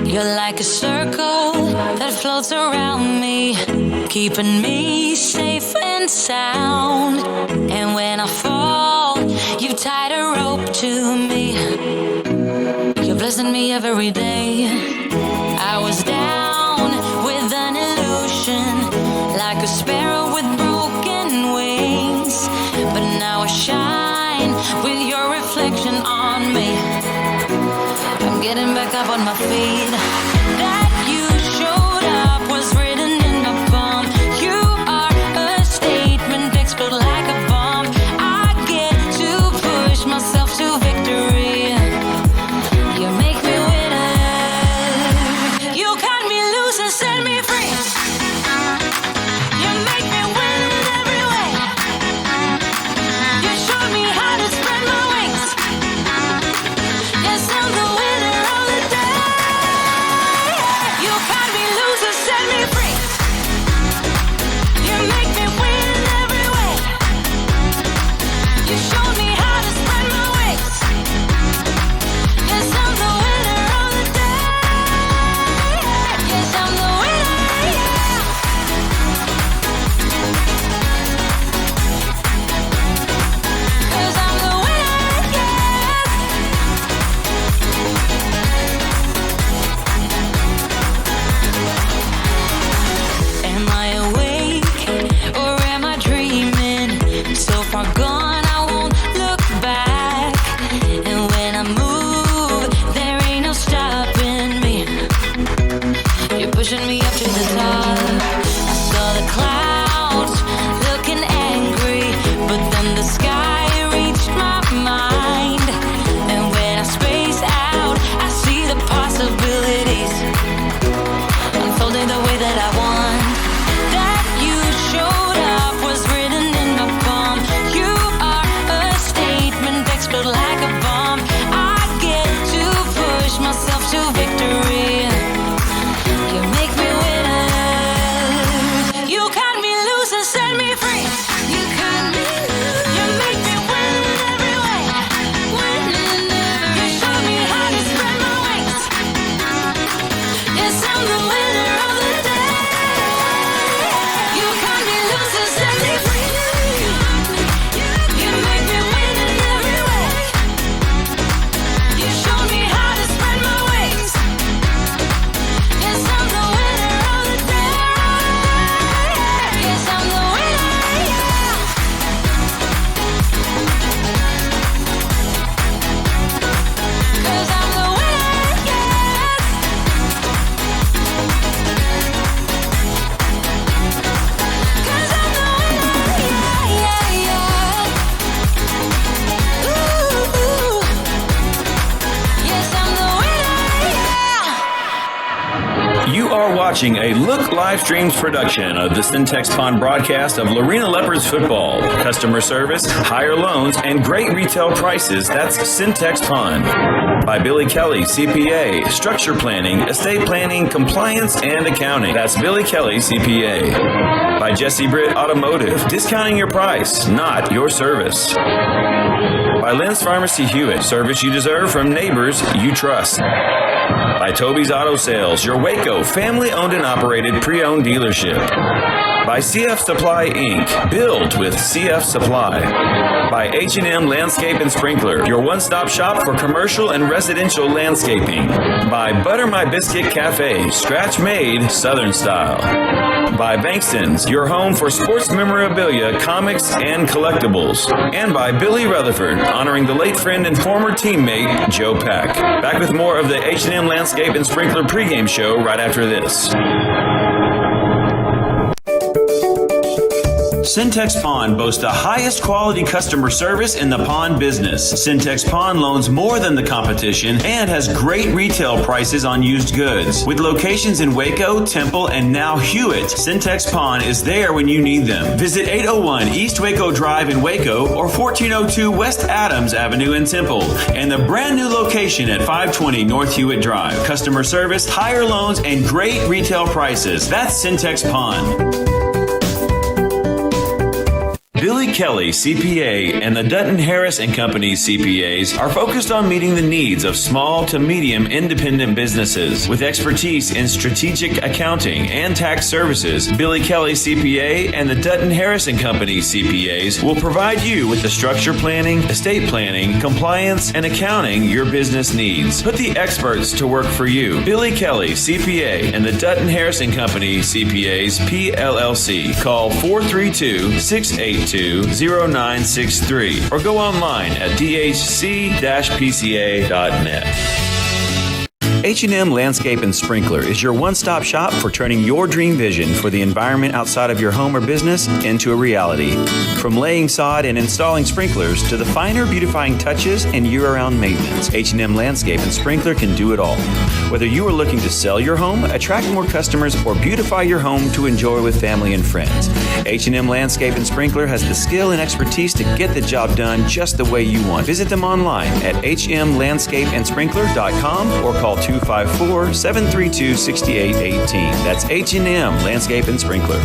You're like a circle that floats around me, keeping me safe and sound. And when I fall, you tied a rope to me. You're blessing me every day. I was down with an illusion, like a sparrow with broken wings. But now I shine with your reflection on me. I'm getting back up on my feet. That you showed up was written in my palm. You are a statement, explode like a bomb. I get to push myself to victory. You make me winner. You cut me loose and set me free. You make me win in every way. You showed me how to spread my wings. Yes, I'm the winner of the day. You cut me loose and set me free. You make me win in every way. You showed me how to spread my wings. Yes, I'm the winner of the day. Yes, I'm the winner, yeah. 'Cause I'm the winner, yes. Am I awake or am I dreaming? So far gone, I won't look back. And when I move, there ain't no stopping me. You're pushing me up to the top. I saw the clouds looking angry, but then the sky reached my mind. And when I space out, I see the possibilities unfolding the way that I want. That you showed up was written in my palm. You are a statement, explode like a bomb. I get to push myself to victory. You make me winner. You cut me loose and set me free. You cut me loose. You make me win in every way. Win in every way. You show me how to spread my wings. Yes, I'm the winner of the day. You cut me loose and set me free. You make me win in every way. You show me how to spread my wings. Yes, I'm the winner of the day. Yes, I'm the winner, yeah. 'Cause I'm the winner, yes. 'Cause I'm the winner, yeah, yeah, yeah. Ooh. Yes, I'm the winner, yeah. You are watching a Look live streams production of the Syntex Pond broadcast of Lorena Leopards football. Customer service, higher loans, and great retail prices. That's Syntex Pond. By Billy Kelly, CPA, structure planning, estate planning, compliance, and accounting. That's Billy Kelly, CPA. By Jesse Britt Automotive, discounting your price, not your service. By Lynn's Pharmacy Hewitt, service you deserve from neighbors you trust. By Toby's Auto Sales, your Waco family-owned and operated pre-owned dealership. By CF Supply Inc., built with CF Supply. By H&M Landscape and Sprinkler, your one-stop shop for commercial and residential landscaping. By Butter My Biscuit Cafe, scratch-made Southern style. By Bankston's, your home for sports memorabilia, comics, and collectibles. And by Billy Rutherford, honoring the late friend and former teammate, Joe Pack. Back with more of the H&M Landscape and Sprinkler pregame show right after this. Syntex Pond boasts the highest quality customer service in the pond business. Syntex Pond loans more than the competition and has great retail prices on used goods. With locations in Waco, Temple, and now Hewitt, Syntex Pond is there when you need them. Visit 801 East Waco Drive in Waco or 1402 West Adams Avenue in Temple, and the brand new location at 520 North Hewitt Drive. Customer service, higher loans, and great retail prices. That's Syntex Pond. Billy Kelly CPA and the Dutton Harris and Company CPAs are focused on meeting the needs of small to medium independent businesses. With expertise in strategic accounting and tax services, Billy Kelly CPA and the Dutton Harris and Company CPAs will provide you with the structure planning, estate planning, compliance, and accounting your business needs. Put the experts to work for you. Billy Kelly CPA and the Dutton Harris and Company CPAs PLLC. Call 432-682-0963 or go online at dhc-pca.net. H&M Landscape and Sprinkler is your one-stop shop for turning your dream vision for the environment outside of your home or business into a reality. From laying sod and installing sprinklers to the finer beautifying touches and year-round maintenance, H&M Landscape and Sprinkler can do it all. Whether you are looking to sell your home, attract more customers, or beautify your home to enjoy with family and friends, H&M Landscape and Sprinkler has the skill and expertise to get the job done just the way you want. Visit them online at hmlandscapeandsprinkler.com or call 254-732-6818. That's H&M Landscape and Sprinkler.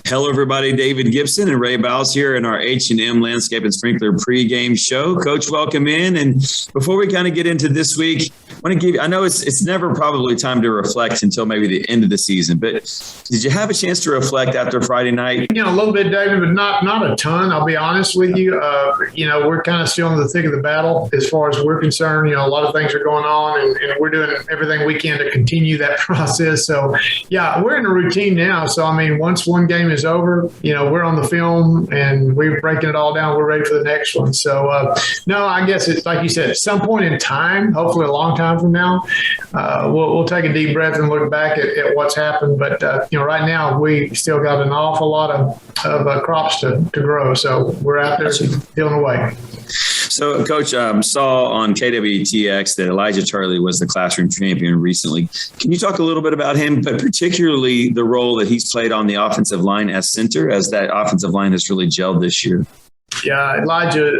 Hello, everybody. David Gibson and Ray Bowles here in our H&M Landscape and Sprinkler pregame show. Coach, welcome in. And before we kind of get into this week, I want to give you, I know it's never probably time to reflect until maybe the end of the season, but did you have a chance to reflect after Friday night? A little bit, David, but not a ton. I'll be honest with you. We're kind of still in the thick of the battle as far as we're concerned. A lot of things are going on, and we're doing everything we can to continue that process. So, yeah, we're in a routine now. So, once one game is over, we're on the film and we're breaking it all down. We're ready for the next one. So, no, I guess it's like you said, at some point in time, hopefully a long time from now, we'll take a deep breath and look back at what's happened. But, right now we still got an awful lot of crops to grow. So we're out there peeling away. So, Coach, saw on KWTX that Elijah Charlie was the classroom champion recently. Can you talk a little bit about him, but particularly the role that he's played on the offensive line as center, as that offensive line has really gelled this year? Yeah, Elijah,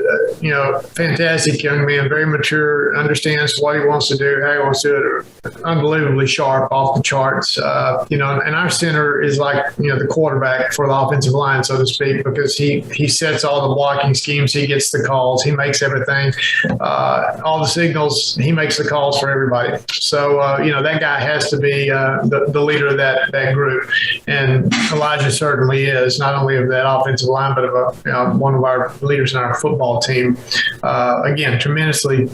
fantastic young man, very mature, understands what he wants to do, how he wants to do it, unbelievably sharp, off the charts. And our center is like, the quarterback for the offensive line, so to speak, because he sets all the blocking schemes, he gets the calls, he makes everything, all the signals, he makes the calls for everybody. So, that guy has to be the leader of that group. And Elijah certainly is, not only of that offensive line, but of one of our leaders in our football team. Again, tremendously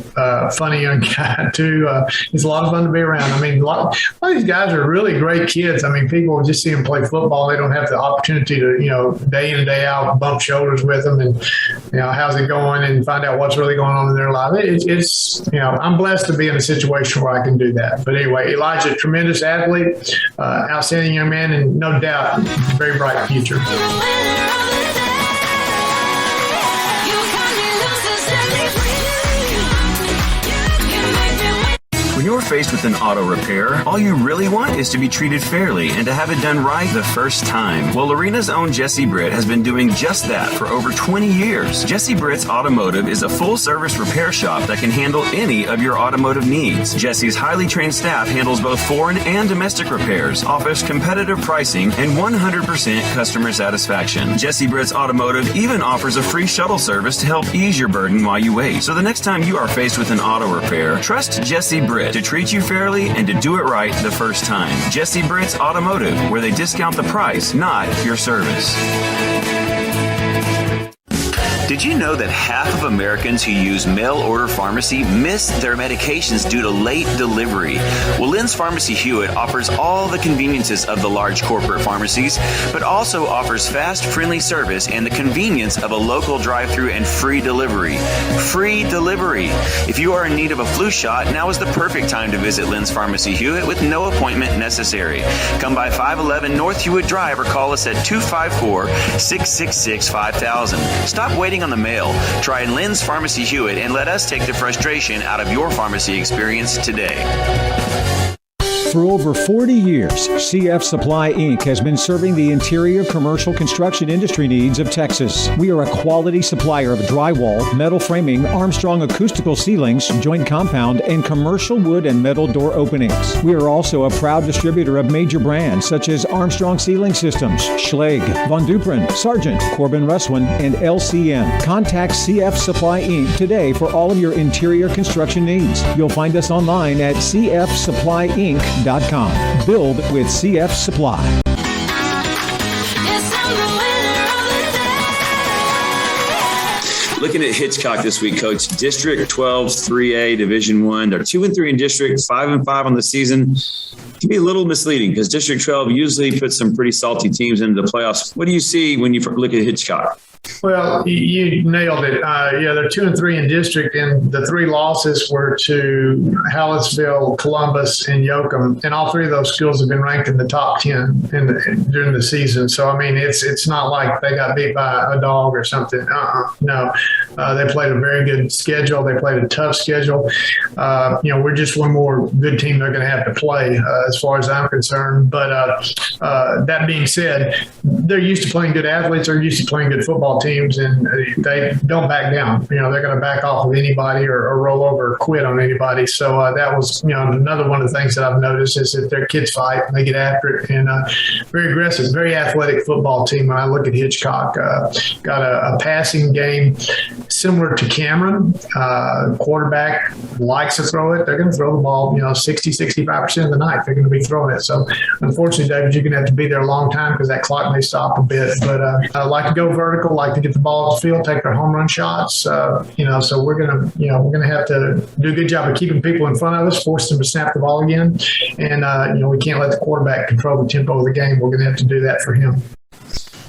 funny young guy too. He's a lot of fun to be around. A lot of these guys are really great kids. People just see them play football. They don't have the opportunity to, day in and day out, bump shoulders with them and, how's it going and find out what's really going on in their life. It's I'm blessed to be in a situation where I can do that. But anyway, Elijah, tremendous athlete, outstanding young man, and no doubt, very bright future. When you're faced with an auto repair, all you really want is to be treated fairly and to have it done right the first time. Well, Lorena's own Jesse Britt has been doing just that for over 20 years. Jesse Britt's Automotive is a full-service repair shop that can handle any of your automotive needs. Jesse's highly trained staff handles both foreign and domestic repairs, offers competitive pricing, and 100% customer satisfaction. Jesse Britt's Automotive even offers a free shuttle service to help ease your burden while you wait. So the next time you are faced with an auto repair, trust Jesse Britt to treat you fairly and to do it right the first time. Jesse Britt's Automotive, where they discount the price, not your service. Did you know that half of Americans who use mail-order pharmacy miss their medications due to late delivery? Well, Lynn's Pharmacy Hewitt offers all the conveniences of the large corporate pharmacies, but also offers fast, friendly service and the convenience of a local drive-thru and free delivery. Free delivery! If you are in need of a flu shot, now is the perfect time to visit Lynn's Pharmacy Hewitt with no appointment necessary. Come by 511 North Hewitt Drive or call us at 254-666-5000. Stop waiting on the mail. Try Lynn's Pharmacy Hewitt and let us take the frustration out of your pharmacy experience today. For over 40 years, CF Supply Inc. has been serving the interior commercial construction industry needs of Texas. We are a quality supplier of drywall, metal framing, Armstrong acoustical ceilings, joint compound, and commercial wood and metal door openings. We are also a proud distributor of major brands such as Armstrong Ceiling Systems, Schlage, Von Duprin, Sargent, Corbin Russwin, and LCN. Contact CF Supply Inc. today for all of your interior construction needs. You'll find us online at cfsupplyinc.com. Build with CF Supply. Looking at Hitchcock this week, Coach, District 12's 3A Division 1. They're 2-3 in district, 5-5 on the season. It can be a little misleading because District 12 usually puts some pretty salty teams into the playoffs. What do you see when you look at Hitchcock? Well, you nailed it. They're 2-3 in district, and the 3 losses were to Hallettsville, Columbus, and Yoakum, and all 3 of those schools have been ranked in the top 10 during the season. So, I mean, it's not like they got beat by a dog or something. No. They played a very good schedule. They played a tough schedule. We're just one more good team they're going to have to play, as far as I'm concerned. But that being said, they're used to playing good athletes. They're used to playing good football teams, and they don't back down. They're going to back off of anybody or roll over or quit on anybody. So that was, another one of the things that I've noticed is that their kids fight and they get after it, and very aggressive, very athletic football team. When I look at Hitchcock, got a passing game similar to Cameron. Quarterback likes to throw it. They're going to throw the ball, 60-65% of the night. They're going to be throwing it. So unfortunately, David, you're going to have to be there a long time because that clock may stop a bit. But I like to go vertical, like to get the ball off the field, take their home run shots. So we're going to have to do a good job of keeping people in front of us, force them to snap the ball again. And, we can't let the quarterback control the tempo of the game. We're going to have to do that for him.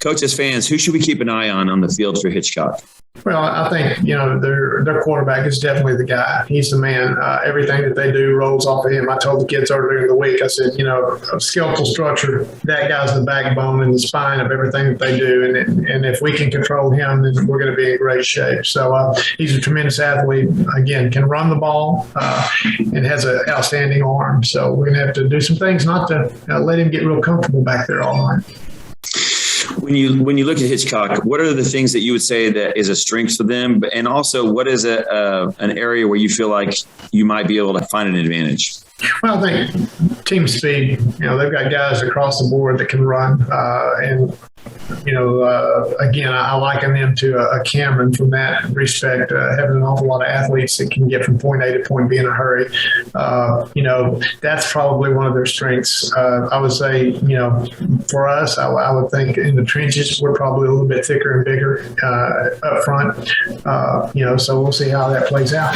Coach, as fans, who should we keep an eye on the field for Hitchcock? Well, I think, their quarterback is definitely the guy. He's the man. Everything that they do rolls off of him. I told the kids earlier in the week, I said, a skeletal structure, that guy's the backbone and the spine of everything that they do. And if we can control him, then we're going to be in great shape. So he's a tremendous athlete. Again, can run the ball and has an outstanding arm. So we're going to have to do some things not to let him get real comfortable back there all night. When you look at Hitchcock, what are the things that you would say that is a strength for them? And also, what is an area where you feel like you might be able to find an advantage? Well, I think team speed. They've got guys across the board that can run, and again, I liken them to a Cameron from that respect, having an awful lot of athletes that can get from point A to point B in a hurry. That's probably one of their strengths. I would say, for us, I would think in the trenches, we're probably a little bit thicker and bigger up front. So we'll see how that plays out.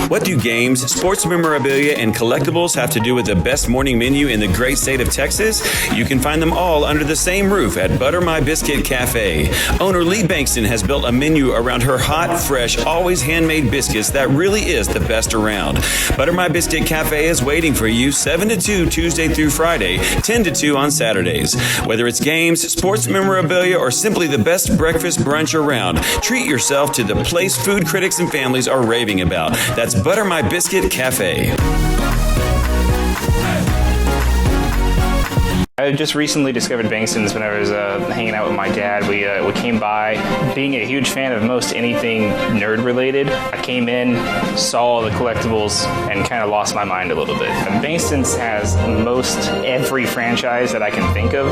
What do games, sports memorabilia, and collectibles have to do with the best morning menu in the great state of Texas? You can find them all under the same roof at Butter My Biscuit Cafe. Owner Lee Bankston has built a menu around her hot, fresh, always handmade biscuits that really is the best around. Butter My Biscuit Cafe is waiting for you 7 to 2 Tuesday through Friday, 10 to 2 on Saturdays. Whether it's games, sports memorabilia, or simply the best breakfast brunch around, treat yourself to the place food critics and families are raving about. That's Butter My Biscuit Cafe. I just recently discovered Bankston's when I was hanging out with my dad. We came by. Being a huge fan of most anything nerd related, I came in, saw the collectibles, and kind of lost my mind a little bit. Bankston's has most every franchise that I can think of.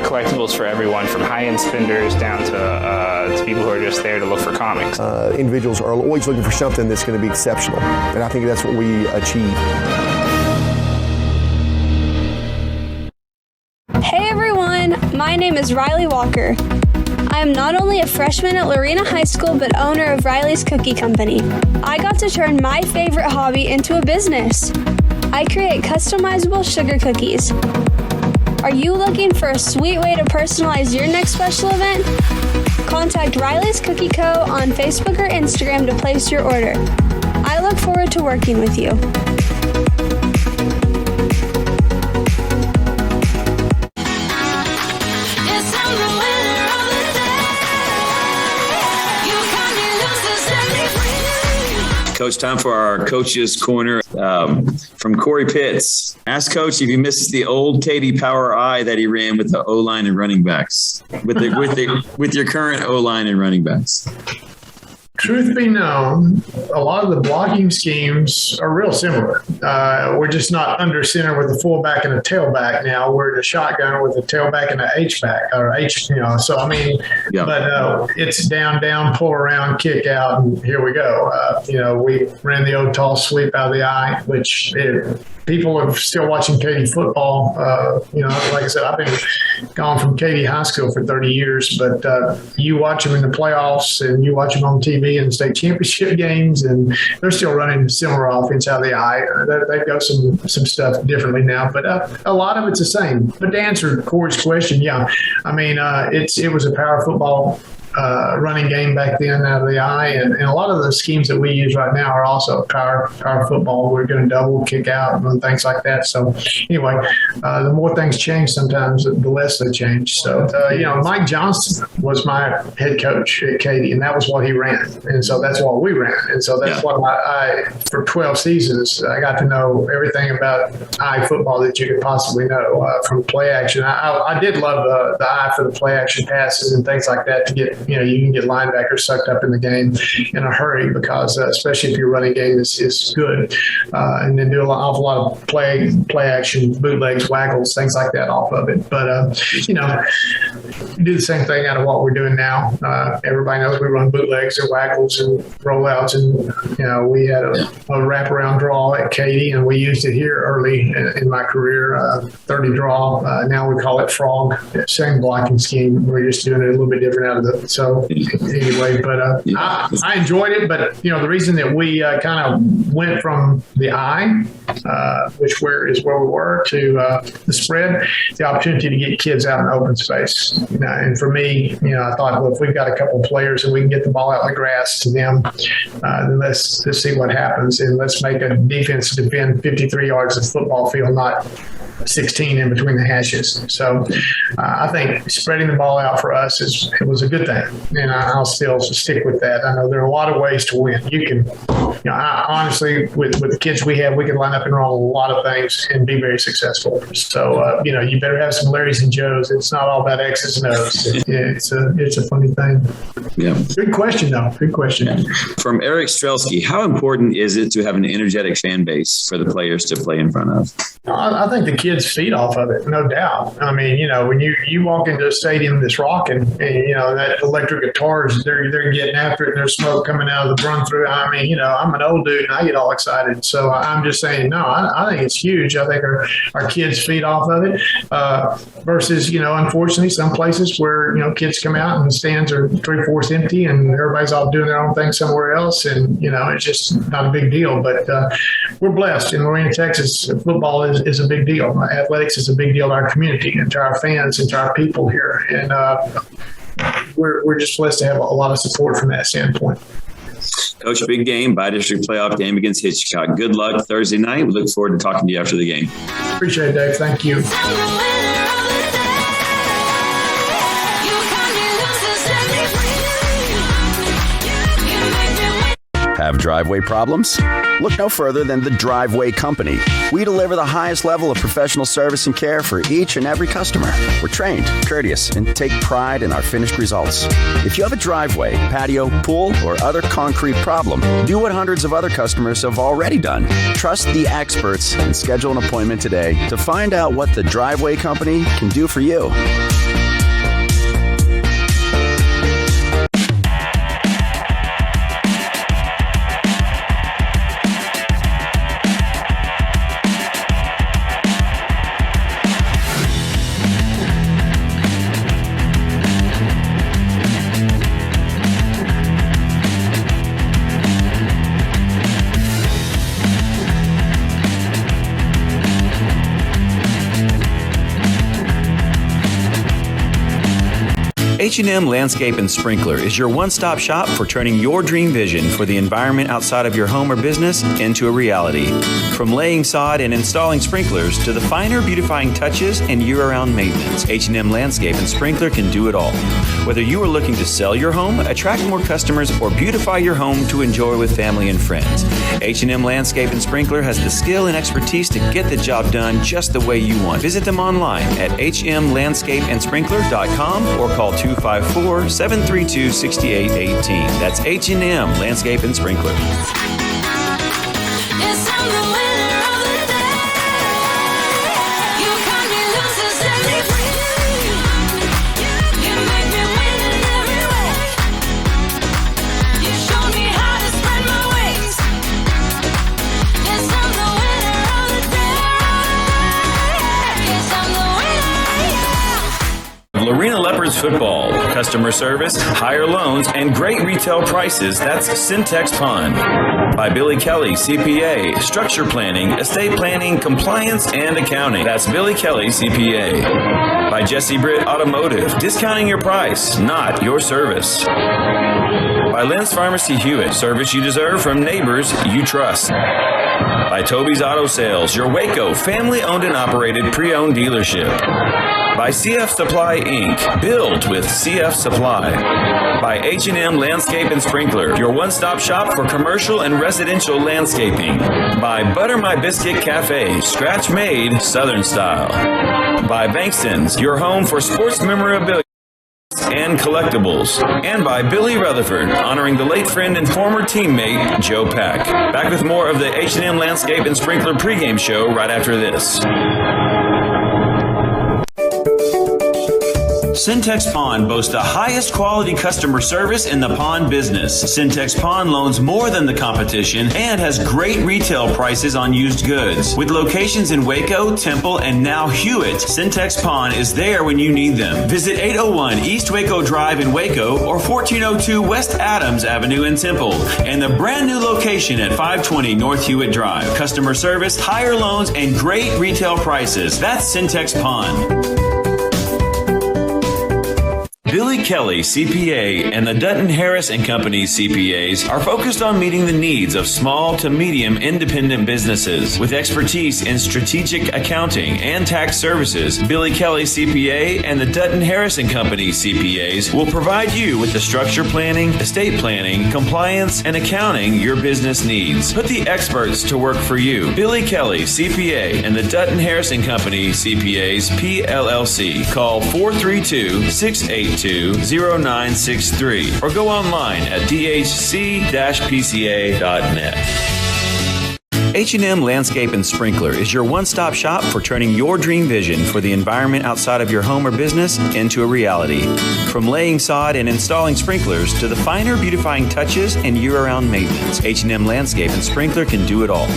Collectibles for everyone, from high-end spenders down to people who are just there to look for comics. Individuals are always looking for something that's going to be exceptional, and I think that's what we achieve. Hey everyone, my name is Riley Walker. I am not only a freshman at Lorena High School, but owner of Riley's Cookie Company. I got to turn my favorite hobby into a business. I create customizable sugar cookies. Are you looking for a sweet way to personalize your next special event? Contact Riley's Cookie Co. on Facebook or Instagram to place your order. I look forward to working with you. time for our Coach's Corner from Corey Pitts. Ask Coach if he misses the old Katie Power I that he ran with the O-line and running backs, with your current O-line and running backs. Truth be known, a lot of the blocking schemes are real similar. We're just not under center with a fullback and a tailback now. We're in a shotgun with a tailback and an H-back or H, So, I mean, but it's down, pull around, kick out, and here we go. We ran the old tall sweep out of the eye, which people are still watching Katy football. Like I said, I've been gone from Katy High School for 30 years, but you watch them in the playoffs and you watch them on TV in the state championship games, and they're still running similar offense out of the eye. They've got some stuff differently now, but a lot of it's the same. But to answer Corey's question, it was a power football running game back then out of the eye, and a lot of the schemes that we use right now are also power football. We're going to double, kick out, and things like that. So anyway, the more things change sometimes, the less they change. So Mike Johnson was my head coach at Katy, and that was what he ran, and so that's what we ran, and so that's what I for 12 seasons I got to know everything about eye football that you could possibly know from play action. I did love the eye for the play action passes and things like that to get. You can get linebackers sucked up in the game in a hurry because, especially if your running game is good, and then do an awful lot of play action, bootlegs, waggles, things like that off of it. But do the same thing out of what we're doing now. Everybody knows we run bootlegs and waggles and rollouts, and we had a wraparound draw at Katy, and we used it here early in my career. 30 draw. Now we call it frog. Same blocking scheme. We're just doing it a little bit different out of the. So anyway, but I enjoyed it. But the reason that we kind of went from the eye, which is where we were, to the spread, the opportunity to get kids out in open space. And for me, I thought, well, if we've got a couple of players and we can get the ball out in the grass to them, then let's see what happens, and let's make a defense defend 53 yards of football field, not 16 in between the hashes. So I think spreading the ball out for us was a good thing, and I'll still stick with that. I know there are a lot of ways to win. You can, honestly, with the kids we have, we can line up and run a lot of things and be very successful. So you better have some Larrys and Joes. It's not all about X's and O's. It's a funny thing. Yeah. Good question, though. Good question. Yeah. From Eric Strelsky, how important is it to have an energetic fan base for the players to play in front of? I think the kids feed off of it, no doubt. I mean, when you walk into a stadium that's rocking, and that electric guitars, they're getting after it, and there's smoke coming out of the run through. I mean, I'm an old dude and I get all excited. So I'm just saying, no, I think it's huge. I think our kids feed off of it. Versus, unfortunately, some places where kids come out and the stands are 3/4 empty and everybody's all doing their own thing somewhere else, and it's just not a big deal. But we're blessed in Lorena, Texas. Football is a big deal. Athletics is a big deal to our community and to our fans and to our people here. And we're just blessed to have a lot of support from that standpoint. Coach, big game, bi-district playoff game against Hitchcock. Good luck Thursday night. We look forward to talking to you after the game. Appreciate it, Dave. Thank you. Have driveway problems? Look no further than The Driveway Company. We deliver the highest level of professional service and care for each and every customer. We're trained, courteous, and take pride in our finished results. If you have a driveway, patio, pool, or other concrete problem, do what hundreds of other customers have already done. Trust the experts and schedule an appointment today to find out what The Driveway Company can do for you. H&M Landscape and Sprinkler is your one-stop shop for turning your dream vision for the environment outside of your home or business into a reality. From laying sod and installing sprinklers to the finer beautifying touches and year-round maintenance, H&M Landscape and Sprinkler can do it all. Whether you are looking to sell your home, attract more customers, or beautify your home to enjoy with family and friends, H&M Landscape and Sprinkler has the skill and expertise to get the job done just the way you want. Visit them online at hmlandscapeandsprinkler.com or call 254-732-6818. That's H&M Landscape and Sprinkler. Yes, I'm the winner of the day. You cut me loose and set me free. You make me win in every way. You showed me how to spread my wings. Yes, I'm the winner of the day. Yes, I'm the winner, yeah. Lorena Leopards Football. Customer service, higher loans, and great retail prices. That's Syntex Pond. By Billy Kelly, CPA, structure planning, estate planning, compliance, and accounting. That's Billy Kelly, CPA. By Jesse Britt Automotive, discounting your price, not your service. By Lynn's Pharmacy Hewitt, service you deserve from neighbors you trust. By Toby's Auto Sales, your Waco family-owned and operated pre-owned dealership. By CF Supply Inc., built with CF Supply. By H&M Landscape and Sprinkler, your one-stop shop for commercial and residential landscaping. By Butter My Biscuit Cafe, scratch-made Southern style. By Bankston's, your home for sports memorabilia and collectibles. And by Billy Rutherford, honoring the late friend and former teammate Joe Pack. Back with more of the H&M Landscape and Sprinkler pregame show right after this. Syntex Pond boasts the highest quality customer service in the pond business. Syntex Pond loans more than the competition and has great retail prices on used goods. With locations in Waco, Temple, and now Hewitt, Syntex Pond is there when you need them. Visit 801 East Waco Drive in Waco or 1402 West Adams Avenue in Temple and the brand new location at 520 North Hewitt Drive. Customer service, higher loans, and great retail prices. That's Syntex Pond. Billy Kelly, CPA, and the Dutton Harris & Company CPAs are focused on meeting the needs of small to medium independent businesses. With expertise in strategic accounting and tax services, Billy Kelly CPA and the Dutton Harris & Company CPAs will provide you with the structure planning, estate planning, compliance, and accounting your business needs. Put the experts to work for you. Billy Kelly CPA and the Dutton Harris & Company CPAs, PLLC. Call 432-682-0963 or go online at dhc-pca.net. H&M Landscape and Sprinkler is your one-stop shop for turning your dream vision for the environment outside of your home or business into a reality. From laying sod and installing sprinklers to the finer beautifying touches and year-round maintenance, H&M Landscape and Sprinkler can do it all.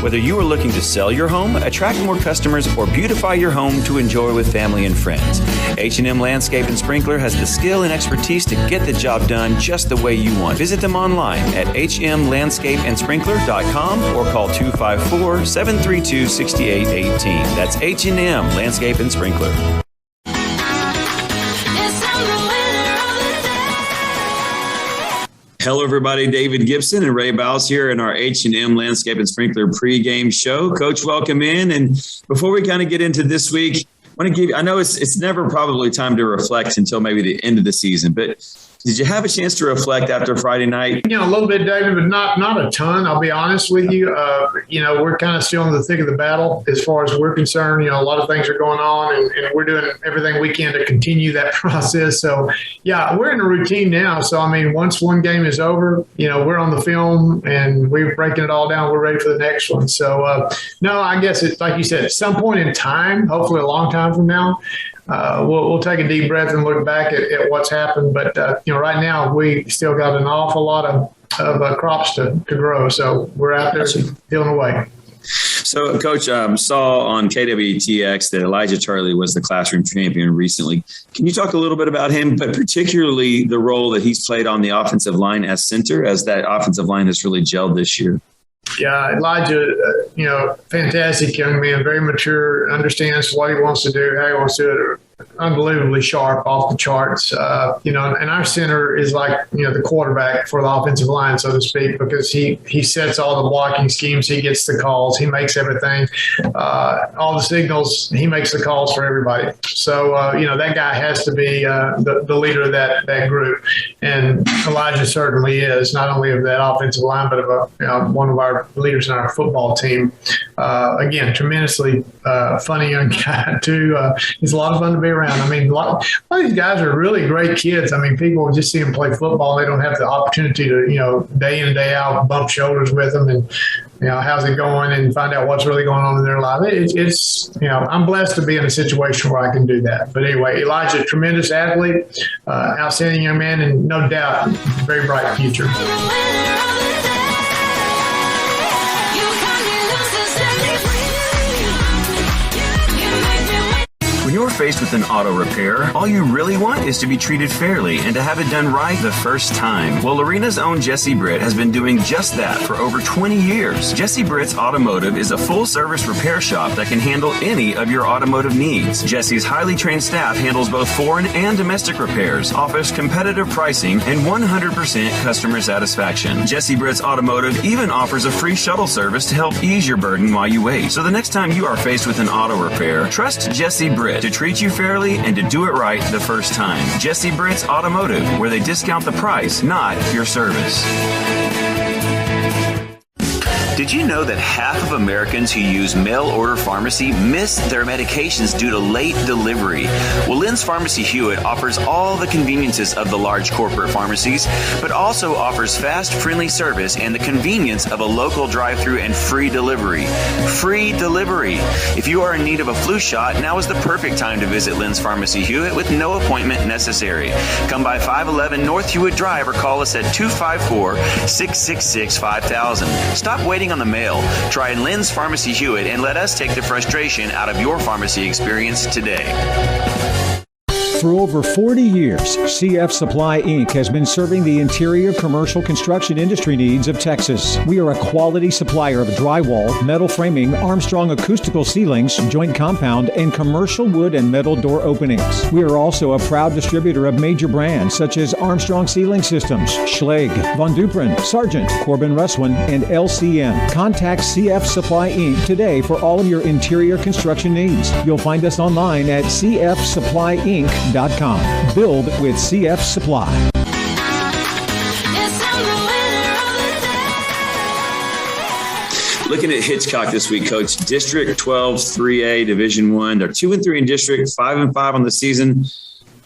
Whether you are looking to sell your home, attract more customers, or beautify your home to enjoy with family and friends, H&M Landscape and Sprinkler has the skill and expertise to get the job done just the way you want. Visit them online at hmlandscapeandsprinkler.com or call 254-732-6818. That's H&M Landscape and Sprinkler. Yes, I'm the winner of the day. Hello, everybody. David Gibson and Ray Bowles here in our H&M Landscape and Sprinkler pregame show. Coach, welcome in. And before we kind of get into this week, I want to give you, I know it's never probably time to reflect until maybe the end of the season, but did you have a chance to reflect after Friday night? A little bit, David, but not a ton. I'll be honest with you. We're kind of still in the thick of the battle as far as we're concerned. A lot of things are going on, and we're doing everything we can to continue that process. So, yeah, we're in a routine now. So, once one game is over, we're on the film and we're breaking it all down. We're ready for the next one. So, no, I guess it's like you said, at some point in time, hopefully a long time from now, we'll take a deep breath and look back at what's happened. But, right now we still got an awful lot of crops to grow. So we're out there peeling away. So, Coach, saw on KWTX that Elijah Charlie was the classroom champion recently. Can you talk a little bit about him, but particularly the role that he's played on the offensive line as center, as that offensive line has really gelled this year? Yeah, Elijah, fantastic young man, very mature, understands what he wants to do, how he wants to do it. unbelievably sharp, off the charts. And our center is like, the quarterback for the offensive line, so to speak, because he sets all the blocking schemes. He gets the calls. He makes everything. All the signals, he makes the calls for everybody. So, that guy has to be the leader of that group. And Elijah certainly is, not only of that offensive line, but of one of our leaders in our football team. Again, tremendously funny young guy, too. He's a lot of fun to be around. I mean, a lot of these guys are really great kids. I mean, people just see them play football. They don't have the opportunity to, day in and day out, bump shoulders with them and, how's it going, and find out what's really going on in their life. It's I'm blessed to be in a situation where I can do that. But anyway, Elijah, tremendous athlete, outstanding young man, and no doubt, very bright future. When you're faced with an auto repair, all you really want is to be treated fairly and to have it done right the first time. Well, Lorena's own Jesse Britt has been doing just that for over 20 years. Jesse Britt's Automotive is a full-service repair shop that can handle any of your automotive needs. Jesse's highly trained staff handles both foreign and domestic repairs, offers competitive pricing, and 100% customer satisfaction. Jesse Britt's Automotive even offers a free shuttle service to help ease your burden while you wait. So the next time you are faced with an auto repair, trust Jesse Britt to treat you fairly and to do it right the first time. Jesse Britt's Automotive, where they discount the price, not your service. Did you know that half of Americans who use mail-order pharmacy miss their medications due to late delivery? Well, Lynn's Pharmacy Hewitt offers all the conveniences of the large corporate pharmacies, but also offers fast, friendly service and the convenience of a local drive-thru and free delivery. Free delivery! If you are in need of a flu shot, now is the perfect time to visit Lynn's Pharmacy Hewitt with no appointment necessary. Come by 511 North Hewitt Drive or call us at 254-666-5000. Stop waiting on the mail. Try Lynn's Pharmacy Hewitt and let us take the frustration out of your pharmacy experience today. For over 40 years, CF Supply Inc. has been serving the interior commercial construction industry needs of Texas. We are a quality supplier of drywall, metal framing, Armstrong acoustical ceilings, joint compound, and commercial wood and metal door openings. We are also a proud distributor of major brands such as Armstrong Ceiling Systems, Schlage, Von Duprin, Sargent, Corbin Russwin, and LCN. Contact CF Supply Inc. today for all of your interior construction needs. You'll find us online at cfsupplyinc.com. Build with CF Supply. Looking at Hitchcock this week, Coach. District 12's 3A Division 1. They're 2-3 in district, 5-5 on the season.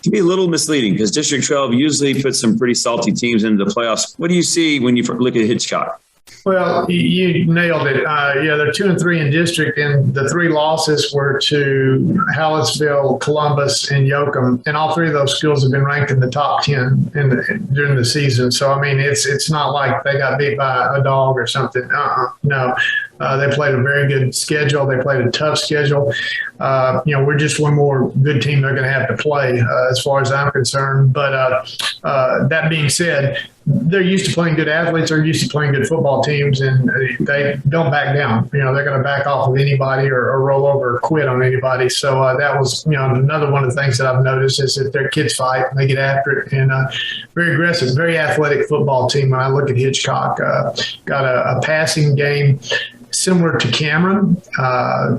Can be a little misleading because District 12 usually puts some pretty salty teams into the playoffs. What do you see when you look at Hitchcock? Well, you nailed it. They're 2-3 in district, and the three losses were to Hallettsville, Columbus, and Yoakum, and all three of those schools have been ranked in the top 10 during the season. So, I mean, it's not like they got beat by a dog or something. No. They played a very good schedule. They played a tough schedule. We're just one more good team they're going to have to play as far as I'm concerned. But that being said, they're used to playing good athletes. They're used to playing good football teams, and they don't back down. They're going to back off of anybody or roll over or quit on anybody. So that was, another one of the things that I've noticed is that their kids fight and they get after it, and very aggressive, very athletic football team. When I look at Hitchcock, got a passing game similar to Cameron,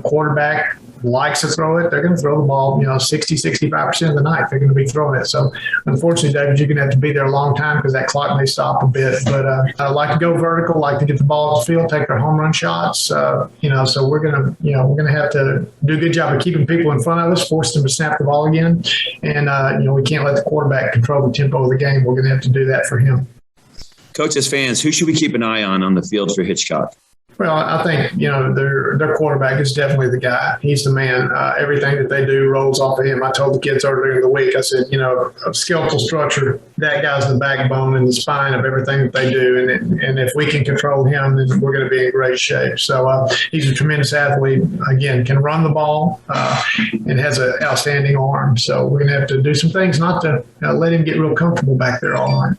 quarterback likes to throw it. They're going to throw the ball, 60-65% of the night. They're going to be throwing it. So, unfortunately, David, you're going to have to be there a long time because that clock may stop a bit. But I like to go vertical, like to get the ball off the field, take their home run shots. So we're going to have to do a good job of keeping people in front of us, force them to snap the ball again. And, we can't let the quarterback control the tempo of the game. We're going to have to do that for him. Coach, as fans, who should we keep an eye on the field for Hitchcock? Well, I think, their quarterback is definitely the guy. He's the man. Everything that they do rolls off of him. I told the kids earlier in the week, I said, a skeletal structure, that guy's the backbone and the spine of everything that they do. And if we can control him, then we're going to be in great shape. So he's a tremendous athlete. Again, can run the ball and has an outstanding arm. So we're going to have to do some things not to let him get real comfortable back there all night.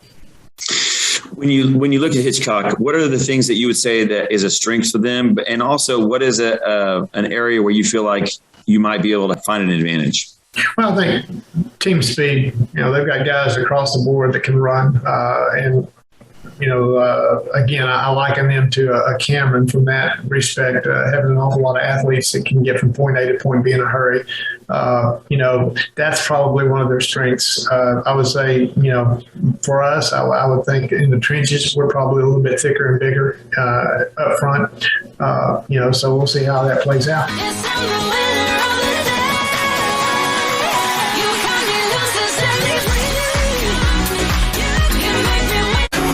When you look at Hitchcock, what are the things that you would say that is a strength for them? And also, what is an area where you feel like you might be able to find an advantage? Well, I think team speed, they've got guys across the board that can run. Again, I liken them to a Cameron from that respect, having an awful lot of athletes that can get from point A to point B in a hurry. That's probably one of their strengths. I would say, for us, I would think in the trenches, we're probably a little bit thicker and bigger up front. So we'll see how that plays out.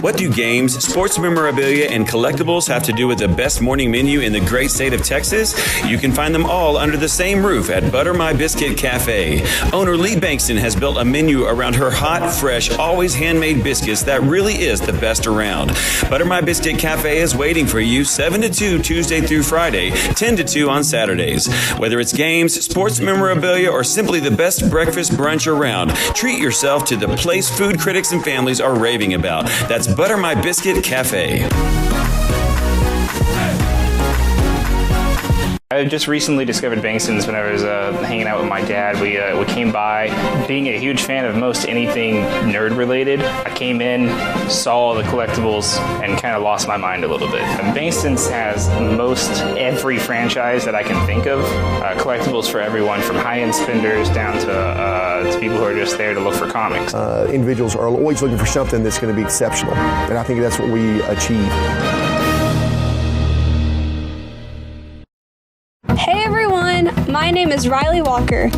What do games, sports memorabilia, and collectibles have to do with the best morning menu in the great state of Texas? You can find them all under the same roof at Butter My Biscuit Cafe. Owner Lee Bankston has built a menu around her hot, fresh, always handmade biscuits that really is the best around. Butter My Biscuit Cafe is waiting for you 7 to 2 Tuesday through Friday, 10 to 2 on Saturdays. Whether it's games, sports memorabilia, or simply the best breakfast brunch around, treat yourself to the place food critics and families are raving about. That's Butter My Biscuit Cafe. I just recently discovered Bankston's when I was hanging out with my dad. We came by. Being a huge fan of most anything nerd related, I came in, saw the collectibles, and kind of lost my mind a little bit. Bankston's has most every franchise that I can think of. Collectibles for everyone, from high-end spenders down to people who are just there to look for comics. Individuals are always looking for something that's going to be exceptional, and I think that's what we achieve. Hey everyone, my name is Riley Walker.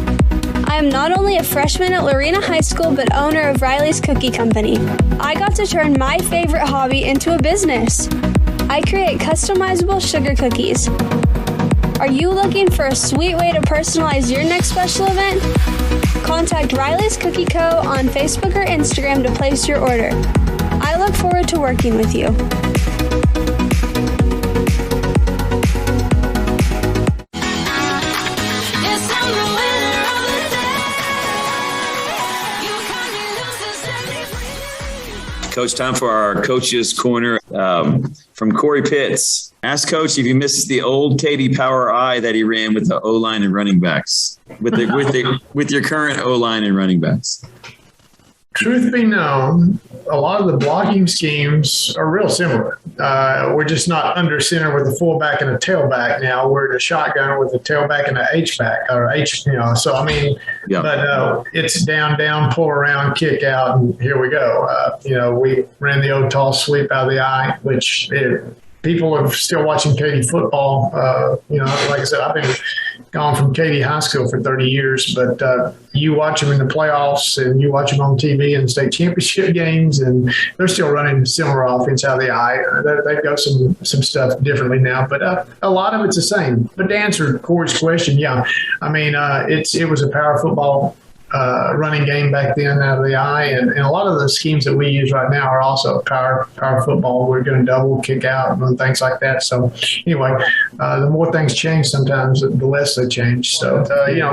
I am not only a freshman at Lorena High School, but owner of Riley's Cookie Company. I got to turn my favorite hobby into a business. I create customizable sugar cookies. Are you looking for a sweet way to personalize your next special event? Contact Riley's Cookie Co. on Facebook or Instagram to place your order. I look forward to working with you. Coach, time for our Coach's Corner from Corey Pitts. Ask Coach if he misses the old Katie Power I that he ran with the O-line and running backs, with your current O-line and running backs. Truth be known, a lot of the blocking schemes are real similar. We're just not under center with a fullback and a tailback now. We're in a shotgun with a tailback and an H-back or H. So I mean, yeah. But it's down, pull around, kick out, and here we go. We ran the old toss sweep out of the eye, which people are still watching Katy football. Like I said, I've been gone from Katy High School for 30 years, but you watch them in the playoffs and you watch them on TV in the state championship games, and they're still running similar offense out of the eye. They've got some stuff differently now, but a lot of it's the same. But to answer Corey's question, yeah, I mean, it was a power football running game back then out of the eye, and a lot of the schemes that we use right now are also power football. We're going to double, kick out, and things like that. So anyway, the more things change sometimes, the less they change. So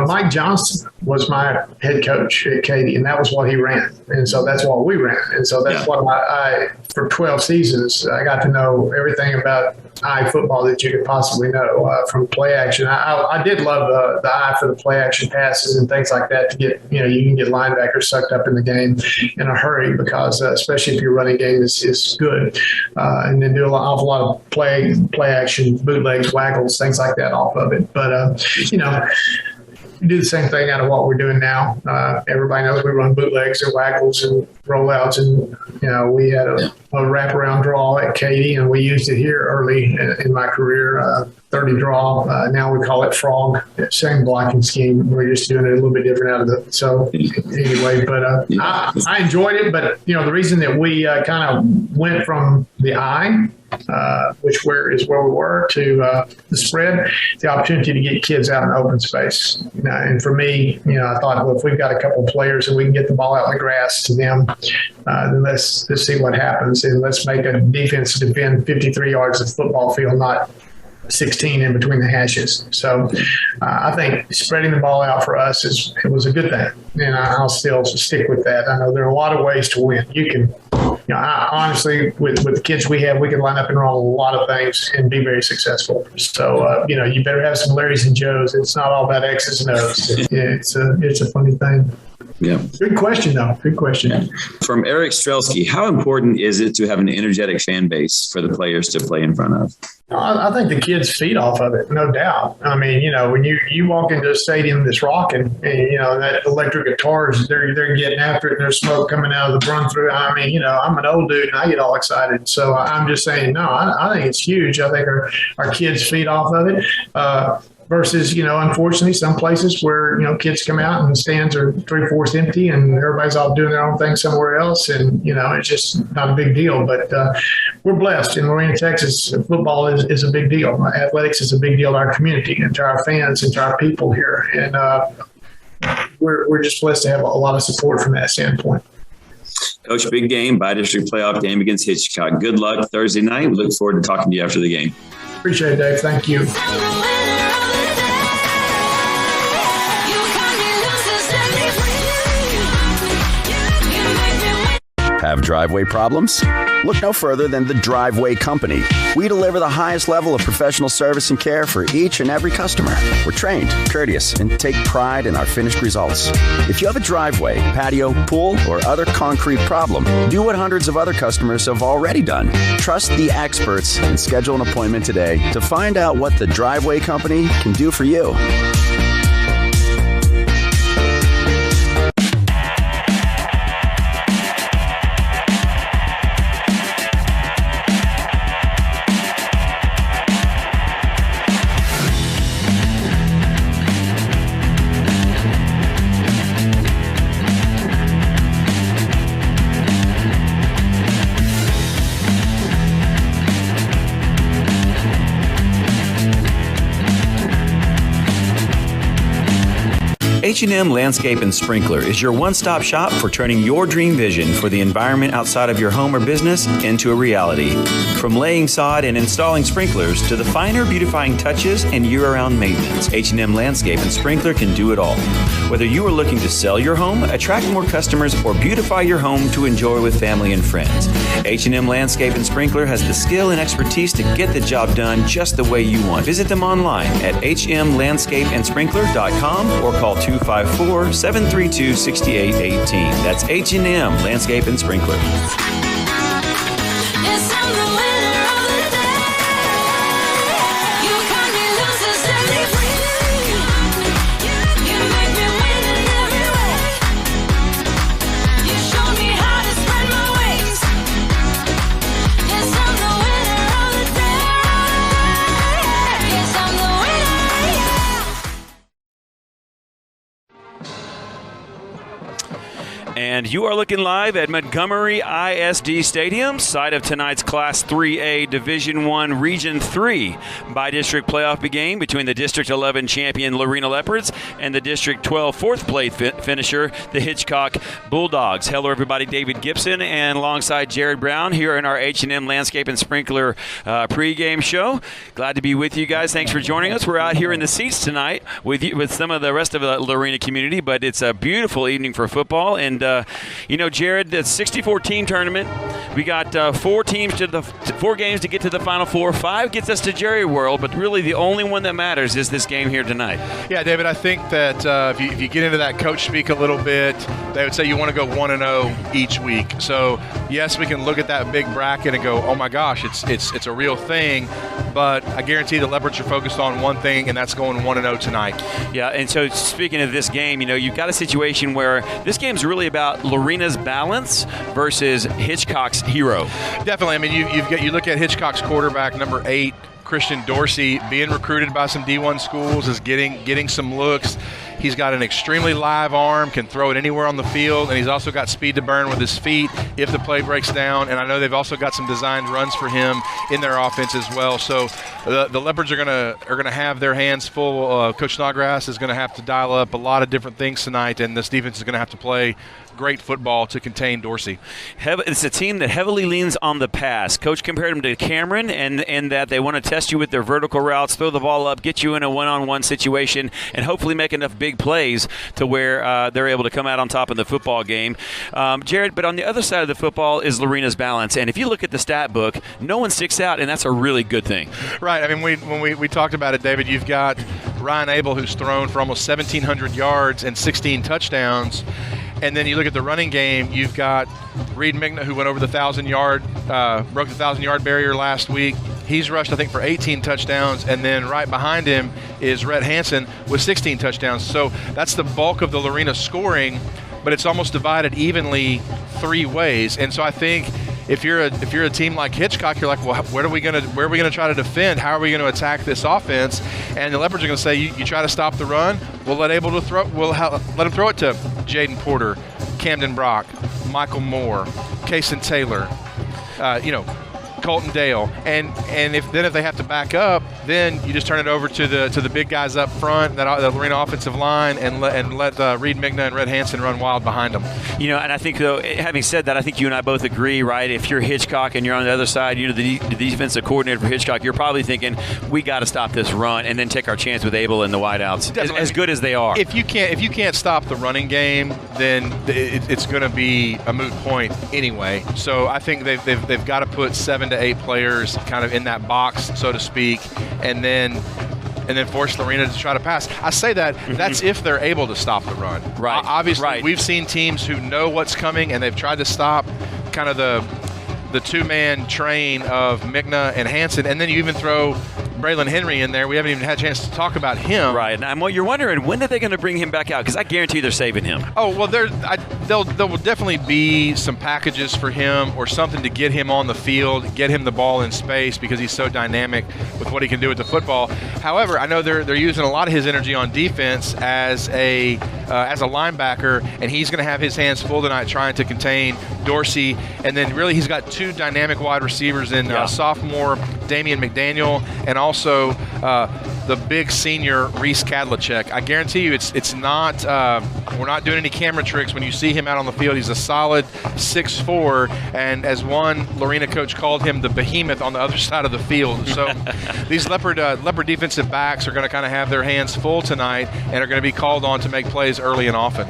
Mike Johnson was my head coach at Katy, and that was what he ran, and so that's what we ran, and so that's what I for 12 seasons I got to know everything about eye football that you could possibly know, from play action. I did love the eye for the play action passes and things like that to get, you can get linebackers sucked up in the game in a hurry because especially if your running game is good, and then do awful lot of play action, bootlegs, waggles, things like that off of it. But, do the same thing out of what we're doing now. Everybody knows we run bootlegs and waggles and rollouts, and we had a wraparound draw at Katy, and we used it here early in my career, 30 draw. Now we call it frog. Same blocking scheme. We're just doing it a little bit different out of the. So anyway, but I enjoyed it. But the reason that we kind of went from the eye, which is where we were, to the spread, the opportunity to get kids out in open space. And for me, I thought, well, if we've got a couple of players and we can get the ball out in the grass to them, then let's see what happens, and let's make a defense defend 53 yards of the football field, not 16 in between the hashes. So I think spreading the ball out for us was a good thing, and I'll still stick with that. I know there are a lot of ways to win. You can Honestly, with the kids we have, we can line up and run a lot of things and be very successful. So, you better have some Larrys and Joes. It's not all about X's and O's. It's a funny thing. Yeah. Good question, though. Good question. Yeah. From Eric Strelsky, how important is it to have an energetic fan base for the players to play in front of? I think the kids feed off of it, no doubt. I mean, when you walk into a stadium that's rocking, and, that electric guitars, they're getting after it, and there's smoke coming out of the run through. I mean, I'm an old dude, and I get all excited. So I'm just saying, no, I think it's huge. I think our kids feed off of it. Versus, unfortunately, some places where, kids come out and the stands are 3/4 empty and everybody's all doing their own thing somewhere else. And, it's just not a big deal. But we're blessed. In Lorena, Texas, football is a big deal. Athletics is a big deal to our community and to our fans and to our people here. And we're just blessed to have a lot of support from that standpoint. Coach, big game, bi-district playoff game against Hitchcock. Good luck Thursday night. We look forward to talking to you after the game. Appreciate it, Dave. Thank you. Have driveway problems? Look no further than the Driveway Company. We deliver the highest level of professional service and care for each and every customer. We're trained, courteous, and take pride in our finished results. If you have a driveway, patio, pool, or other concrete problem, do what hundreds of other customers have already done. Trust the experts and schedule an appointment today to find out what the Driveway Company can do for you. H&M Landscape and Sprinkler is your one-stop shop for turning your dream vision for the environment outside of your home or business into a reality. From laying sod and installing sprinklers to the finer beautifying touches and year-round maintenance, H&M Landscape and Sprinkler can do it all. Whether you are looking to sell your home, attract more customers, or beautify your home to enjoy with family and friends, H&M Landscape and Sprinkler has the skill and expertise to get the job done just the way you want. Visit them online at hmlandscapeandsprinkler.com or call 254-732-6818. That's H&M Landscape and Sprinkler. And you are looking live at Montgomery ISD Stadium, site of tonight's Class 3A Division I Region 3 bi-district playoff game between the District 11 champion Lorena Leopards and the District 12 fourth-place finisher, the Hitchcock Bulldogs. Hello, everybody. David Gibson and alongside Jared Brown here in our H&M Landscape and Sprinkler pregame show. Glad to be with you guys. Thanks for joining us. We're out here in the seats tonight with some of the rest of the Lorena community, but it's a beautiful evening for football. And Jared, the 64-team tournament, we got four games to get to the Final Four. 5 gets us to Jerry World, but really the only one that matters is this game here tonight. Yeah, David, I think that if you get into that coach speak a little bit, they would say you want to go 1-0 each week. So, yes, we can look at that big bracket and go, oh, my gosh, it's a real thing. But I guarantee the Leopards are focused on one thing, and that's going 1-0 tonight. Yeah, and so speaking of this game, you've got a situation where this game's really about Lorena's balance versus Hitchcock's hero. Definitely. I mean, you look at Hitchcock's quarterback, number 8, Christian Dorsey, being recruited by some D1 schools, is getting some looks. He's got an extremely live arm, can throw it anywhere on the field, and he's also got speed to burn with his feet if the play breaks down. And I know they've also got some designed runs for him in their offense as well. So the Leopards are gonna have their hands full. Coach Snodgrass is going to have to dial up a lot of different things tonight, and this defense is going to have to play great football to contain Dorsey. It's a team that heavily leans on the pass. Coach compared them to Cameron, and that they want to test you with their vertical routes, throw the ball up, get you in a one-on-one situation, and hopefully make enough big plays to where they're able to come out on top of the football game. Jared, but on the other side of the football is Lorena's balance. And if you look at the stat book, no one sticks out, and that's a really good thing. Right. I mean, when we talked about it, David, you've got Ryan Abel, who's thrown for almost 1,700 yards and 16 touchdowns. And then you look at the running game, you've got Reed Migna, who went over the 1,000-yard, broke the 1,000-yard barrier last week. He's rushed, I think, for 18 touchdowns. And then right behind him is Rhett Hansen with 16 touchdowns. So that's the bulk of the Lorena scoring, but it's almost divided evenly 3 ways. And so I think if you're a team like Hitchcock, you're like, well, where are we going to try to defend? How are we going to attack this offense? And the Leopards are going to say, you try to stop the run, we'll let him throw it to Jaden Porter, Camden Brock, Michael Moore, Kaysen Taylor, Colton Dale, and if they have to back up, then you just turn it over to the big guys up front, the Lorena offensive line, and let Reed Migna and Red Hansen run wild behind them. And I think, though, having said that, I think you and I both agree, right? If you're Hitchcock and you're on the other side, the defensive coordinator for Hitchcock, you're probably thinking, we got to stop this run and then take our chance with Abel and the wideouts, as good as they are. If you can't stop the running game, then it's going to be a moot point anyway. So I think they've got to put 7 to 8 players kind of in that box, so to speak, and then force Lorena to try to pass. I say that's if they're able to stop the run. Right. Obviously, we've seen teams who know what's coming and they've tried to stop kind of the two-man train of Migna and Hansen, and then you even throw Braylon Henry in there. We haven't even had a chance to talk about him. Right. Now, you're wondering, when are they going to bring him back out? Because I guarantee they're saving him. Oh, well, there will definitely be some packages for him or something to get him on the field, get him the ball in space, because he's so dynamic with what he can do with the football. However, I know they're using a lot of his energy on defense as a linebacker, and he's going to have his hands full tonight trying to contain Dorsey. And then really he's got 2 dynamic wide receivers in sophomore Damian McDaniel and also the big senior Reese Kadlacek. I guarantee you it's not we're not doing any camera tricks. When you see him out on the field, he's a solid 6'4", and as one Lorena coach called him, the behemoth on the other side of the field. So these Leopard defensive backs are going to kind of have their hands full tonight and are going to be called on to make plays early and often.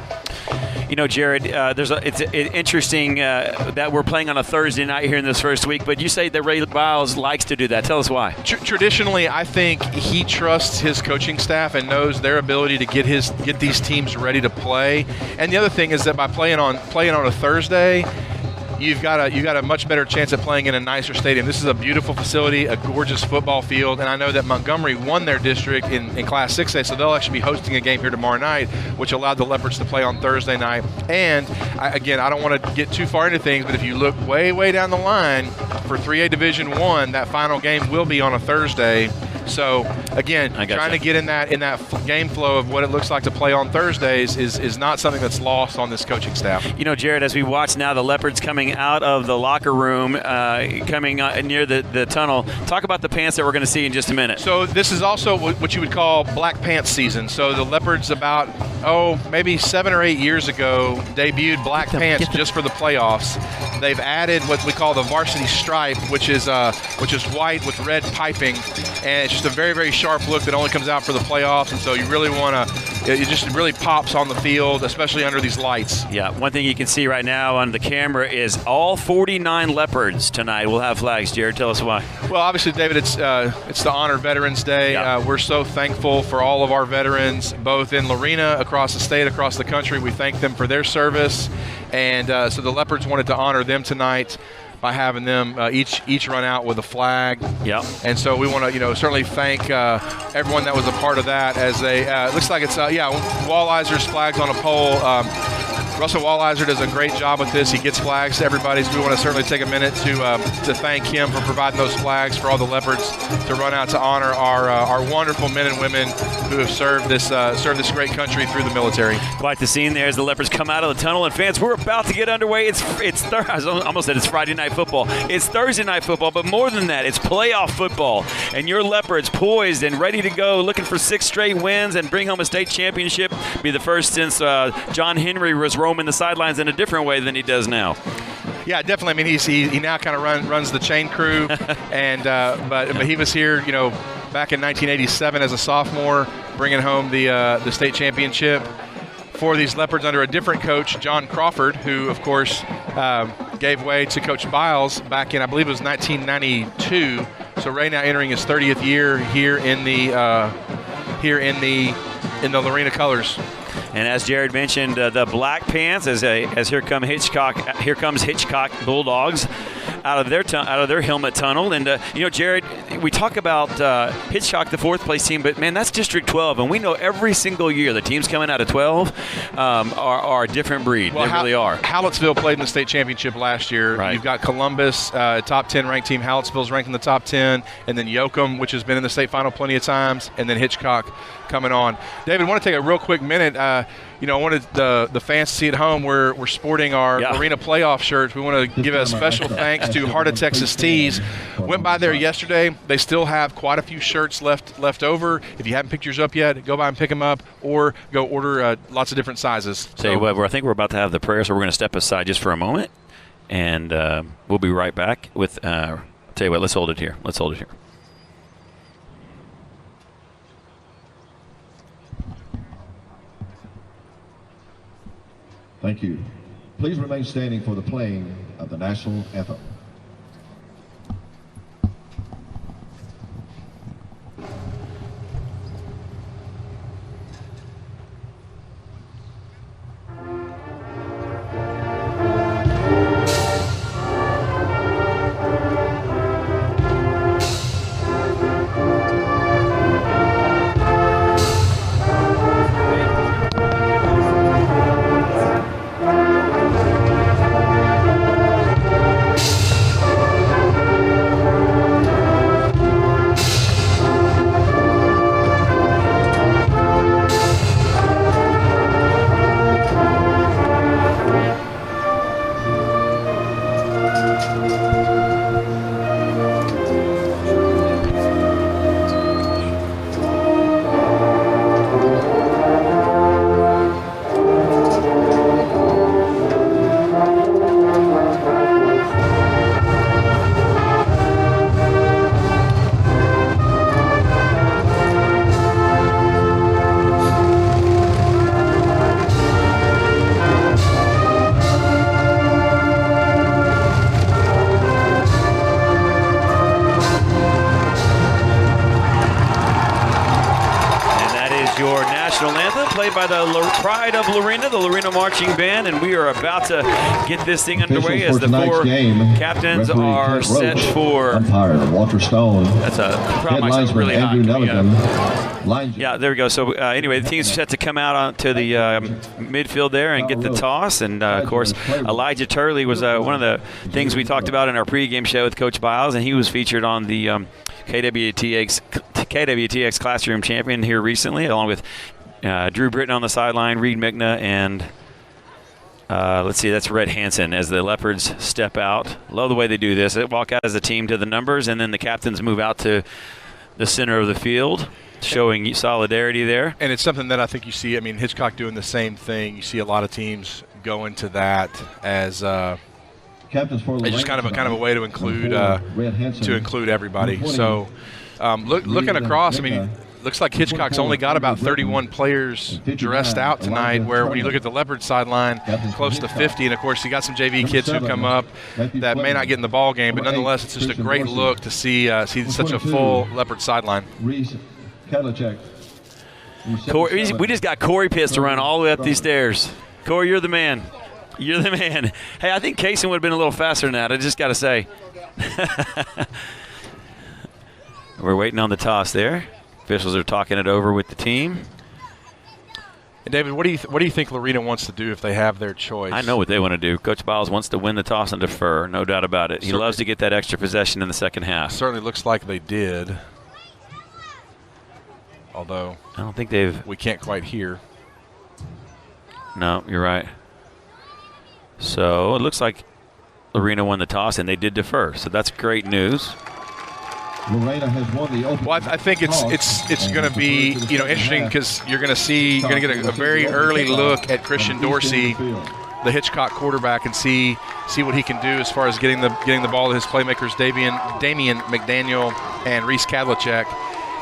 Jared, it's interesting that we're playing on a Thursday night here in this first week, but you say that Ray Biles likes to do that. Tell us why. Traditionally, I think he trusts his coaching staff and knows their ability to get these teams ready to play. And the other thing is that by playing on a Thursday, you've got a much better chance at playing in a nicer stadium. This is a beautiful facility, a gorgeous football field, and I know that Montgomery won their district in Class 6A, so they'll actually be hosting a game here tomorrow night, which allowed the Leopards to play on Thursday night. And, I don't want to get too far into things, but if you look way, way down the line, for 3A Division I, that final game will be on a Thursday. So, again, trying to get in that game flow of what it looks like to play on Thursdays is not something that's lost on this coaching staff. Jared, as we watch now the Leopards coming out of the locker room, coming near the tunnel, talk about the pants that we're going to see in just a minute. So this is also what you would call black pants season. So the Leopards about, maybe 7 or 8 years ago debuted black pants just for the playoffs. They've added what we call the varsity stripe, which is white with red piping, and it's just a very, very sharp look that only comes out for the playoffs. And so you really want to, it just really pops on the field, especially under these lights. Yeah, one thing you can see right now on the camera is all 49 Leopards tonight will have flags. Jared, tell us why. Well, obviously, David, it's to honor Veterans Day. Yeah. We're so thankful for all of our veterans, both in Lorena, across the state, across the country. We thank them for their service. And so the Leopards wanted to honor them tonight by having them each run out with a flag. Yep. And so we want to, certainly thank everyone that was a part of that. As they, it looks like it's Walliser's flags on a pole. Russell Walliser does a great job with this. He gets flags to everybody, so we want to certainly take a minute to thank him for providing those flags for all the Leopards to run out to honor our wonderful men and women who have served this great country through the military. Quite the scene there as the Leopards come out of the tunnel. And fans, we're about to get underway. I almost said it's Friday night football. It's Thursday night football, but more than that, it's playoff football. And your Leopards poised and ready to go, looking for 6 straight wins and bring home a state championship. Be the first since John Henry was roaming the sidelines in a different way than he does now. Yeah, definitely. I mean, he now kind of runs the chain crew, and but he was here, back in 1987 as a sophomore, bringing home the state championship for these Leopards under a different coach, John Crawford, who, of course, gave way to Coach Biles back in, I believe it was 1992. So Ray now entering his 30th year here in the Lorena colors. And as Jared mentioned, the black pants as here comes Hitchcock Bulldogs out of their helmet tunnel. And Jared, we talk about Hitchcock, the 4th place team, but man, that's District 12, and we know every single year the teams coming out of 12 are a different breed. Well, they really are. Hallettsville played in the state championship last year. Right. You've got Columbus, top 10 ranked team. Hallettsville's ranked in the top 10, and then Yoakum, which has been in the state final plenty of times, and then Hitchcock coming on. David, I want to take a real quick minute. I wanted the fans to see at home. We're sporting our Lorena playoff shirts. We want to give a special thanks to Heart of Texas Tees. Went by there yesterday. They still have quite a few shirts left over. If you haven't picked yours up yet, go by and pick them up, or go order lots of different sizes. Tell you what, I think we're about to have the prayer, so we're going to step aside just for a moment, and we'll be right back with. Tell you what, let's hold it here. Thank you. Please remain standing for the playing of the national anthem. By the Pride of Lorena, the Lorena Marching Band, and we are about to get this thing underway as the 4 captains are set for. Umpire Walter Stone. That's a problem. Really hot. Yeah, there we go. So anyway, the team's set to come out onto the midfield there and get the toss. And of course, Elijah Turley was one of the things we talked about in our pregame show with Coach Biles, and he was featured on the KWTX Classroom Champion here recently, along with Drew Britton on the sideline, Reed Mickna, and let's see, that's Red Hansen as the Leopards step out. Love the way they do this. They walk out as a team to the numbers, and then the captains move out to the center of the field, showing solidarity there. And it's something that I think you see. I mean, Hitchcock doing the same thing. You see a lot of teams go into that as it's just kind of a way to include everybody. So looking across, I mean, looks like Hitchcock's only got about 31 players dressed out tonight, where when you look at the Leopard sideline, close to 50. And, of course, you got some JV kids who come up that may not get in the ball game, but nonetheless, it's just a great look to see such a full Leopard sideline. Corey, we just got Corey Pitts to run all the way up these stairs. Corey, you're the man. You're the man. Hey, I think Kaysen would have been a little faster than that, I just got to say. We're waiting on the toss there. Officials are talking it over with the team. And David, what do you think Lorena wants to do if they have their choice? I know what they want to do. Coach Biles wants to win the toss and defer, no doubt about it. He loves to get that extra possession in the second half. Certainly looks like they did. Although I don't think we can't quite hear. No, you're right. So it looks like Lorena won the toss and they did defer. So that's great news. Lorena has won the open. Well, I think it's going to be interesting, because you're going to get a very early look at Christian Dorsey, the Hitchcock quarterback, and see what he can do as far as getting the ball to his playmakers, Damian McDaniel and Reese Kadlicek.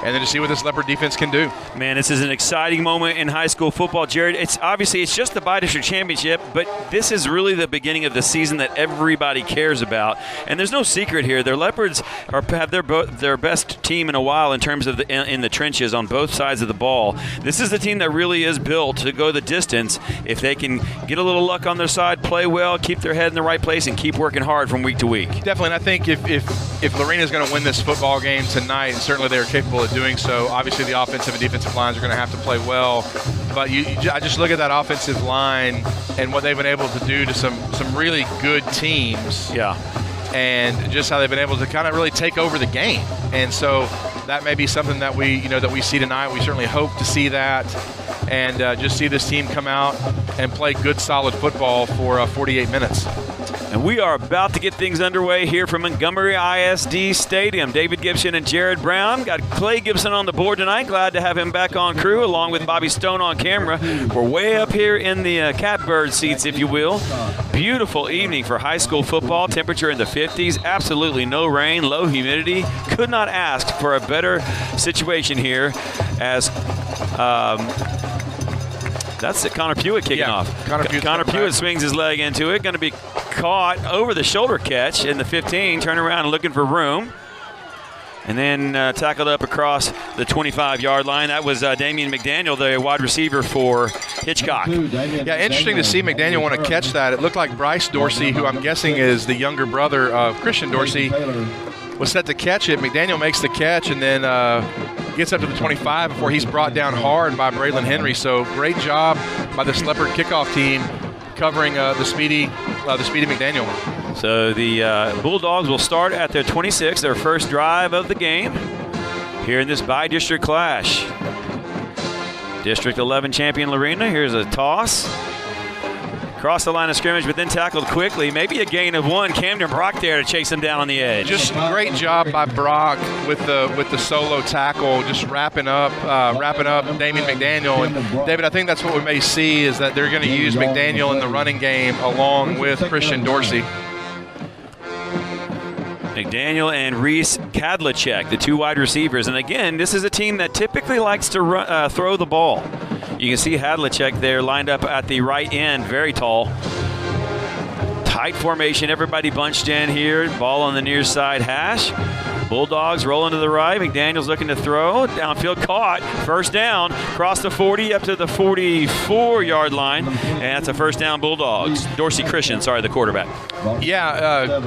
and then to see what this Leopard defense can do. Man, this is an exciting moment in high school football, Jared. It's just the bi-district championship, but this is really the beginning of the season that everybody cares about. And there's no secret here. Their Leopards have their best team in a while in terms of in the trenches on both sides of the ball. This is the team that really is built to go the distance if they can get a little luck on their side, play well, keep their head in the right place, and keep working hard from week to week. Definitely, and I think if Lorena is going to win this football game tonight, and certainly they are capable of doing so, obviously the offensive and defensive lines are going to have to play well. But I just look at that offensive line and what they've been able to do to some really good teams. Yeah. And just how they've been able to kind of really take over the game. And so that may be something that we see tonight. We certainly hope to see that and just see this team come out and play good, solid football for 48 minutes. And we are about to get things underway here from Montgomery ISD Stadium. David Gibson and Jared Brown. Got Clay Gibson on the board tonight. Glad to have him back on crew along with Bobby Stone on camera. We're way up here in the catbird seats, if you will. Beautiful evening for high school football. Temperature in the 50s. Absolutely no rain, low humidity. Could not ask for a better situation here as that's Connor Pewitt kicking off. Connor Pewitt swings his leg into it. Going to be caught over the shoulder catch in the 15. Turn around and looking for room. And then tackled up across the 25-yard line. That was Damian McDaniel, the wide receiver for Hitchcock. Yeah, interesting to see McDaniel want to catch that. It looked like Bryce Dorsey, who I'm guessing is the younger brother of Christian Dorsey, was set to catch it. McDaniel makes the catch and then gets up to the 25 before he's brought down hard by Braylon Henry. So great job by this Leopard kickoff team covering the speedy McDaniel. So the Bulldogs will start at their 26, their first drive of the game here in this bi-district clash. District 11 champion Lorena. Here's a toss. Cross the line of scrimmage, but then tackled quickly. Maybe a gain of one. Camden Brock there to chase him down on the edge. Just great job by Brock with the solo tackle, just wrapping up Damian McDaniel. And David, I think that's what we may see is that they're going to use McDaniel in the running game along with Christian Dorsey. McDaniel and Reese Kadlacek, the two wide receivers. And again, this is a team that typically likes to throw the ball. You can see Hadlacek there lined up at the right end, very tall. Tight formation, everybody bunched in here. Ball on the near side hash. Bulldogs rolling to the right. McDaniel's looking to throw. Downfield caught. First down. Across the 40 up to the 44-yard line. And that's a first down Bulldogs. Dorsey Christian, the quarterback. Yeah,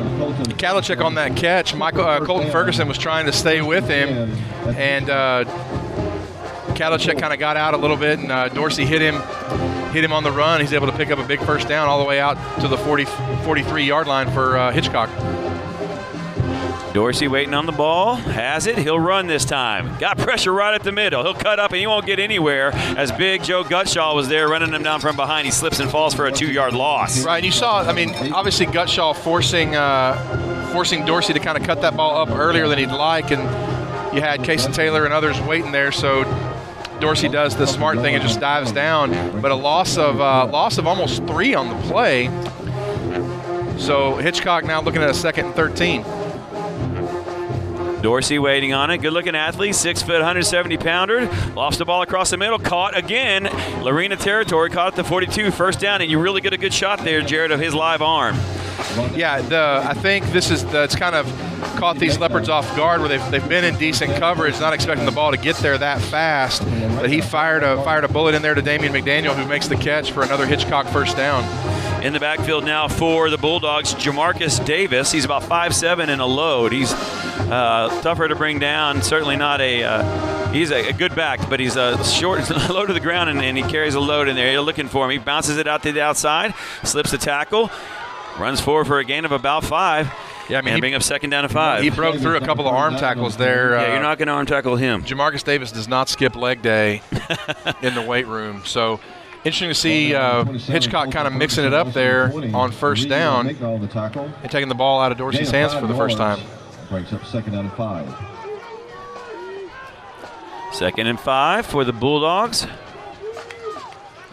Kadlacek on that catch. Colton Ferguson was trying to stay with him. And Kadlacek kind of got out a little bit, and Dorsey hit him on the run. He's able to pick up a big first down all the way out to the 43-yard line for Hitchcock. Dorsey waiting on the ball. Has it. He'll run this time. Got pressure right at the middle. He'll cut up, and he won't get anywhere as big Joe Gutshaw was there running him down from behind. He slips and falls for a 2-yard loss. Right, and you saw, obviously Gutshaw forcing Dorsey to kind of cut that ball up earlier than he'd like, and you had Cason Taylor and others waiting there, so Dorsey does the smart thing and just dives down, but a loss of almost 3 on the play. So Hitchcock now looking at a 2nd and 13. Dorsey waiting on it. Good-looking athlete, 6 foot, 170-pounder. Lost the ball across the middle. Caught again. Lorena territory. Caught at the 42. First down, and you really get a good shot there, Jared, of his live arm. Yeah, I think it's kind of caught these Leopards off guard where they've been in decent coverage, not expecting the ball to get there that fast. But he fired a bullet in there to Damian McDaniel, who makes the catch for another Hitchcock first down. In the backfield now for the Bulldogs, Jamarcus Davis. He's about 5'7" and a load. He's tougher to bring down. Certainly not he's a good back, but he's short, low to the ground, and he carries a load in there. You're looking for him. He bounces it out to the outside, slips the tackle, runs forward for a gain of about 5. Yeah, and bring up 2nd down and 5. He broke through a couple of arm tackles there. Yeah, you're not going to arm tackle him. Jamarcus Davis does not skip leg day in the weight room. So interesting to see Hitchcock kind of mixing it up there on first down and taking the ball out of Dorsey's hands for the first time. Breaks up 2nd down and 5. 2nd and 5 for the Bulldogs.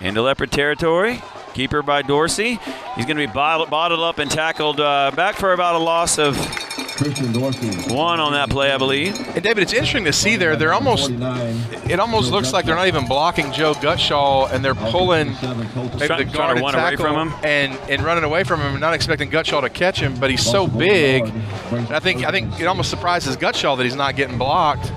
Into Leopard territory. Keeper by Dorsey. He's going to be bottled up and tackled back for about a loss of Christian Dorsey. One on that play, I believe. And David, it's interesting to see there. They're almost. It almost looks like they're not even blocking Joe Gutshaw, and they're pulling maybe the guard and tackle and running away from him, and not expecting Gutshaw to catch him. But he's so big, and I think it almost surprises Gutshaw that he's not getting blocked.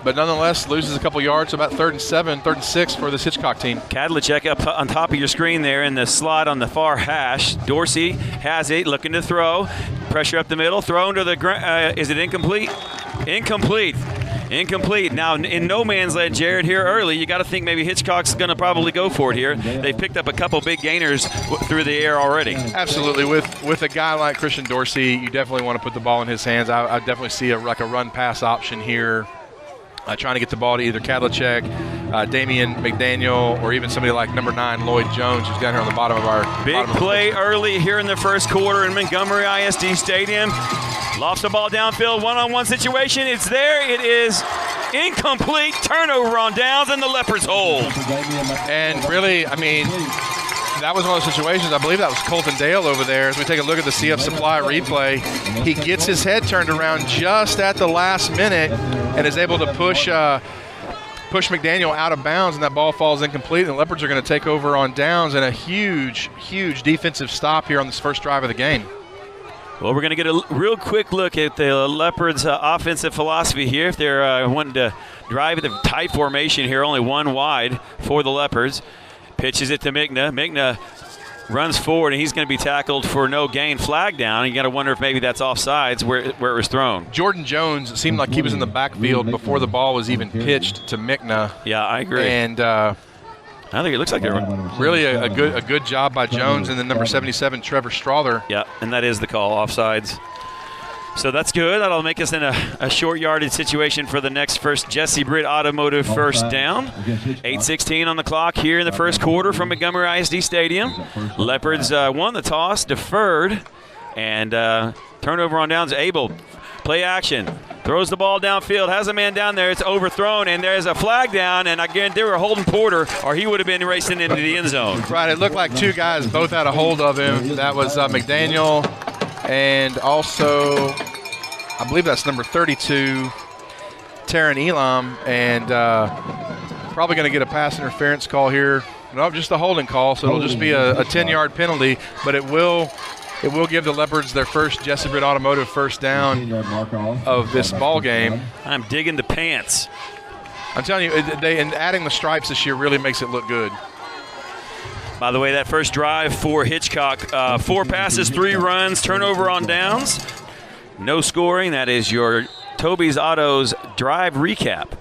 But nonetheless, loses a couple yards, about 3rd and 7, 3rd and 6 for this Hitchcock team. Kadlicek up on top of your screen there in the slot on the far hash. Dorsey has it, looking to throw. Pressure up the middle, thrown to the ground. Is it incomplete? Incomplete. Now, in no man's land, Jared, here early, you got to think maybe Hitchcock's going to probably go for it here. They've picked up a couple big gainers through the air already. Absolutely. With a guy like Christian Dorsey, you definitely want to put the ball in his hands. I definitely see a run-pass option here. Trying to get the ball to either Kadlicek, Damian McDaniel, or even somebody like number 9, Lloyd Jones, who's down here on the bottom of our big play early here in the first quarter in Montgomery ISD Stadium. Lofts the ball downfield, one-on-one situation. It's there. It is incomplete. Turnover on downs, and the Leopards hold. And really, I mean, that was one of those situations. I believe that was Colton Dale over there. As we take a look at the CF Supply replay, he gets his head turned around just at the last minute and is able to push McDaniel out of bounds, and that ball falls incomplete. And the Leopards are going to take over on downs, and a huge defensive stop here on this first drive of the game. Well, we're going to get a real quick look at the Leopards' offensive philosophy here. If they're wanting to drive the tight formation here, only one wide for the Leopards. Pitches it to Migna. Migna runs forward, and he's going to be tackled for no gain. Flag down. You got to wonder if maybe that's offsides where it was thrown. Jordan Jones, it seemed like he was in the backfield before the ball was even pitched to Migna. Yeah, I agree. And I think it looks like they're really a good job by Jones, and then number 77, Trevor Strother. Yeah, and that is the call, offsides. So that's good. That'll make us in a short yardage situation for the next first Jesse Britt Automotive first down. 8:16 on the clock here in the first quarter from Montgomery ISD Stadium. Leopards won the toss, deferred, and turnover on downs. Abel, play action. Throws the ball downfield, has a man down there. It's overthrown, and there's a flag down, and again, they were holding Porter, or he would have been racing into the end zone. Right, it looked like two guys both had a hold of him. That was McDaniel, and also, I believe that's number 32, Taron Elam, and probably going to get a pass interference call here. No, just a holding call, so it'll just be a 10-yard penalty, but it will give the Leopards their first Jesse Britt Automotive first down of this ball game. I'm digging the pants. I'm telling you, and adding the stripes this year really makes it look good. By the way, that first drive for Hitchcock, 4 passes, 3 runs, turnover on downs. No scoring. That is your Toby's Autos drive recap.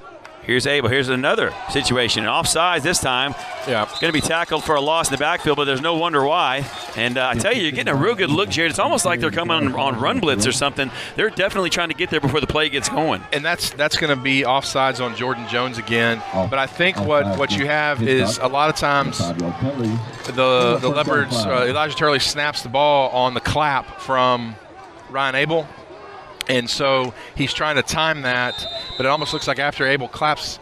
Here's Abel. Here's another situation. Offsides this time. Yeah. Going to be tackled for a loss in the backfield, but there's no wonder why. And I tell you, you're getting a real good look, Jared. It's almost like they're coming on run blitz or something. They're definitely trying to get there before the play gets going. And that's going to be offsides on Jordan Jones again. But I think what you have is a lot of times the Leopards, Elijah Turley snaps the ball on the clap from Ryan Abel. And so he's trying to time that, but it almost looks like after Abel claps,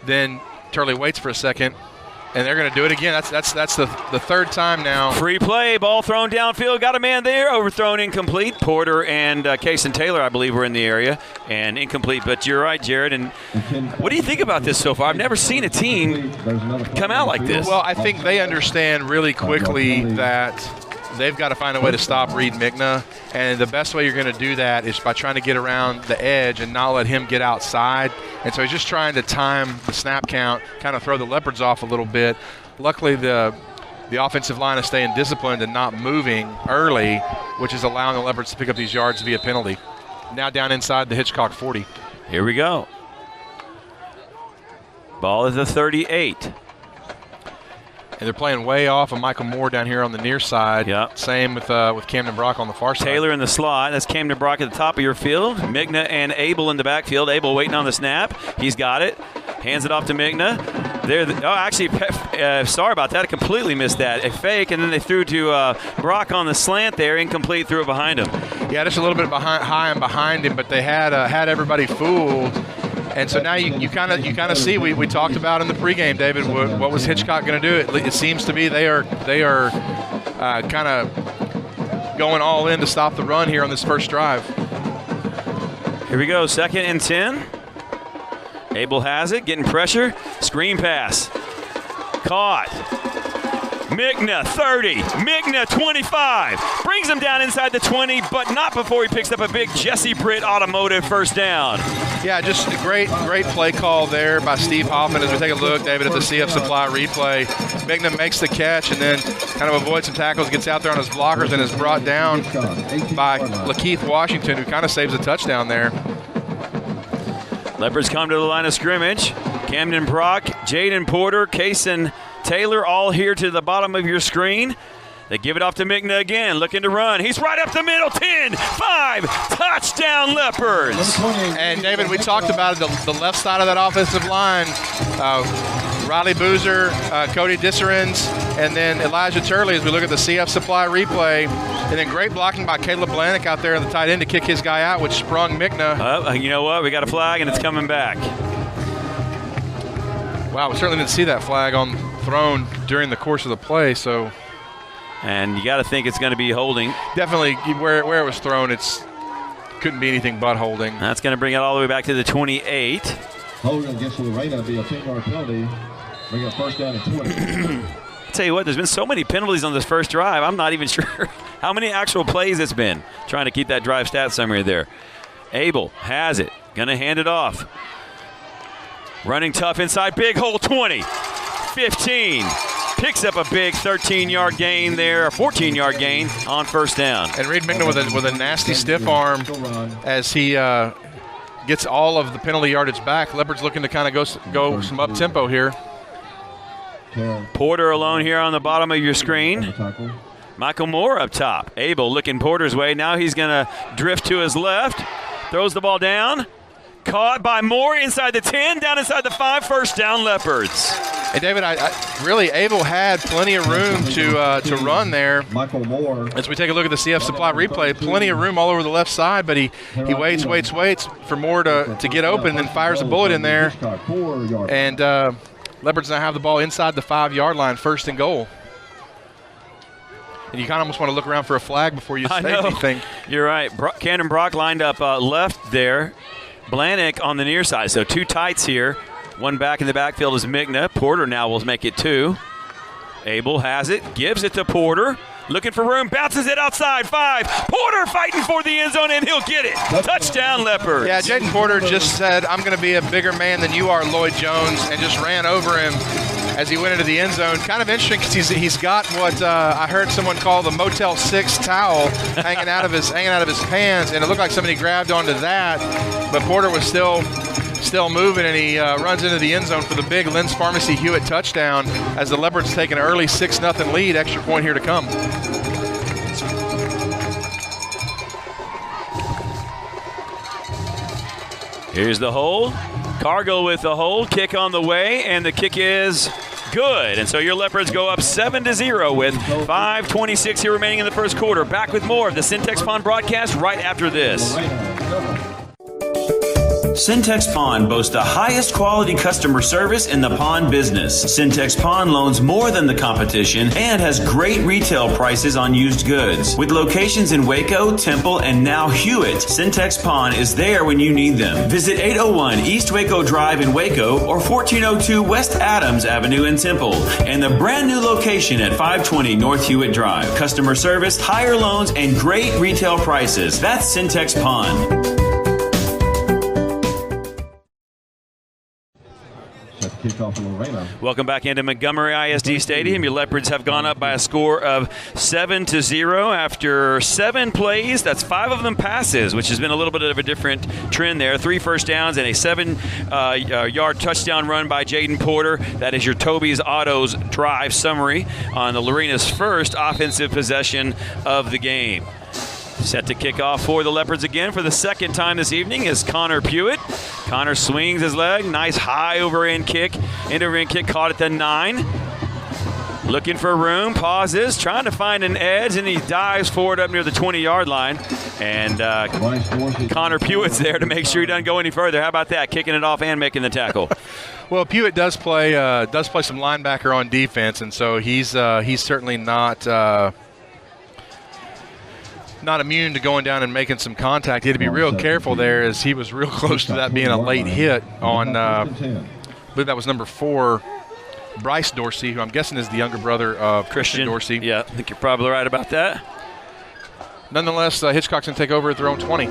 then Turley waits for a second, and they're going to do it again. That's the third time now. Free play, ball thrown downfield, got a man there, overthrown, incomplete. Porter and Case and Taylor, I believe, were in the area, and incomplete. But you're right, Jared. And what do you think about this so far? I've never seen a team come out like this. Well, I think they understand really quickly that they've got to find a way to stop Reed Migna, and the best way you're going to do that is by trying to get around the edge and not let him get outside. And so he's just trying to time the snap count, kind of throw the Leopards off a little bit. Luckily, the offensive line is staying disciplined and not moving early, which is allowing the Leopards to pick up these yards via penalty. Now down inside the Hitchcock 40. Here we go. Ball is the 38. And they're playing way off of Michael Moore down here on the near side. Yep. Same with Camden Brock on the far side. Taylor in the slot. That's Camden Brock at the top of your field. Migna and Abel in the backfield. Abel waiting on the snap. He's got it. Hands it off to Migna. Sorry about that. I completely missed that. A fake, and then they threw to Brock on the slant there. Incomplete, threw it behind him. Yeah, just a little bit high and behind him, but they had everybody fooled. And so now you kind of see, we talked about in the pregame, David, what was Hitchcock going to do? It seems to be they are kind of going all in to stop the run here on this first drive. Here we go, 2nd and 10. Abel has it, getting pressure. Screen pass. Caught. Migna 30, Migna 25. Brings him down inside the 20, but not before he picks up a big Jesse Britt Automotive first down. Yeah, just a great play call there by Steve Hoffman. As we take a look, David, at the CF Supply replay, Migna makes the catch and then kind of avoids some tackles, gets out there on his blockers, and is brought down by Lakeith Washington, who kind of saves a touchdown there. Leopards come to the line of scrimmage. Camden Brock, Jaden Porter, Kaysen Taylor all here to the bottom of your screen. They give it off to Migna again, looking to run. He's right up the middle, 10, 5, touchdown Leopards. And David, we talked about the left side of that offensive line. Riley Boozer, Cody Disserens, and then Elijah Turley as we look at the CF Supply replay. And then great blocking by Caleb Blanick out there on the tight end to kick his guy out, which sprung Migna. You know what? We got a flag, and it's coming back. Wow, we certainly didn't see that flag thrown during the course of the play. So, and you got to think it's going to be holding. Definitely, where it was thrown, it's couldn't be anything but holding. That's going to bring it all the way back to the 28. Holding against Lorena be a 10-yard penalty. Bring up first down and 20. Tell you what, there's been so many penalties on this first drive. I'm not even sure how many actual plays it's been. Trying to keep that drive stat summary there. Abel has it. Going to hand it off. Running tough inside, big hole 20, 15. Picks up a big 13-yard gain there, a 14-yard gain on first down. And Reed Migna with a nasty stiff arm as he gets all of the penalty yardage back. Leopards looking to kind of go some up-tempo here. Porter alone here on the bottom of your screen. Michael Moore up top. Abel looking Porter's way. Now he's going to drift to his left. Throws the ball down. Caught by Moore inside the 10, down inside the 5, first down Leopards. Hey, David, I really, Abel had plenty of room to run there. Michael Moore. As we take a look at the CF Supply replay, plenty of room all over the left side, but he waits for Moore to get open and then fires a bullet in there. And Leopards now have the ball inside the 5-yard line, first and goal. And you kind of almost want to look around for a flag before you say anything. You're right. Camden Brock lined up left there. Blanick on the near side, so two tights here. One back in the backfield is Migna. Porter now will make it 2. Abel has it, gives it to Porter. Looking for room, bounces it outside, 5. Porter fighting for the end zone, and he'll get it. Touchdown, Leopards. Yeah, Jaden Porter just said, I'm going to be a bigger man than you are, Lloyd Jones, and just ran over him as he went into the end zone. Kind of interesting because he's got what I heard someone call the Motel 6 towel hanging out of his pants, and it looked like somebody grabbed onto that, but Porter was still moving, and he runs into the end zone for the big Lynn's Pharmacy Hewitt touchdown as the Leopards take an early 6-0 lead. Extra point here to come. Here's the hold. Cargill with the hold. Kick on the way, and the kick is good. And so your Leopards go up 7-0 with 5:26 here remaining in the first quarter. Back with more of the Syntex Pond broadcast right after this. Syntex Pond boasts the highest quality customer service in the pond business. Syntex Pond loans more than the competition and has great retail prices on used goods. With locations in Waco, Temple, and now Hewitt, Syntex Pond is there when you need them. Visit 801 East Waco Drive in Waco or 1402 West Adams Avenue in Temple, and the brand new location at 520 North Hewitt Drive. Customer service, higher loans, and great retail prices. That's Syntex Pond. Kickoff for Lorena. Welcome back into Montgomery ISD Stadium. Your Leopards have gone up by a score of 7-0 after 7 plays. That's 5 of them passes, which has been a little bit of a different trend there. 3 first downs and a 7-yard touchdown run by Jaden Porter. That is your Toby's Autos drive summary on the Lorena's first offensive possession of the game. Set to kick off for the Leopards again for the second time this evening is Connor Pewitt. Connor swings his leg. Nice high over-end kick. End-over-end kick caught at the 9. Looking for room. Pauses. Trying to find an edge, and he dives forward up near the 20-yard line. And Connor Pewitt's there to make sure he doesn't go any further. How about that? Kicking it off and making the tackle. Well, Pewitt does play some linebacker on defense, and so he's certainly not not immune to going down and making some contact. He had to be real careful there, as he was real close to that being a late hit on, I believe that was number 4, Bryce Dorsey, who I'm guessing is the younger brother of Christian Dorsey. Yeah, I think you're probably right about that. Nonetheless, Hitchcock's going to take over at their own 20.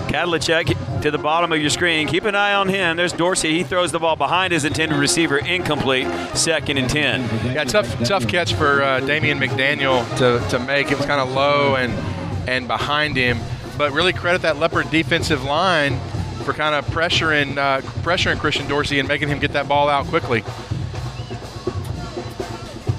Kadlicek to the bottom of your screen. Keep an eye on him. There's Dorsey. He throws the ball behind his intended receiver. Incomplete. 2nd and 10. Yeah, tough catch for Damian McDaniel to make. It was kind of low and behind him. But really credit that Leopard defensive line for kind of pressuring Christian Dorsey and making him get that ball out quickly.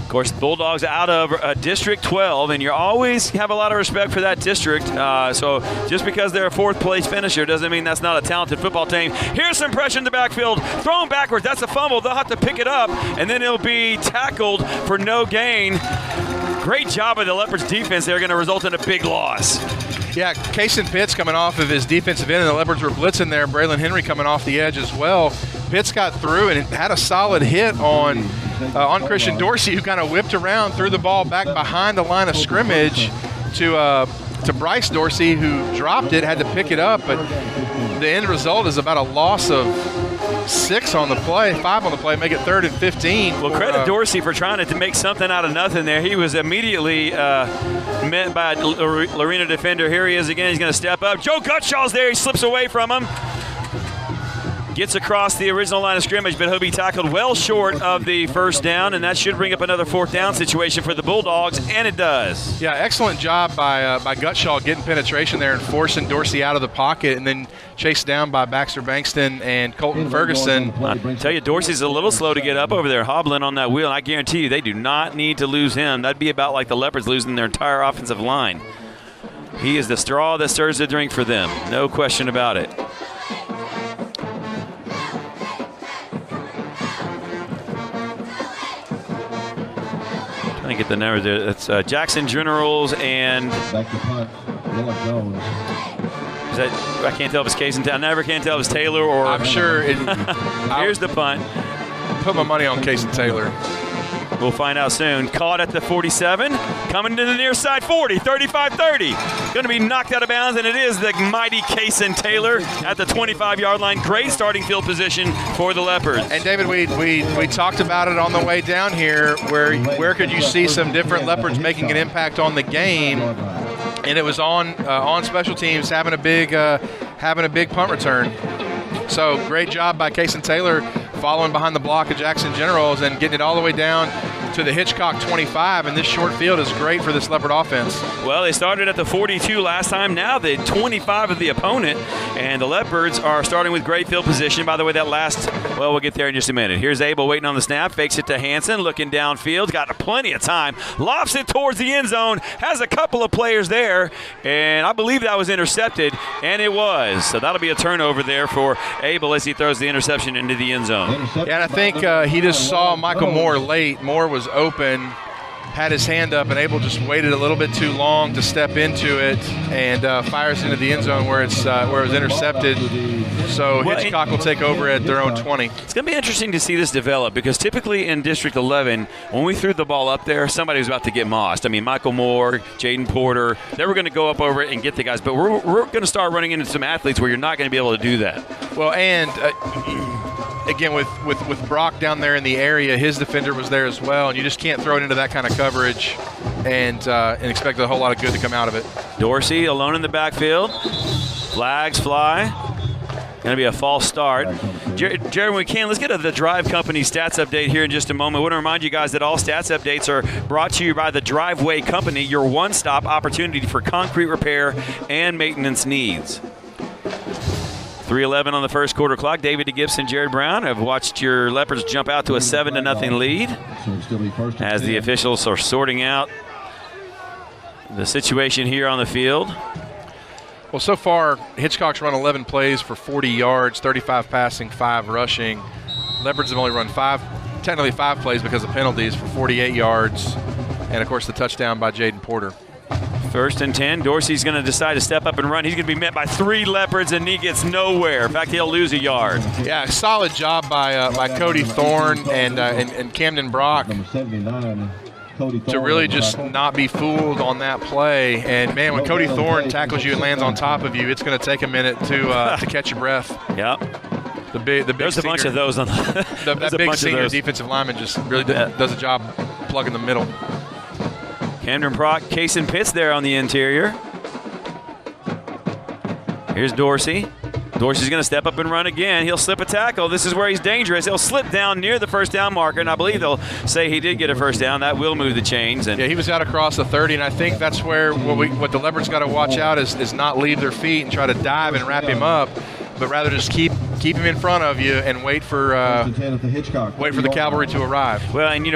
Of course, Bulldogs out of District 12, and you always have a lot of respect for that district. So just because they're a 4th place finisher doesn't mean that's not a talented football team. Here's some pressure in the backfield. Thrown backwards. That's a fumble. They'll have to pick it up, and then it'll be tackled for no gain. Great job of the Leopards defense. They're going to result in a big loss. Yeah, Kaysen Pitts coming off of his defensive end, and the Leopards were blitzing there. Braylon Henry coming off the edge as well. Pitts got through and had a solid hit on Christian Dorsey, who kind of whipped around, threw the ball back behind the line of scrimmage to Bryce Dorsey, who dropped it, had to pick it up. But the end result is about a loss of 5 on the play, make it 3rd and 15. Well, credit Dorsey for trying to make something out of nothing there. He was immediately met by a Lorena defender. Here he is again. He's going to step up. Joe Gutshaw's there. He slips away from him. Gets across the original line of scrimmage, but he'll be tackled well short of the 1st down, and that should bring up another 4th down situation for the Bulldogs, and it does. Yeah, excellent job by Gutshaw getting penetration there and forcing Dorsey out of the pocket, and then chased down by Baxter Bankston and Colton Ferguson. I tell you, Dorsey's a little slow to get up over there, hobbling on that wheel, and I guarantee you they do not need to lose him. That'd be about like the Leopards losing their entire offensive line. He is the straw that stirs the drink for them, no question about it. Get the numbers there. It's Jackson Generals and Back to punt, Willard Jones. Is that, I can't tell if it's Kaysen. I never can tell if it's Taylor or. I'm sure. Here's the punt. Put my money on Kaysen Taylor. We'll find out soon. Caught at the 47, coming to the near side 40, 35-30. Going to be knocked out of bounds, and it is the mighty Kaysen Taylor at the 25-yard line. Great starting field position for the Leopards. And David, we talked about it on the way down here. Where could you see some different Leopards making an impact on the game? And it was on special teams having a big punt return. So great job by Kaysen Taylor, following behind the block of Jackson Generals and getting it all the way down to the Hitchcock 25, and this short field is great for this Leopard offense. Well, they started at the 42 last time, now the 25 of the opponent, and the Leopards are starting with great field position. By the way, that last, well, we'll get there in just a minute. Here's Abel waiting on the snap, fakes it to Hansen, looking downfield, got plenty of time, lofts it towards the end zone, has a couple of players there, and I believe that was intercepted, and it was. So that'll be a turnover there for Abel as he throws the interception into the end zone. Yeah, and I think he just saw Michael Moore late. Moore was open, had his hand up, and Abel just waited a little bit too long to step into it, and fires into the end zone where it was intercepted. So Hitchcock will take over at their own 20. It's going to be interesting to see this develop, because typically in District 11, when we threw the ball up there, somebody was about to get mossed. I mean, Michael Moore, Jaden Porter, they were going to go up over it and get the guys, but we're going to start running into some athletes where you're not going to be able to do that. Well, and again, with Brock down there in the area, his defender was there as well, and you just can't throw it into that kind of coverage and expect a whole lot of good to come out of it. Dorsey alone in the backfield. Flags fly. Going to be a false start. Jared, when we can, let's get the Drive Company stats update here in just a moment. I want to remind you guys that all stats updates are brought to you by the Driveway Company, your one-stop opportunity for concrete repair and maintenance needs. 3:11 on the first quarter clock. David Gibson, Jared Brown have watched your Leopards jump out to a 7-0 lead as the officials are sorting out the situation here on the field. Well, so far, Hitchcock's run 11 plays for 40 yards, 35 passing, 5 rushing. Leopards have only run 5 plays because of penalties for 48 yards, and, of course, the touchdown by Jaden Porter. 1st and 10. Dorsey's going to decide to step up and run. He's going to be met by 3 Leopards, and he gets nowhere. In fact, he'll lose a yard. Yeah, solid job by Cody Thorne and Camden Brock. Number 79, to really just not be fooled on that play. And, man, when Cody Thorne tackles you and lands on top of you, it's going to take a minute to catch your breath. Yep. The big There's senior, a bunch of those on that big senior defensive lineman just really does a job plugging the middle. Camden Prock, Kason Pitts there on the interior. Here's Dorsey. Dorsey's going to step up and run again. He'll slip a tackle. This is where he's dangerous. He'll slip down near the first down marker, and I believe they'll say he did get a first down. That will move the chains. And yeah, he was out across the 30, and I think that's where what the Leopards got to watch out is not leave their feet and try to dive and wrap him up, but rather just keep him in front of you and wait for the cavalry to arrive. Well, and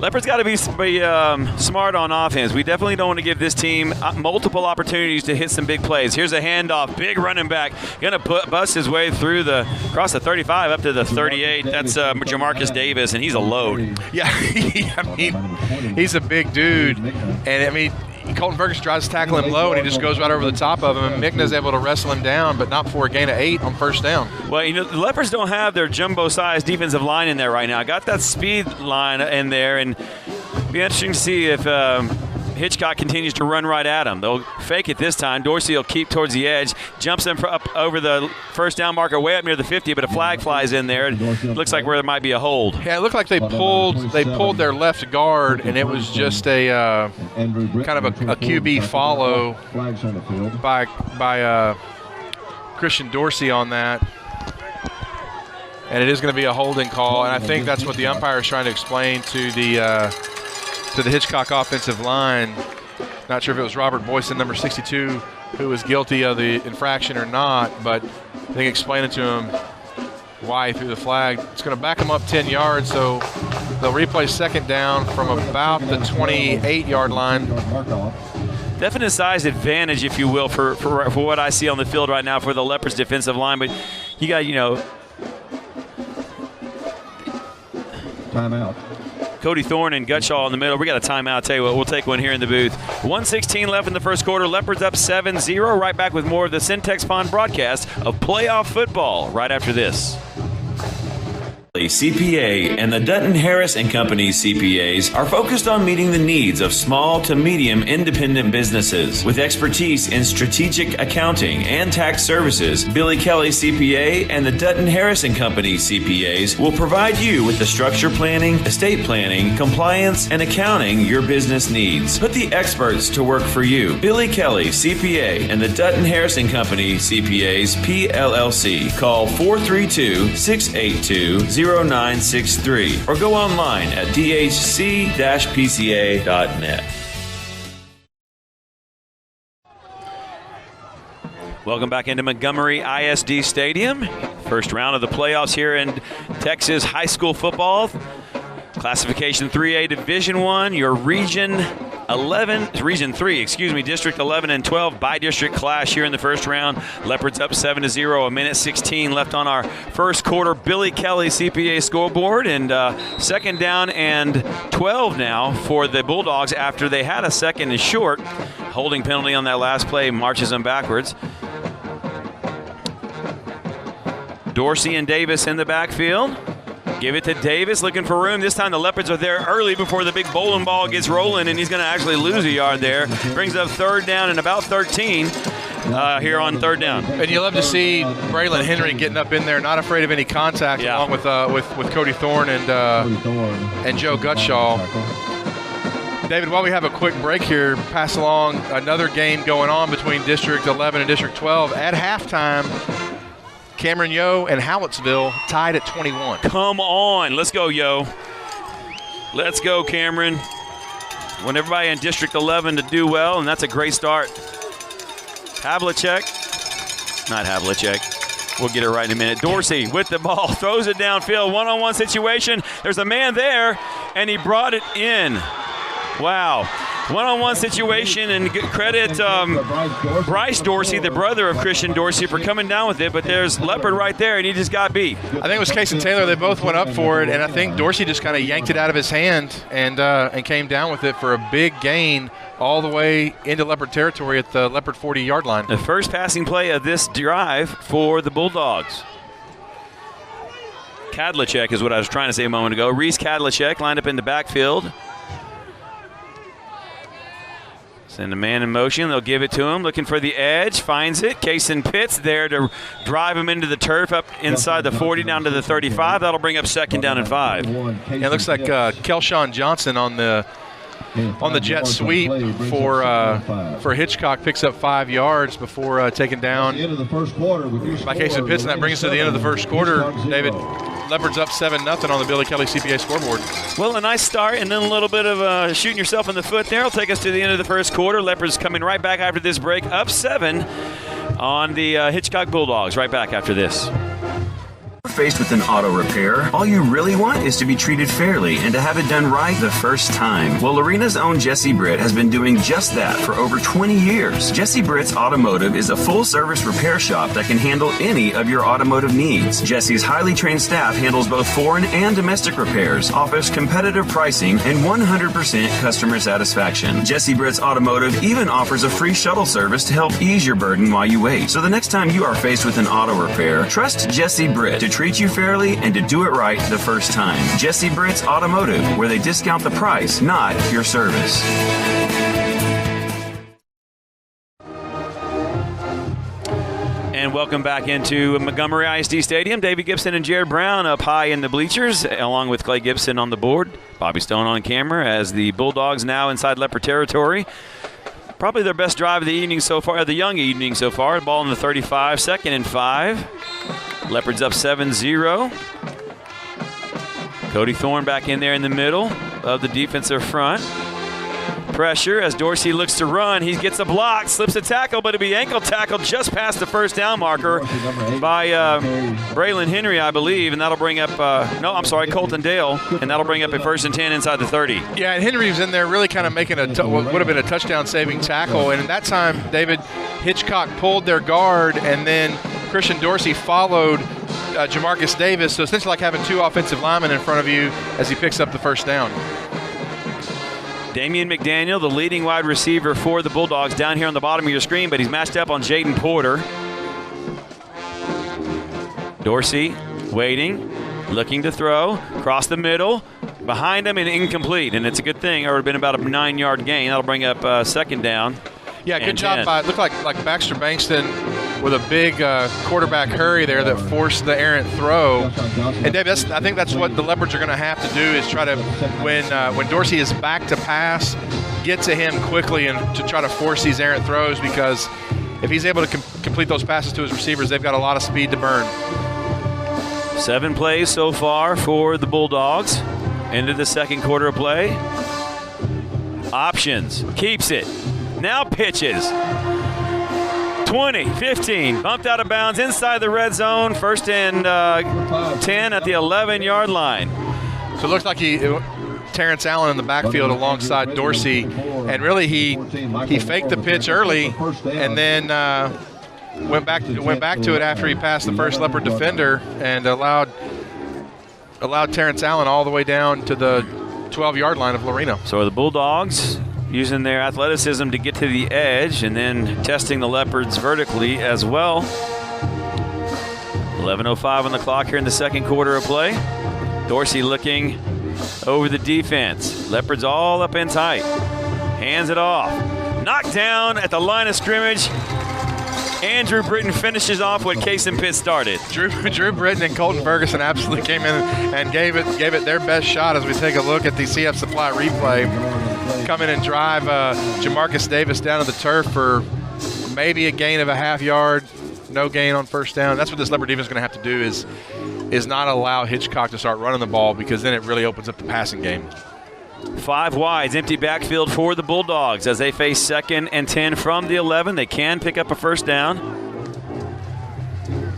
Leopards got to be smart on offense. We definitely don't want to give this team multiple opportunities to hit some big plays. Here's a handoff, big running back, going to bust his way through across the 35 up to the 38. That's Jamarcus Davis, and he's a load. Yeah, I mean, he's a big dude, and I mean, Colton Ferguson tries to tackle him low, and he just goes right over the top of him, and Mickna's able to wrestle him down, but not before a gain of 8 on first down. Well, the Leopards don't have their jumbo-sized defensive line in there right now. I got that speed line in there, and it'll be interesting to see if Hitchcock continues to run right at him. They'll fake it this time. Dorsey will keep towards the edge, jumps him up over the first down marker way up near the 50, but a flag flies in there. It looks like where there might be a hold. Yeah, it looked like they pulled their left guard, and it was just a kind of a QB follow by Christian Dorsey on that. And it is going to be a holding call, and I think that's what the umpire is trying to explain to the Hitchcock offensive line. Not sure if it was Robert Boyson, number 62, who was guilty of the infraction or not, but I think explaining to him why he threw the flag. It's going to back him up 10 yards, so they'll replay second down from about the 28-yard line. Definite size advantage, if you will, for what I see on the field right now for the Leopards defensive line, but you got, timeout. Cody Thorne and Gutshaw in the middle. We got a timeout. I'll tell you what, we'll take one here in the booth. 1:16 left in the first quarter. Leopards up 7-0. Right back with more of the Syntex Pond broadcast of playoff football right after this. CPA and the Dutton Harris & Company CPAs are focused on meeting the needs of small to medium independent businesses. With expertise in strategic accounting and tax services, Billy Kelly CPA and the Dutton Harris & Company CPAs will provide you with the structure planning, estate planning, compliance, and accounting your business needs. Put the experts to work for you. Billy Kelly CPA and the Dutton Harris & Company CPAs PLLC. Call 432-682-0963 or go online at dhc-pca.net. Welcome back into Montgomery ISD Stadium. First round of the playoffs here in Texas high school football. Classification 3A Division I, your Region 3, District 11 and 12 by-district clash here in the first round. Leopards up 7-0, a minute 16 left on our first quarter. Billy Kelly CPA scoreboard, and second down and 12 now for the Bulldogs after they had a second and short. Holding penalty on that last play marches them backwards. Dorsey and Davis in the backfield. Give it to Davis, looking for room. This time the Leopards are there early before the big bowling ball gets rolling, and he's going to actually lose a yard there. Brings up third down and about 13 here on third down. And you love to see Braylon Henry getting up in there, not afraid of any contact, along with Cody Thorne and Joe Gutshaw. David, while we have a quick break here, pass along another game going on between District 11 and District 12. At halftime, Cameron Yo and Hallettsville tied at 21. Come on. Let's go, Yo. Let's go, Cameron. Want everybody in District 11 to do well, and that's a great start. Havlicek. Not Havlicek. We'll get it right in a minute. Dorsey with the ball. Throws it downfield. One-on-one situation. There's a man there, and he brought it in. Wow. One-on-one situation, and credit Bryce Dorsey, the brother of Christian Dorsey, for coming down with it, but there's Leopard right there, and he just got beat. I think it was Case and Taylor. They both went up for it, and I think Dorsey just kind of yanked it out of his hand and came down with it for a big gain all the way into Leopard territory at the Leopard 40-yard line. The first passing play of this drive for the Bulldogs. Kadlicek is what I was trying to say a moment ago. Reese Kadlicek lined up in the backfield. Send a man in motion. They'll give it to him. Looking for the edge. Finds it. Kason Pitts there to drive him into the turf up inside the 40 down to the 35. That'll bring up 2nd down and 5. Yeah, it looks like Kelshawn Johnson on the jet sweep for Hitchcock picks up 5 yards before taken down by Kason Pitts, and that brings us to the end of the first quarter. David, Leopards up 7-0 on the Billy Kelly CPA scoreboard. Well, a nice start and then a little bit of shooting yourself in the foot there. Will take us to the end of the first quarter. Leopards coming right back after this break, up 7 on the Hitchcock Bulldogs. Right back after this. Faced with an auto repair, all you really want is to be treated fairly and to have it done right the first time. Well, Lorena's own Jesse Britt has been doing just that for over 20 years. Jesse Britt's Automotive is a full-service repair shop that can handle any of your automotive needs. Jesse's highly trained staff handles both foreign and domestic repairs, offers competitive pricing, and 100% customer satisfaction. Jesse Britt's Automotive even offers a free shuttle service to help ease your burden while you wait. So the next time you are faced with an auto repair, trust Jesse Britt to treat you fairly and to do it right the first time. Jesse Britt's Automotive, where they discount the price, not your service. And welcome back into Montgomery ISD Stadium. Davey Gibson and Jared Brown up high in the bleachers, along with Clay Gibson on the board. Bobby Stone on camera as the Bulldogs now inside Leopard territory. Probably their best drive of the evening so far, the young evening so far. Ball in the 35, 2nd and 5. Leopards up 7-0. Cody Thorne back in there in the middle of the defensive front. Pressure as Dorsey looks to run. He gets a block, slips a tackle, but it'll be ankle tackled just past the first down marker by Braylon Henry, I believe, and that'll bring up, Colton Dale, and that'll bring up a 1st and 10 inside the 30. Yeah, and Henry was in there really kind of making what would have been a touchdown-saving tackle, and at that time, David, Hitchcock pulled their guard, and then Christian Dorsey followed Jamarcus Davis, so essentially like having 2 offensive linemen in front of you as he picks up the first down. Damian McDaniel, the leading wide receiver for the Bulldogs, down here on the bottom of your screen, but he's matched up on Jaden Porter. Dorsey waiting, looking to throw, across the middle, behind him and incomplete, and it's a good thing. It would have been about a 9-yard gain. That'll bring up 2nd down. Yeah, good job by, it looked like Baxter Bankston with a big quarterback hurry there that forced the errant throw. And Dave, I think that's what the Leopards are going to have to do is try to, when Dorsey is back to pass, get to him quickly and to try to force these errant throws, because if he's able to complete those passes to his receivers, they've got a lot of speed to burn. 7 plays so far for the Bulldogs into the second quarter of play. Options, keeps it, now pitches. 20, 15, bumped out of bounds inside the red zone. 1st and 10 at the 11-yard line. So it looks like Terrence Allen in the backfield alongside Dorsey, and really he faked the pitch early and then went back to it after he passed the first Leopard defender and allowed Terrence Allen all the way down to the 12-yard line of Lorena. So the Bulldogs using their athleticism to get to the edge and then testing the Leopards vertically as well. 11:05 on the clock here in the second quarter of play. Dorsey looking over the defense. Leopards all up in tight. Hands it off. Knocked down at the line of scrimmage. Andrew Britton finishes off what Kason Pitt started. Drew Britton and Colton Ferguson absolutely came in and gave it their best shot as we take a look at the CF Supply replay. Come in and drive Jamarcus Davis down to the turf for maybe a gain of a half yard, no gain on 1st down. That's what this Leopard defense is going to have to do is not allow Hitchcock to start running the ball, because then it really opens up the passing game. 5 wides, empty backfield for the Bulldogs as they face 2nd and 10 from the 11. They can pick up a 1st down.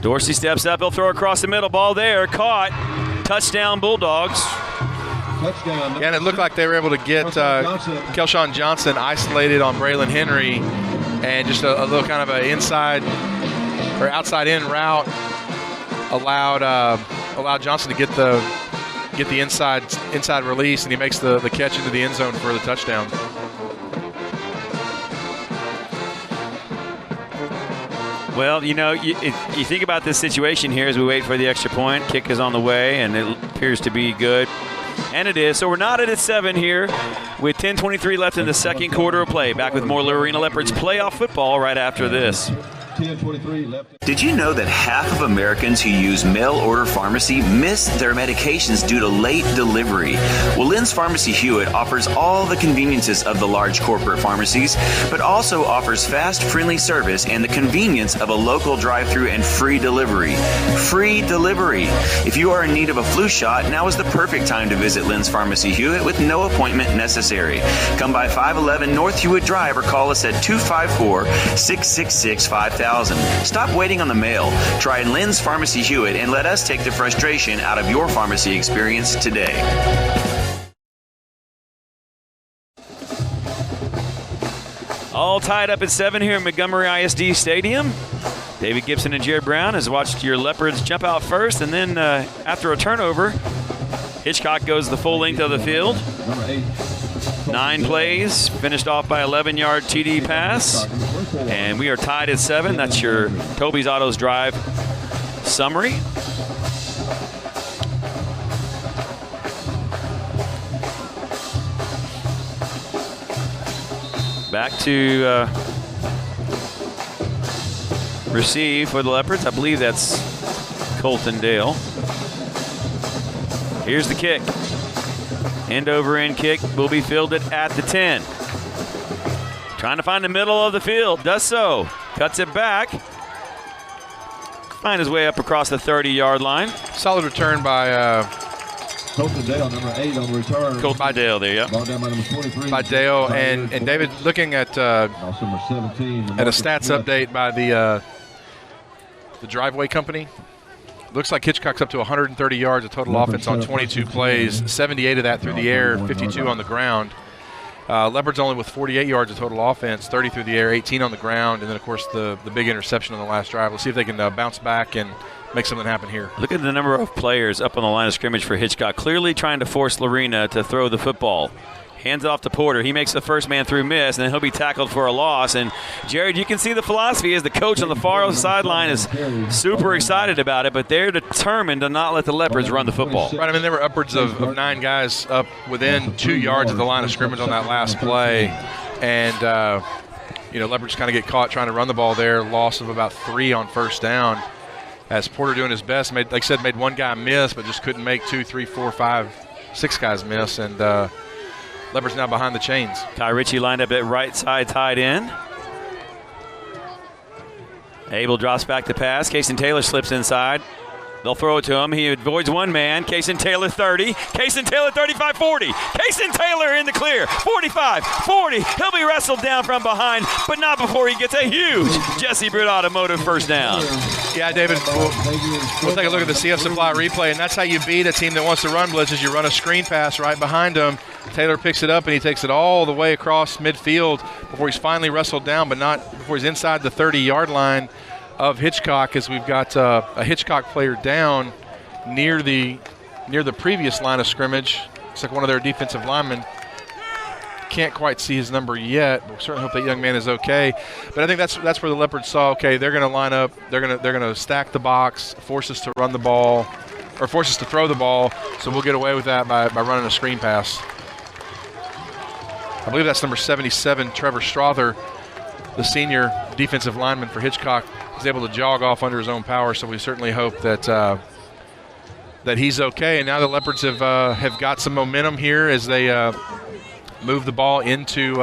Dorsey steps up, he'll throw across the middle, ball there, caught, touchdown Bulldogs. Yeah, and it looked like they were able to get Kelshawn Johnson isolated on Braylon Henry, and just a little kind of an inside or outside in route allowed Johnson to get the inside release, and he makes the catch into the end zone for the touchdown. Well, you think about this situation here as we wait for the extra point. Kick is on the way, and it appears to be good. And it is. So we're knotted at 7 here with 10:23 left in the second quarter of play. Back with more Lorena Leopards playoff football right after this. 10:23 left. Did you know that half of Americans who use mail-order pharmacy miss their medications due to late delivery? Well, Lynn's Pharmacy Hewitt offers all the conveniences of the large corporate pharmacies, but also offers fast, friendly service and the convenience of a local drive-thru and free delivery. Free delivery. If you are in need of a flu shot, now is the perfect time to visit Lynn's Pharmacy Hewitt with no appointment necessary. Come by 511 North Hewitt Drive or call us at 254-666-5000. Stop waiting on the mail. Try Lynn's Pharmacy Hewitt and let us take the frustration out of your pharmacy experience today. All tied up at 7 here in Montgomery ISD Stadium. David Gibson and Jared Brown has watched your Leopards jump out first, and then after a turnover, Hitchcock goes the full length of the field. 9 plays, finished off by 11-yard TD pass. And we are tied at 7. That's your Toby's Autos Drive summary. Back to receive for the Leopards. I believe that's Colton Dale. Here's the kick. End over end kick will be fielded at the 10. Trying to find the middle of the field. Does so. Cuts it back. Find his way up across the 30-yard line. Solid return by Colton Dale, number 8 on the return. Colton by Dale there, yeah. Ball down by number 23. By Dale. And David, looking at Also number 17. a stats update by the driveway company. Looks like Hitchcock's up to 130 yards of total offense on 22 plays, 78 of that through the air, 52 on the ground. Leopards only with 48 yards of total offense, 30 through the air, 18 on the ground, and then, of course, the big interception on the last drive. Let's see if they can bounce back and make something happen here. Look at the number of players up on the line of scrimmage for Hitchcock, clearly trying to force Lorena to throw the football. Hands it off to Porter. He makes the first man through miss, and then he'll be tackled for a loss. And, Jared, you can see the philosophy as the coach on the far sideline is super excited about it, but they're determined to not let the Leopards run the football. Right, I mean, there were upwards of 9 guys up within 2 yards of the line of scrimmage on that last play. And, Leopards kind of get caught trying to run the ball there. Loss of about 3 on first down. As Porter doing his best, made one guy miss, but just couldn't make 2, 3, 4, 5, 6 guys miss. And Leopards now behind the chains. Ty Ritchie lined up at right side tight end. Abel drops back to pass. Kaysen Taylor slips inside. They'll throw it to him. He avoids one man. Kaysen Taylor 30. Kaysen Taylor 35-40. Kaysen Taylor in the clear. 45-40. He'll be wrestled down from behind, but not before he gets a huge Jesse Britt Automotive first down. Yeah, David, we'll take a look at the CF Supply replay, and that's how you beat a team that wants to run blitzes. You run a screen pass right behind him. Taylor picks it up, and he takes it all the way across midfield before he's finally wrestled down, but not before he's inside the 30-yard line of Hitchcock, as we've got a Hitchcock player down near the previous line of scrimmage. It's like one of their defensive linemen. Can't quite see his number yet, but we certainly hope that young man is okay. But I think that's where the Leopards saw, okay, they're going to line up, they're going to stack the box, force us to run the ball, or force us to throw the ball, so we'll get away with that by running a screen pass. I believe that's number 77, Trevor Strother, the senior defensive lineman for Hitchcock. He's able to jog off under his own power, so we certainly hope that that he's okay. And now the Leopards have got some momentum here as they move the ball into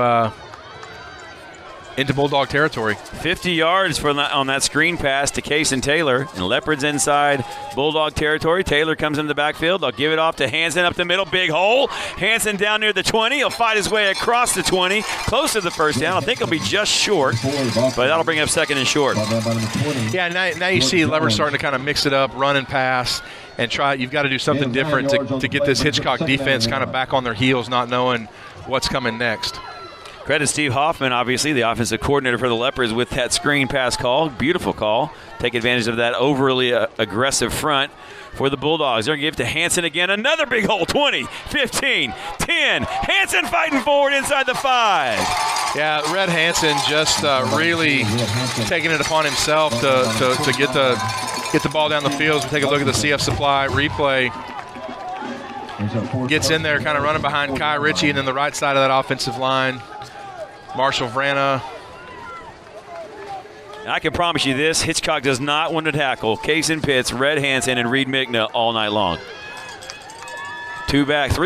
Bulldog territory. 50 yards on that screen pass to Kaysen Taylor. And Leopards inside Bulldog territory. Taylor comes in the backfield. They'll give it off to Hansen up the middle. Big hole. Hansen down near the 20. He'll fight his way across the 20. Close to the first down. I think he'll be just short, but that'll bring up second and short. Yeah, now you see Leopards starting to kind of mix it up, run and pass, and try. You've got to do something different to get this Hitchcock defense kind of back on their heels, not knowing what's coming next. Credit Steve Hoffman, obviously, the offensive coordinator for the Leopards, with that screen pass call. Beautiful call. Take advantage of that overly aggressive front for the Bulldogs. They're going to give it to Hansen again. Another big hole. 20, 15, 10. Hansen fighting forward inside the 5. Yeah, Red Hansen just really taking it upon himself to get the ball down the field. As we take a look at the CF Supply replay. gets in there kind of running behind Kai Ritchie, and then the right side of that offensive line, Marshall Vrana. I can promise you this, Hitchcock does not want to tackle Kaysen Pitts, Red Hansen, and Reed Mickna all night long. 3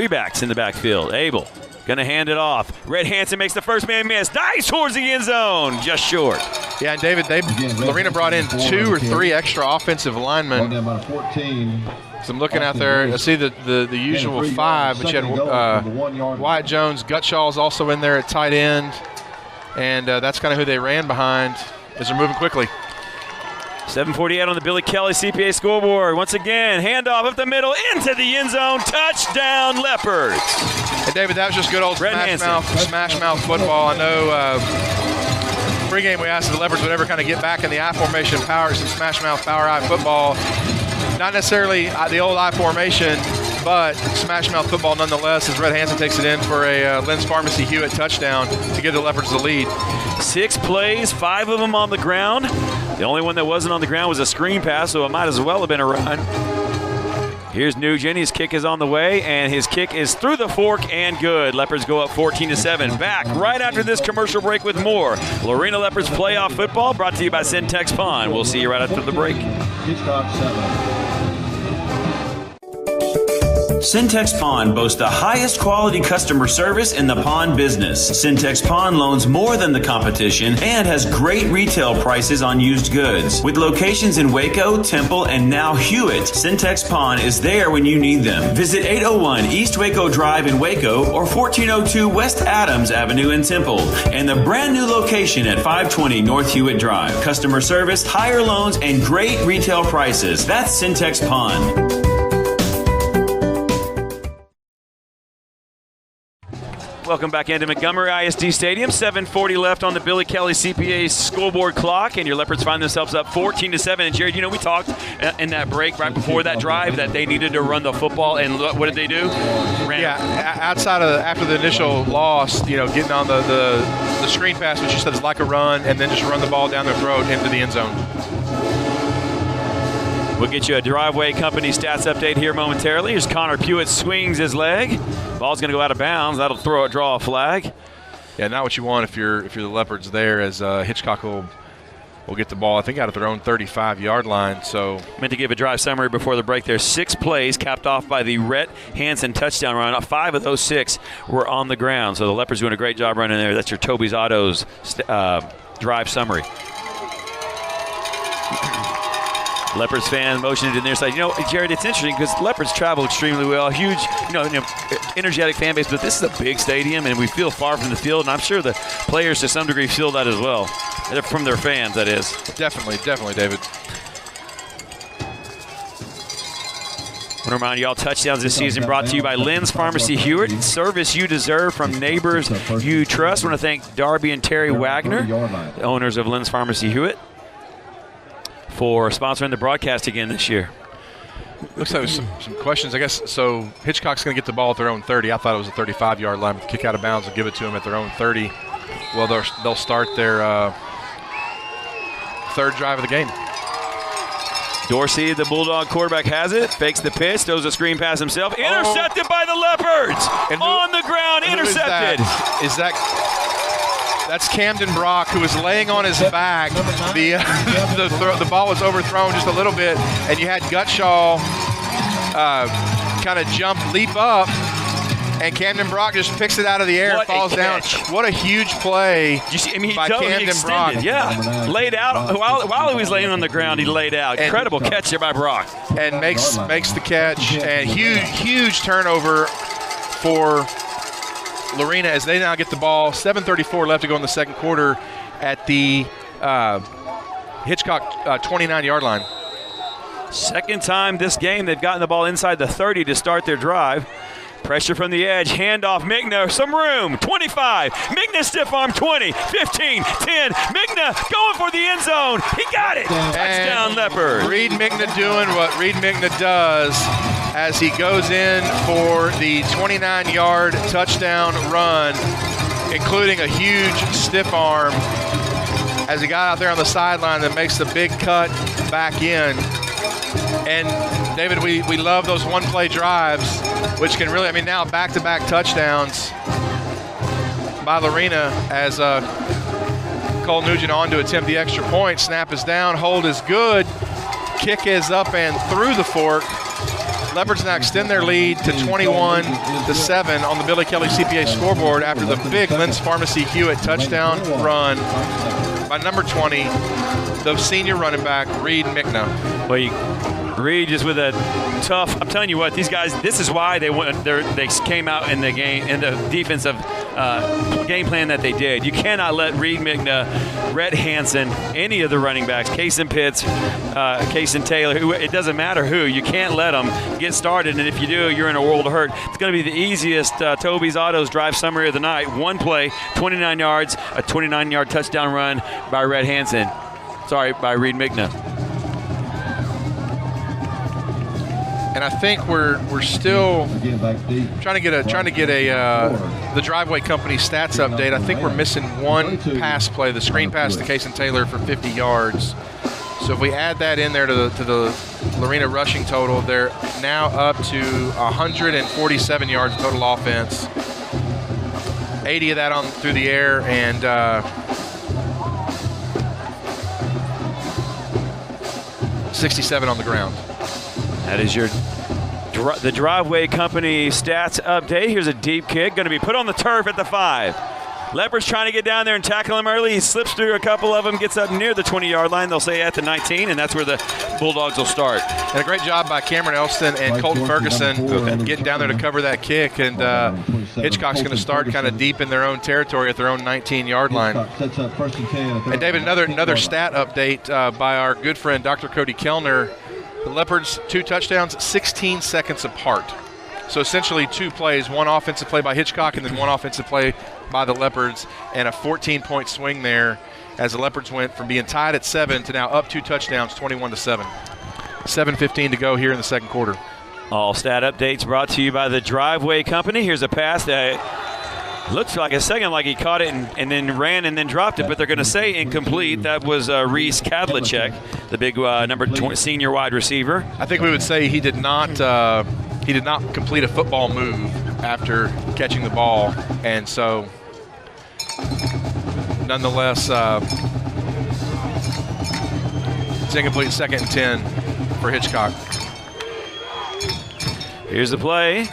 backs in the backfield. Abel going to hand it off. Red Hansen makes the first man miss. Dives towards the end zone, just short. Yeah, and David, Lorena brought in 2 or 3 extra offensive linemen. So I'm looking out there. I see the usual 5, but you had Wyatt Jones. Gutshaw's also in there at tight end. And that's kind of who they ran behind as they're moving quickly. 7:48 on the Billy Kelly CPA scoreboard. Once again, handoff up the middle into the end zone. Touchdown, Leopards. And David, that was just good old smash mouth football. I know pregame we asked if the Leopards would ever kind of get back in the I formation power, some smash mouth power I football. Not necessarily the old I formation, but smash mouth football nonetheless, as Red Hansen takes it in for a Lynn's Pharmacy Hewitt touchdown to give the Leopards the lead. 6 plays, 5 of them on the ground. The only one that wasn't on the ground was a screen pass, so it might as well have been a run. Here's Nugent. His kick is on the way, and his kick is through the fork and good. Leopards go up 14-7. Back right after this commercial break with more Lorena Leopards playoff football, brought to you by Syntex Pond. We'll see you right after the break. Hitchcock 7. Syntex Pond boasts the highest quality customer service in the pond business. Syntex Pond loans more than the competition and has great retail prices on used goods. With locations in Waco, Temple, and now Hewitt, Syntex Pond is there when you need them. Visit 801 East Waco Drive in Waco or 1402 West Adams Avenue in Temple, and the brand new location at 520 North Hewitt Drive. Customer service, higher loans, and great retail prices. That's Syntex Pond. Welcome back into Montgomery ISD Stadium. 7:40 left on the Billy Kelly CPA scoreboard clock, and your Leopards find themselves up 14-7. And Jared, we talked in that break right before that drive that they needed to run the football, and what did they do? Outside of after the initial loss, getting on the screen pass, which you said is like a run, and then just run the ball down their throat into the end zone. We'll get you a Driveway Company stats update here momentarily. Here's Connor Pewitt, swings his leg. Ball's going to go out of bounds. That'll draw a flag. Yeah, not what you want if you're the Leopards there, as Hitchcock will get the ball, I think, out of their own 35-yard line. So meant to give a drive summary before the break there. 6 plays capped off by the Rhett Hansen touchdown run. 5 of those 6 were on the ground. So the Leopards doing a great job running there. That's your Toby's Autos drive summary. Leopards fan motioned to the near side. Jared, it's interesting because Leopards travel extremely well. Huge, energetic fan base, but this is a big stadium, and we feel far from the field, and I'm sure the players to some degree feel that as well. From their fans, that is. Definitely, David. I want to remind you all, touchdowns this season brought to you by Lynn's Pharmacy Hewitt. Service you deserve from neighbors you trust. I want to thank Darby and Terry Wagner, the owners of Lynn's Pharmacy Hewitt, for sponsoring the broadcast again this year. Looks like some questions, I guess. So Hitchcock's going to get the ball at their own 30. I thought it was a 35-yard line. Kick out of bounds and give it to them at their own 30. Well, they'll start their third drive of the game. Dorsey, the Bulldog quarterback, has it. Fakes the pitch. Throws a screen pass himself. Intercepted by the Leopards. On the ground, intercepted. That's Camden Brock, who was laying on his back. The ball was overthrown just a little bit, and you had Gutshaw kind of leap up, and Camden Brock just picks it out of the air, falls down. What a huge play by Camden Brock. Yeah, laid out. While he was laying on the ground, he laid out. Incredible catch there by Brock. And makes the catch, and huge turnover for Lorena as they now get the ball. 7:34 left to go in the second quarter at the Hitchcock 29-yard line. Second time this game they've gotten the ball inside the 30 to start their drive. Pressure from the edge, handoff, Mickna, some room, 25, Mickna stiff arm, 20, 15, 10, Mickna going for the end zone, he got it, touchdown Leopard. Reed Mickna doing what Reed Mickna does as he goes in for the 29-yard touchdown run, including a huge stiff arm as he got out there on the sideline that makes the big cut back in. And David, we love those one-play drives, which can really, now back-to-back touchdowns by Lorena as Cole Nugent on to attempt the extra point. Snap is down, hold is good, kick is up and through the fork. Leopards now extend their lead to 21-7 on the Billy Kelly CPA scoreboard after the big Lynn's Pharmacy Hewitt touchdown run by number 20, the senior running back, Reed Mickna. Well, Reed just with a tough. I'm telling you what, these guys. This is why they came out in the game in the defensive game plan that they did. You cannot let Reed Mickna, Rhett Hansen, any of the running backs, Cason Pitts, Cason Taylor. It doesn't matter who. You can't let them get started. And if you do, you're in a world of hurt. It's going to be the easiest Toby's Autos drive summary of the night. One play, 29 yards, a 29-yard touchdown run by Rhett Hansen. By Reed Mickna. And I think we're still trying to get the Driveway Company stats update. I think we're missing one pass play, the screen pass to Cason Taylor for 50 yards. So if we add that in there to the Lorena rushing total, they're now up to 147 yards total offense. 80 of that on through the air and 67 on the ground. That is the Driveway Company stats update. Here's a deep kick, going to be put on the turf at the 5. Leopards trying to get down there and tackle him early. He slips through a couple of them, gets up near the 20-yard line. They'll say at the 19, and that's where the Bulldogs will start. And a great job by Cameron Elston and Colton Ferguson getting down there to cover that kick. And Hitchcock's going to start kind of deep in their own territory at their own 19-yard line. And David, another stat update by our good friend Dr. Cody Kellner. The Leopards, 2 touchdowns, 16 seconds apart. So essentially 2 plays, one offensive play by Hitchcock and then one offensive play by the Leopards, and a 14-point swing there as the Leopards went from being tied at 7 to now up 2 touchdowns, 21-7. 7:15 to go here in the second quarter. All stat updates brought to you by the Driveway Company. Here's a pass that looks like a second like he caught it and then ran and then dropped it, but they're going to say incomplete. That was Reese Kadlicek, the big number 20 senior wide receiver. I think we would say he did not complete a football move after catching the ball, and so nonetheless it's incomplete. 2nd and 10 for Hitchcock. Here's the play.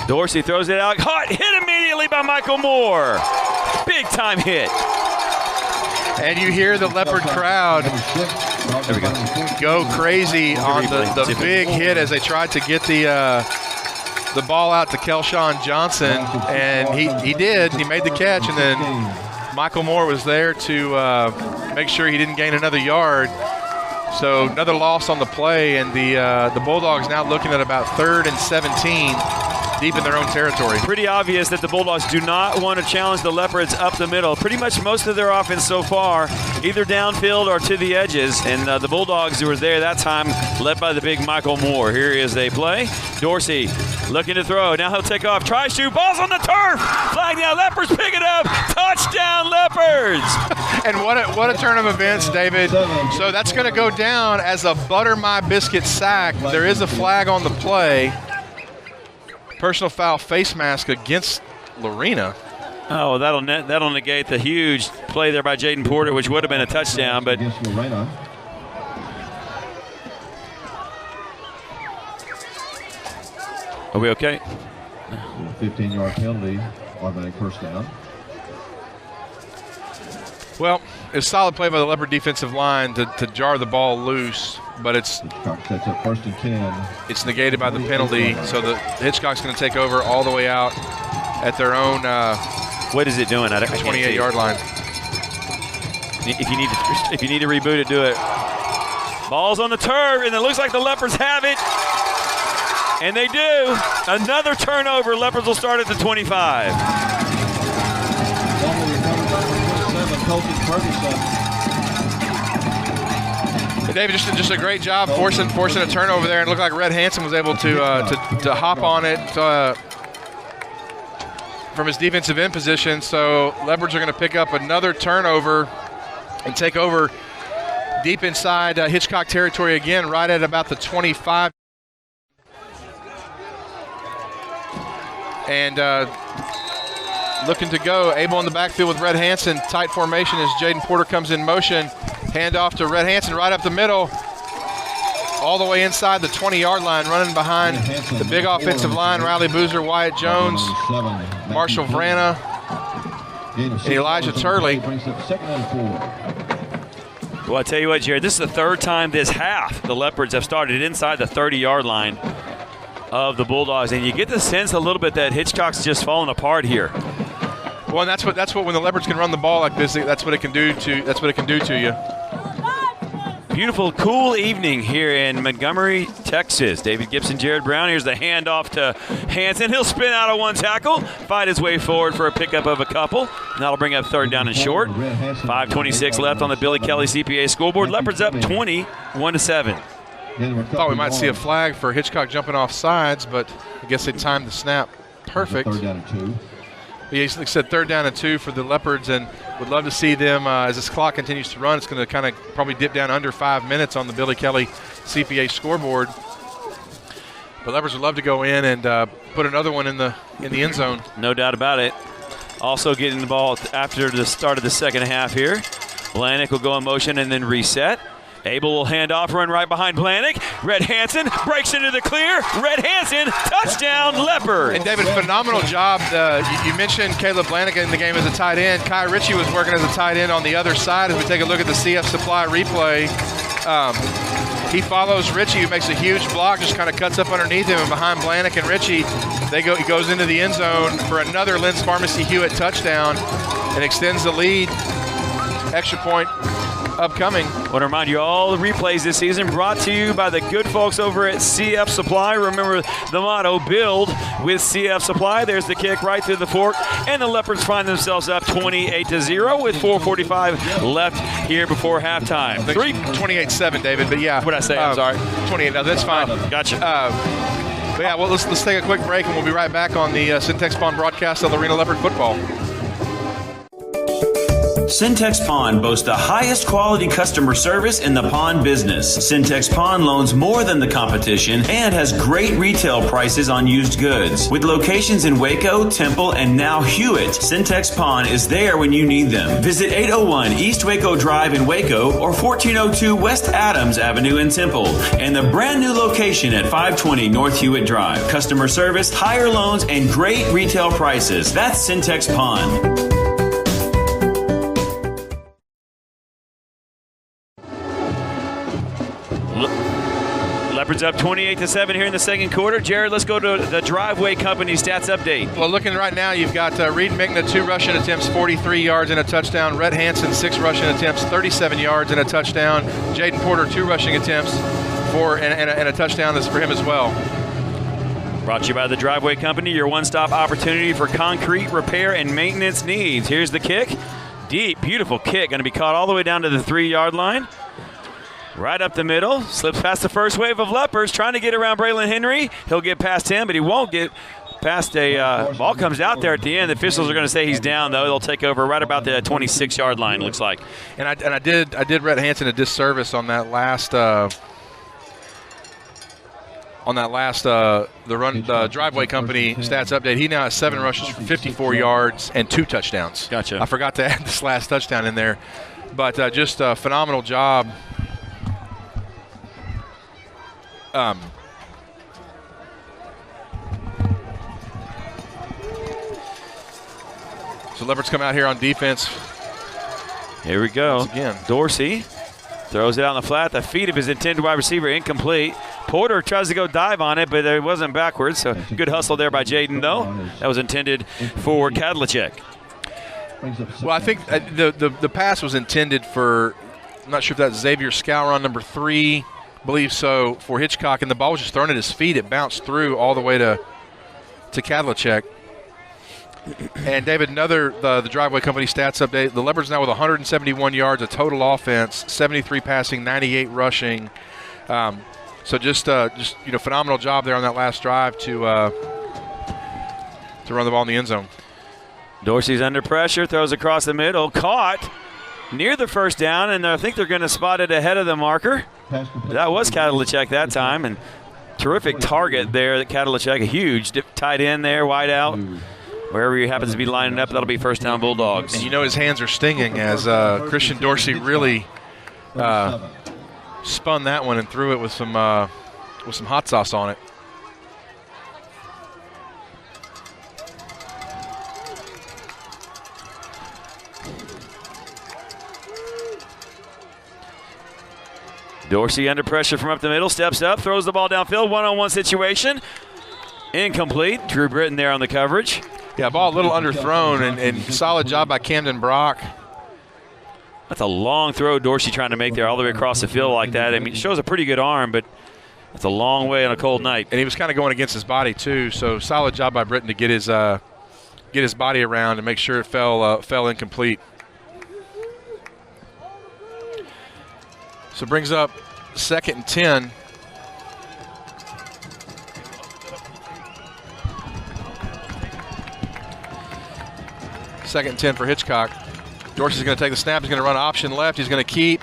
Dorsey throws it out. Caught, hit immediately by Michael Moore. Big time hit. And you hear the Leopard crowd go crazy on the big hit as they tried to get the ball out to Kelshawn Johnson. And he did. He made the catch. And then Michael Moore was there to make sure he didn't gain another yard. So another loss on the play. And the Bulldogs now looking at about 3rd and 17. Deep in their own territory. Pretty obvious that the Bulldogs do not want to challenge the Leopards up the middle. Pretty much most of their offense so far, either downfield or to the edges. And the Bulldogs who were there that time, led by the big Michael Moore. Here is a play. Dorsey looking to throw. Now he'll take off. Try shoot. Ball's on the turf. Flag down. Leopards pick it up. Touchdown, Leopards. And what a turn of events, David. So that's going to go down as a butter my biscuit sack. There is a flag on the play. Personal foul face mask against Lorena. Oh, that'll negate the huge play there by Jaden Porter, which would have been a touchdown. But are we okay? 15-yard penalty, automatic first down. Well, it's solid play by the Leopard defensive line to jar the ball loose, but it's first and 10. It's negated by the penalty, so the Hitchcock's going to take over all the way out at their own. What is it doing? 28-yard line. If you need to reboot it, do it. Ball's on the turf, and it looks like the Leopards have it, and they do. Another turnover. Leopards will start at the 25. David, just a great job forcing a turnover there, and it looked like Rhett Hansen was able to hop on it from his defensive end position. So Leopards are going to pick up another turnover and take over Deep inside Hitchcock territory again, right at about the 25. And looking to go. Abel in the backfield with Red Hansen. Tight formation as Jaden Porter comes in motion. Handoff to Red Hansen right up the middle. All the way inside the 20-yard line, running behind the big offensive line. Riley Boozer, Wyatt Jones, Marshall Vrana, and Elijah Turley. Well, I tell you what, Jared, this is the third time this half the Leopards have started inside the 30-yard line of the Bulldogs, and you get the sense a little bit that Hitchcock's just falling apart here. Well, and that's what when the Leopards can run the ball like this, that's what it can do to you. Beautiful, cool evening here in Montgomery, Texas. David Gibson, Jared Brown. Here's the handoff to Hansen. He'll spin out of one tackle, fight his way forward for a pickup of a couple. And that'll bring up third down and short. 5:26 left on the Billy Kelly CPA scoreboard. Leopards up 21-7. Thought we might see a flag for Hitchcock jumping off sides, but I guess they timed the snap perfect. Third down and 2. Yeah, like I said, 3rd down and 2 for the Leopards, and would love to see them, as this clock continues to run, it's going to kind of probably dip down under 5 minutes on the Billy Kelly CPA scoreboard. But Leopards would love to go in and put another one in the end zone. No doubt about it. Also getting the ball after the start of the second half here. Blanick will go in motion and then reset. Abel will hand off, run right behind Blanick. Red Hansen breaks into the clear. Red Hansen, touchdown, Leopards. And David, phenomenal job. You mentioned Caleb Blanick in the game as a tight end. Kai Ritchie was working as a tight end on the other side. As we take a look at the CF Supply replay, he follows Ritchie, who makes a huge block, just kind of cuts up underneath him, and behind Blanick and Ritchie, he goes into the end zone for another Lynn's Pharmacy Hewitt touchdown and extends the lead. Extra point upcoming. I want to remind you, all the replays this season brought to you by the good folks over at CF Supply. Remember the motto, build with CF Supply. There's the kick right through the fork, and the Leopards find themselves up 28-0 with 4:45 left here before halftime. 28-7, David, but yeah. What did I say? I'm sorry. 28, no, that's fine. Gotcha. But yeah, well, let's take a quick break, and we'll be right back on the Syntex Pond broadcast of Lorena Leopard football. Syntex Pond boasts the highest quality customer service in the pond business. Syntex Pond loans more than the competition and has great retail prices on used goods. With locations in Waco, Temple, and now Hewitt, Syntex Pond is there when you need them. Visit 801 East Waco Drive in Waco or 1402 West Adams Avenue in Temple, and the brand new location at 520 North Hewitt Drive. Customer service, higher loans, and great retail prices. That's Syntex Pond. Leopards up 28-7 here in the second quarter. Jared, let's go to the Driveway Company stats update. Well, looking right now, you've got Reed Mickna, 2 rushing attempts, 43 yards and a touchdown. Red Hansen, 6 rushing attempts, 37 yards and a touchdown. Jaden Porter, 2 rushing attempts, 4 and a touchdown. That's for him as well. Brought to you by the Driveway Company, your one-stop opportunity for concrete repair and maintenance needs. Here's the kick. Deep, beautiful kick. Going to be caught all the way down to the 3-yard line. Right up the middle, slips past the first wave of Leopards, trying to get around Braylon Henry. He'll get past him, but he won't get past a ball comes out there at the end. The officials are going to say he's down, though. They'll take over right about the 26-yard line, looks like. And I did Red Hansen a disservice on that last the Driveway Company stats update. He now has 7 rushes for 54 yards and 2 touchdowns. Gotcha. I forgot to add this last touchdown in there, but just a phenomenal job. So Leopards come out here on defense. Here we go. Once again. Dorsey throws it out on the flat. The feet of his intended wide receiver incomplete. Porter tries to go dive on it, but it wasn't backwards. So good hustle there by Jaden, though. That was intended for Kadlicek. Well, I think the pass was intended for, I'm not sure if that's Xavier Scouron on number 3. Believe so, for Hitchcock, and the ball was just thrown at his feet. It bounced through all the way to Kadlicek. And David, the Driveway Company stats update. The Leopards now with 171 yards of total offense, 73 passing, 98 rushing. So just phenomenal job there on that last drive to run the ball in the end zone. Dorsey's under pressure, throws across the middle, caught near the first down, and I think they're going to spot it ahead of the marker. That was Kadlicek that time, and terrific target there. That Kadlicek, a huge tight end there, wide out. Wherever he happens to be lining up, that'll be first down Bulldogs. And you know his hands are stinging as Christian Dorsey really spun that one and threw it with some hot sauce on it. Dorsey under pressure from up the middle, steps up, throws the ball downfield, one-on-one situation. Incomplete. Drew Britton there on the coverage. Yeah, ball a little underthrown, and solid job by Camden Brock. That's a long throw Dorsey trying to make there all the way across the field like that. I mean, it shows a pretty good arm, but that's a long way on a cold night. And he was kind of going against his body too, so solid job by Britton to get his body around and make sure it fell incomplete. So brings up 2nd and 10. Second and 10 for Hitchcock. Dorsey's going to take the snap. He's going to run option left. He's going to keep.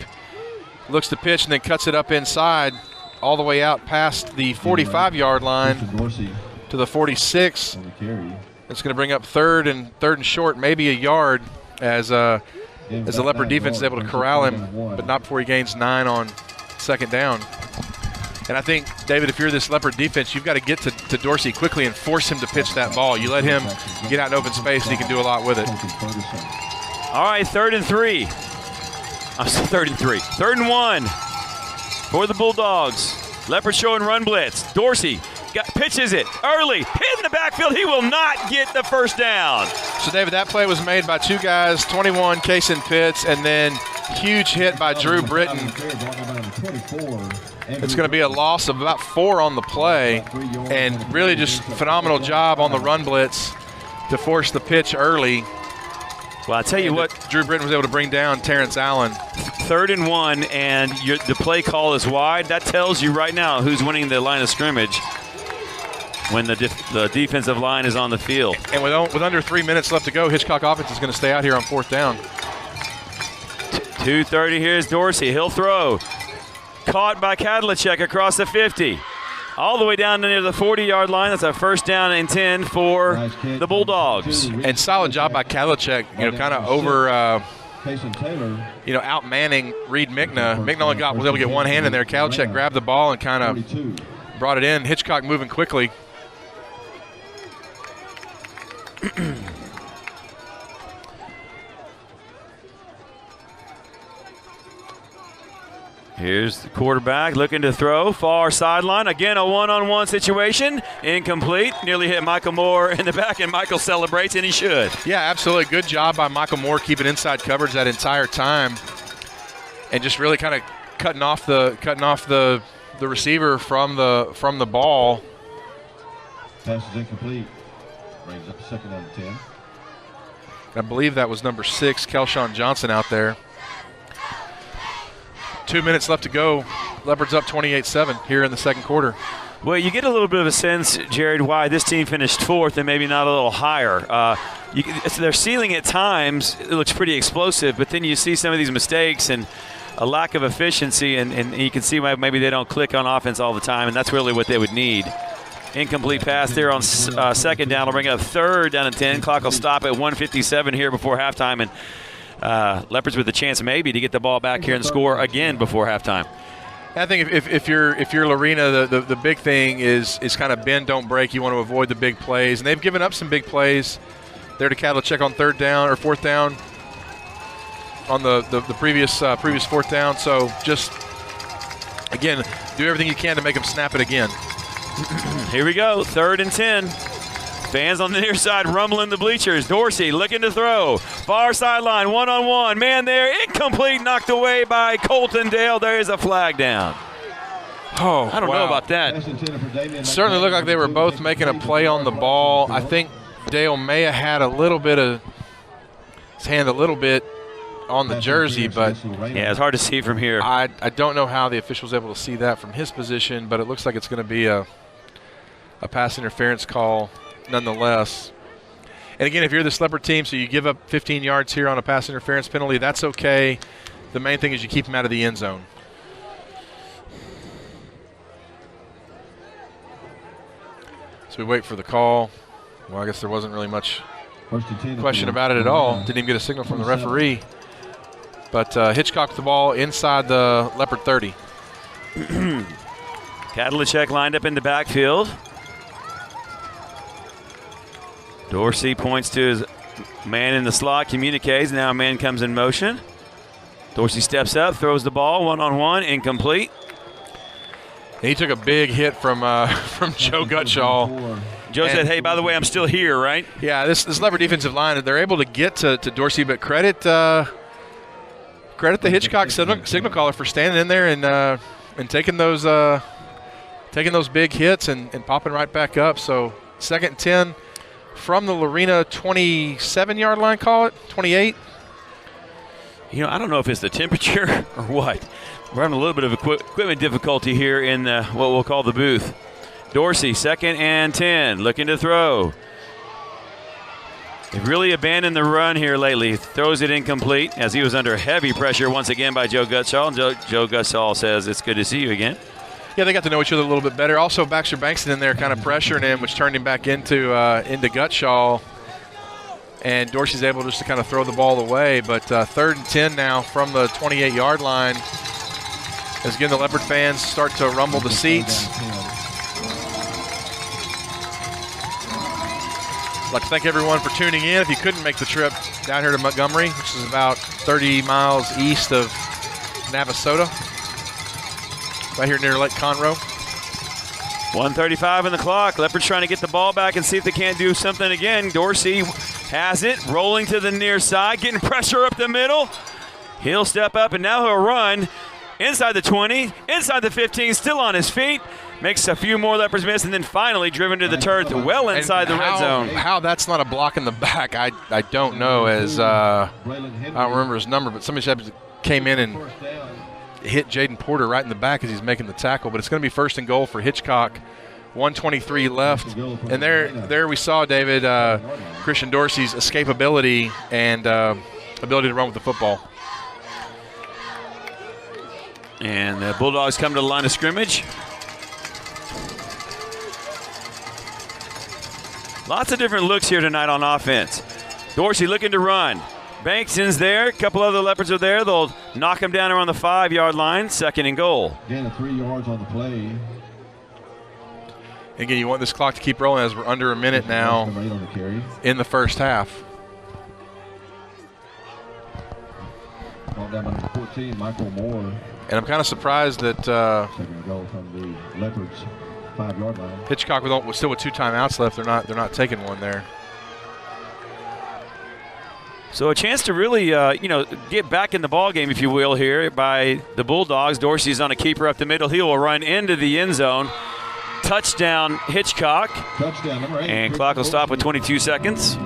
Looks to pitch and then cuts it up inside all the way out past the 45-yard line to the 46. It's going to bring up third and short, maybe a yard as the Leopard defense is able to corral him, but not before he gains 9 on 2nd down. And I think, David, if you're this Leopard defense, you've got to get to Dorsey quickly and force him to pitch that ball. You let him get out in open space, and he can do a lot with it. All right, 3rd and 3. I'm still 3rd and 3. 3rd and 1 for the Bulldogs. Leopard showing run blitz. Dorsey pitches it early, hit in the backfield. He will not get the first down. So, David, that play was made by two guys, 21, Kason Pitts, and then huge hit by Drew Britton. It's going to be a loss of about 4 on the play, and really just phenomenal job on the run blitz to force the pitch early. Well, I tell you what, Drew Britton was able to bring down Terrence Allen. 3rd and 1, and the play call is wide. That tells you right now who's winning the line of scrimmage when the defensive line is on the field. And with under 3 minutes left to go, Hitchcock offense is going to stay out here on 4th down. 2:30, here's Dorsey. He'll throw. Caught by Kadlicek across the 50. All the way down near the 40-yard line. That's a first down and 10 for the Bulldogs. And solid job by Kadlicek, kind of over, out-manning Reed Mickna. Mickna was able to get one hand in there. Kadlicek grabbed the ball and kind of brought it in. Hitchcock moving quickly. Here's the quarterback looking to throw. Far sideline. Again, a one-on-one situation. Incomplete. Nearly hit Michael Moore in the back, and Michael celebrates, and he should. Yeah, absolutely. Good job by Michael Moore keeping inside coverage that entire time and just really kind of cutting off the receiver from the ball. Pass is incomplete. Brings up 2nd and 10. I believe that was number 6, Kelshawn Johnson out there. 2 minutes left to go. Leopards up 28-7 here in the 2nd quarter. Well, you get a little bit of a sense, Jared, why this team finished 4th and maybe not a little higher. Their ceiling at times, it looks pretty explosive, but then you see some of these mistakes and a lack of efficiency, and you can see why maybe they don't click on offense all the time, and that's really what they would need. Incomplete pass there on 2nd down. Will bring up 3rd down and 10. Clock will stop at 1:57 here before halftime, and Leopards with a chance maybe to get the ball back here and score again before halftime. I think if you're Lorena, the big thing is kind of bend, don't break. You want to avoid the big plays, and they've given up some big plays there to Kadlicek on 3rd down or 4th down on the previous 4th down. So just again, do everything you can to make them snap it again. Here we go, 3rd and 10. Fans on the near side rumbling the bleachers. Dorsey looking to throw. Far sideline, one-on-one. Man there, incomplete, knocked away by Colton Dale. There is a flag down. Oh, I don't know about that. Certainly looked like they were both making a play on the ball. I think Dale may have had his hand a little bit on the jersey, but yeah, it's hard to see from here. I don't know how the official was able to see that from his position, but it looks like it's going to be a pass interference call nonetheless. And again, if you're the Leopard team, so you give up 15 yards here on a pass interference penalty, that's okay. The main thing is you keep them out of the end zone. So we wait for the call. Well, I guess there wasn't really much question about it at all. Didn't even get a signal from the referee. But Hitchcock with the ball inside the Leopard 30. Kadlicek lined up in the backfield. Dorsey points to his man in the slot, communicates. Now a man comes in motion. Dorsey steps up, throws the ball, one-on-one, incomplete. He took a big hit from Joe Gutshall. Joe said, hey, by the way, I'm still here, right? Yeah, this Leopard defensive line, they're able to get to Dorsey, but credit the Hitchcock signal caller for standing in there and taking those big hits and popping right back up. So 2nd and 10 from the Lorena 27-yard line, call it, 28. I don't know if it's the temperature or what. We're having a little bit of equipment difficulty here in what we'll call the booth. Dorsey, 2nd and 10, looking to throw. They've really abandoned the run here lately. Throws it incomplete as he was under heavy pressure once again by Joe Gutshall. And Joe Gutshall says, it's good to see you again. Yeah, they got to know each other a little bit better. Also, Baxter Bankston in there kind of pressuring him, which turned him back into Gutshall. And Dorsey's able just to kind of throw the ball away. But 3rd and 10 now from the 28-yard line. As again, the Leopard fans start to rumble the seats. I'd like to thank everyone for tuning in. If you couldn't make the trip down here to Montgomery, which is about 30 miles east of Navasota, right here near Lake Conroe. 1:35 on the clock. Leopards trying to get the ball back and see if they can't do something again. Dorsey has it, rolling to the near side, getting pressure up the middle. He'll step up, and now he'll run inside the 20, inside the 15, still on his feet. Makes a few more Leopards miss, and then finally driven to the turf well inside the red zone. How that's not a block in the back, I don't know. As I don't remember his number, but somebody came in and hit Jaden Porter right in the back as he's making the tackle. But it's going to be 1st and goal for Hitchcock. 1:23 left, and there we saw, David, Christian Dorsey's escapability and ability to run with the football. And the Bulldogs come to the line of scrimmage. Lots of different looks here tonight on offense. Dorsey looking to run. Bankston's there. A couple other Leopards are there. They'll knock him down around the 5-yard line. 2nd and goal. Again, 3 yards on the play. Again, you want this clock to keep rolling as we're under a minute now in the first half. Ball down number 14, Michael Moore. And I'm kind of surprised that Second goal from the Leopards 5-yard line. Hitchcock still with 2 timeouts left. They're not taking one there. So a chance to really, get back in the ball game, if you will, here by the Bulldogs. Dorsey's on a keeper up the middle. He will run into the end zone. Touchdown, Hitchcock. Touchdown, number 8. And clock will stop with 22 seconds.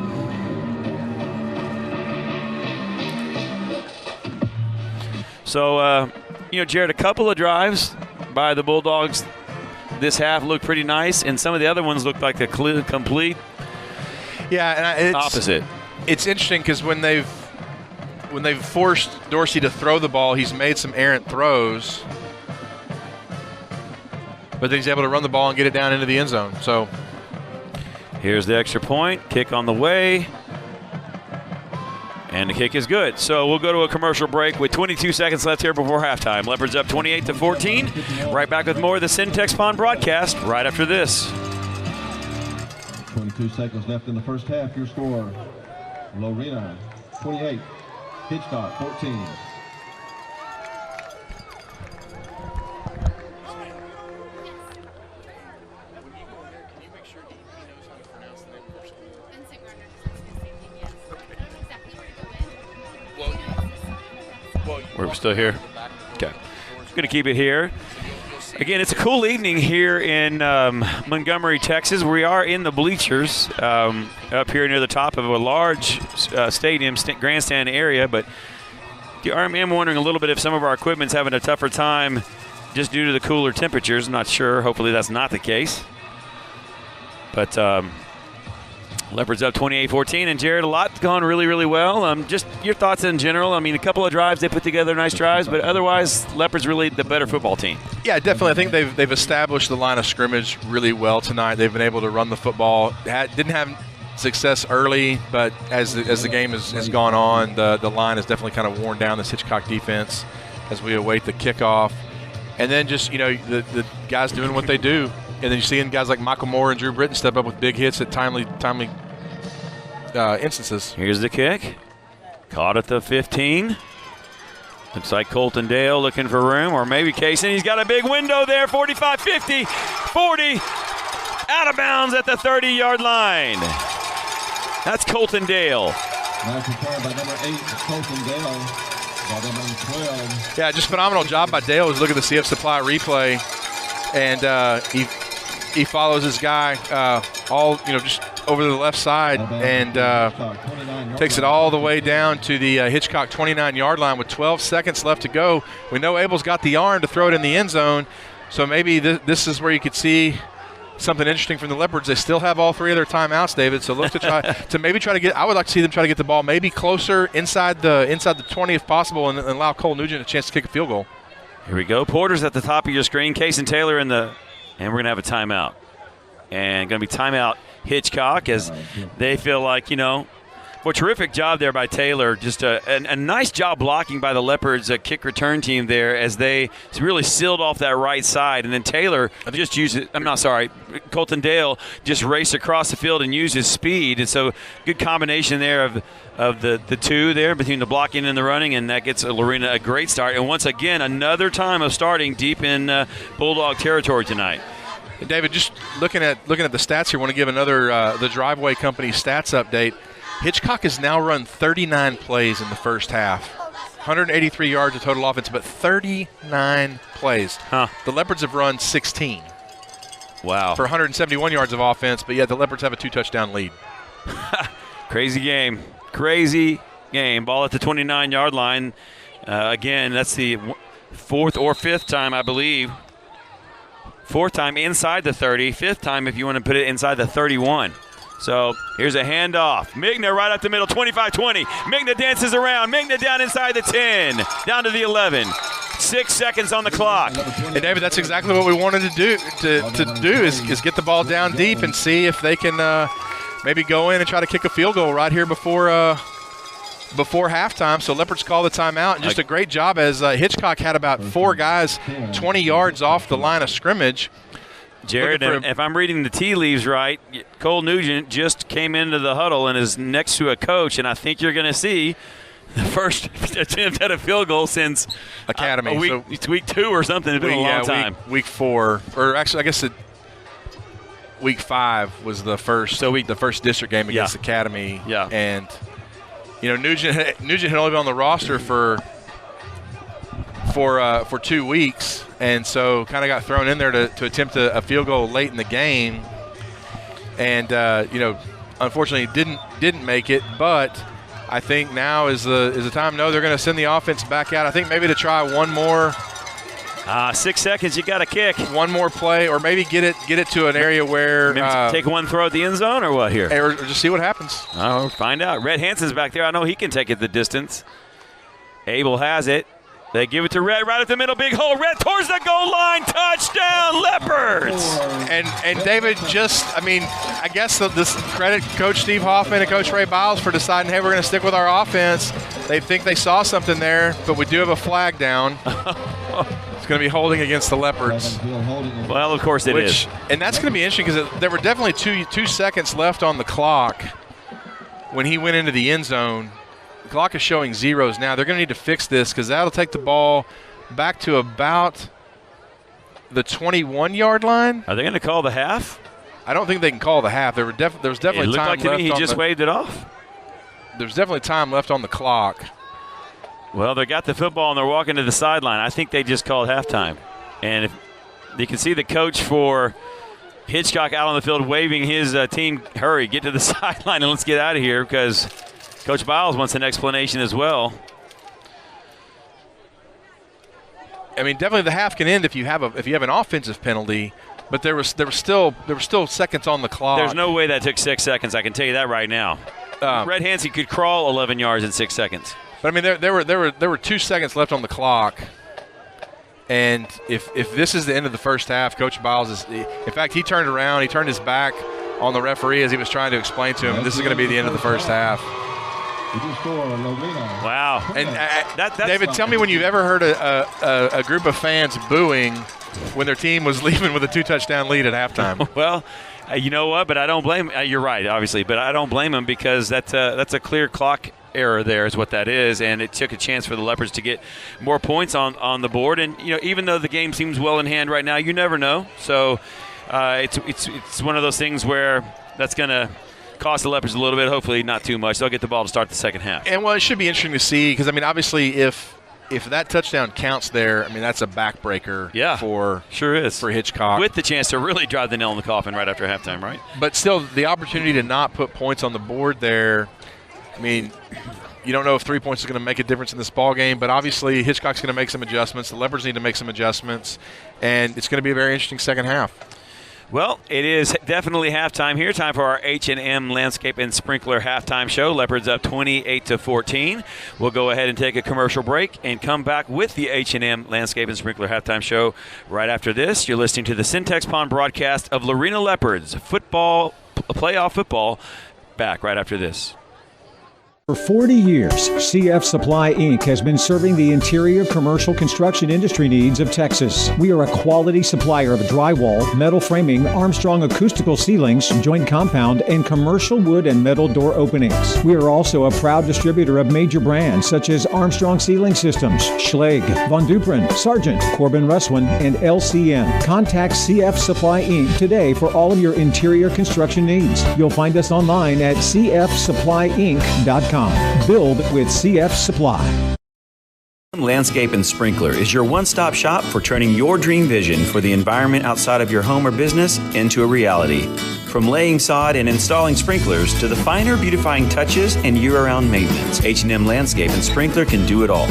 So, Jared, a couple of drives by the Bulldogs this half looked pretty nice, and some of the other ones looked like the complete opposite. It's interesting because when they've forced Dorsey to throw the ball, he's made some errant throws, but then he's able to run the ball and get it down into the end zone. So here's the extra point, kick on the way, and the kick is good. So we'll go to a commercial break with 22 seconds left here before halftime. Leopards up 28-14. Right back with more of the Syntex Pond broadcast right after this. 22 seconds left in the first half. Your score, Lorena 28, Hitchcock 14. We're still here. Okay. I'm going to keep it here. Again, it's a cool evening here in Montgomery, Texas. We are in the bleachers up here near the top of a large stadium, grandstand area. But I am wondering a little bit if some of our equipment's having a tougher time just due to the cooler temperatures. I'm not sure. Hopefully that's not the case. But Leopards up 28-14, and Jared, a lot going really, really well. Just your thoughts in general. I mean, a couple of drives, they put together nice drives, but otherwise, Leopards really the better football team. Yeah, definitely. I think they've established the line of scrimmage really well tonight. They've been able to run the football. Didn't have success early, but as the game has gone on, the line has definitely kind of worn down this Hitchcock defense as we await the kickoff. And then just, the guys doing what they do. And then you're seeing guys like Michael Moore and Drew Britton step up with big hits at timely instances. Here's the kick. Caught at the 15. Looks like Colton Dale looking for room, or maybe Kaysen. He's got a big window there, 45-50, 40. Out of bounds at the 30-yard line. That's Colton Dale. Now returned by number 8, Colton Dale. By number 12. Yeah, just phenomenal job by Dale. Was looking at the CF Supply replay, and he follows his guy just over to the left side and takes it all the way down to the Hitchcock 29-yard line with 12 seconds left to go. We know Abel's got the arm to throw it in the end zone, so maybe this is where you could see something interesting from the Leopards. They still have all 3 of their timeouts, David, so look to try to get – I would like to see them try to get the ball maybe closer inside the 20 if possible and allow Cole Nugent a chance to kick a field goal. Here we go. Porter's at the top of your screen. Kaysen Taylor and we're going to have a timeout. And going to be timeout Hitchcock as they feel like, terrific job there by Taylor. Just a nice job blocking by the Leopards kick return team there as they really sealed off that right side. And then Taylor just Colton Dale just raced across the field and used his speed. And so good combination there of the two there between the blocking and the running, and that gets Lorena a great start. And once again, another time of starting deep in Bulldog territory tonight. David, just looking at the stats here, I want to give another the Driveway Company stats update. Hitchcock has now run 39 plays in the first half. 183 yards of total offense, but 39 plays. The Leopards have run 16. Wow. For 171 yards of offense, but the Leopards have a 2-touchdown lead. Crazy game. Crazy game. Ball at the 29-yard line. Again, that's the 4th or 5th time, I believe. 4th time inside the 30. 5th time if you want to put it inside the 31. So here's a handoff. Migna right up the middle, 25-20. Migna dances around. Migna down inside the 10, down to the 11. 6 seconds on the clock. And David, that's exactly what we wanted to do. Is get the ball down deep and see if they can maybe go in and try to kick a field goal right here before halftime. So Leopards call the timeout, and just a great job as Hitchcock had about 4 guys 20 yards off the line of scrimmage. Jared, if I'm reading the tea leaves right, Cole Nugent just came into the huddle and is next to a coach, and I think you're going to see the first attempt at a field goal since Academy. Week 2 or something. It's been a long time. Week 4, or actually, I guess Week 5 was the first. So the first district game against Academy. Yeah, and Nugent had only been on the roster for 2 weeks, and so kind of got thrown in there to attempt a field goal late in the game, and unfortunately didn't make it. But I think now is the time. No, they're going to send the offense back out. I think maybe to try one more. 6 seconds, you got to kick. One more play, or maybe get it to an area where take one throw at the end zone, or what here? Or just see what happens. Oh, find out. Red Hansen's back there. I know he can take it the distance. Abel has it. They give it to Red right at the middle. Big hole. Red towards the goal line. Touchdown, Leopards. And David, I guess this credit Coach Steve Hoffman and Coach Ray Biles for deciding, hey, we're going to stick with our offense. They think they saw something there, but we do have a flag down. It's going to be holding against the Leopards. Well, of course it is. And that's going to be interesting because there were definitely two seconds left on the clock when he went into the end zone. The clock is showing zeros now. They're going to need to fix this because that'll take the ball back to about the 21-yard line. Are they going to call the half? I don't think they can call the half. There was definitely time left. It looked like to me he just waved it off. There's definitely time left on the clock. Well, they got the football and they're walking to the sideline. I think they just called halftime. And if you can see the coach for Hitchcock out on the field waving his team, hurry, get to the sideline and let's get out of here because Coach Biles wants an explanation as well. Definitely the half can end if you have an offensive penalty, But there were still seconds on the clock. There's no way that took 6 seconds. I can tell you that right now. Red Hansey could crawl 11 yards in 6 seconds. But I mean, there were 2 seconds left on the clock, and if this is the end of the first half, Coach Biles is. In fact, he turned around. He turned his back on the referee as he was trying to explain to him this is going to be the end of the first half. Wow. And David, tell me when you've ever heard a group of fans booing when their team was leaving with a 2-touchdown lead at halftime. Well, you know what? But I don't blame. You're right, obviously, but I don't blame them because that's a clear clock error. There is what that is, and it took a chance for the Leopards to get more points on the board. And even though the game seems well in hand right now, you never know. So it's one of those things where that's going to cost the Leopards a little bit. Hopefully, not too much. They'll get the ball to start the second half. And well, it should be interesting to see because I mean, obviously, if that touchdown counts there, I mean that's a backbreaker. Yeah, sure is for Hitchcock with the chance to really drive the nail in the coffin right after halftime, right? But still, the opportunity to not put points on the board there. I mean, you don't know if 3 points is going to make a difference in this ball game, but obviously Hitchcock's going to make some adjustments. The Leopards need to make some adjustments, and it's going to be a very interesting second half. Well, it is definitely halftime here. Time for our H&M Landscape and Sprinkler halftime show. Leopards up 28-14. We'll go ahead and take a commercial break and come back with the H&M Landscape and Sprinkler halftime show right after this. You're listening to the Syntex Pond broadcast of Lorena Leopards playoff football. Back right after this. For 40 years, CF Supply Inc. has been serving the interior commercial construction industry needs of Texas. We are a quality supplier of drywall, metal framing, Armstrong acoustical ceilings, joint compound, and commercial wood and metal door openings. We are also a proud distributor of major brands such as Armstrong Ceiling Systems, Schlage, Von Duprin, Sargent, Corbin Russwin, and LCN. Contact CF Supply Inc. today for all of your interior construction needs. You'll find us online at cfsupplyinc.com. Build with CF Supply. Landscape and Sprinkler is your one-stop shop for turning your dream vision for the environment outside of your home or business into a reality. From laying sod and installing sprinklers to the finer beautifying touches and year-round maintenance, H&M Landscape and Sprinkler can do it all.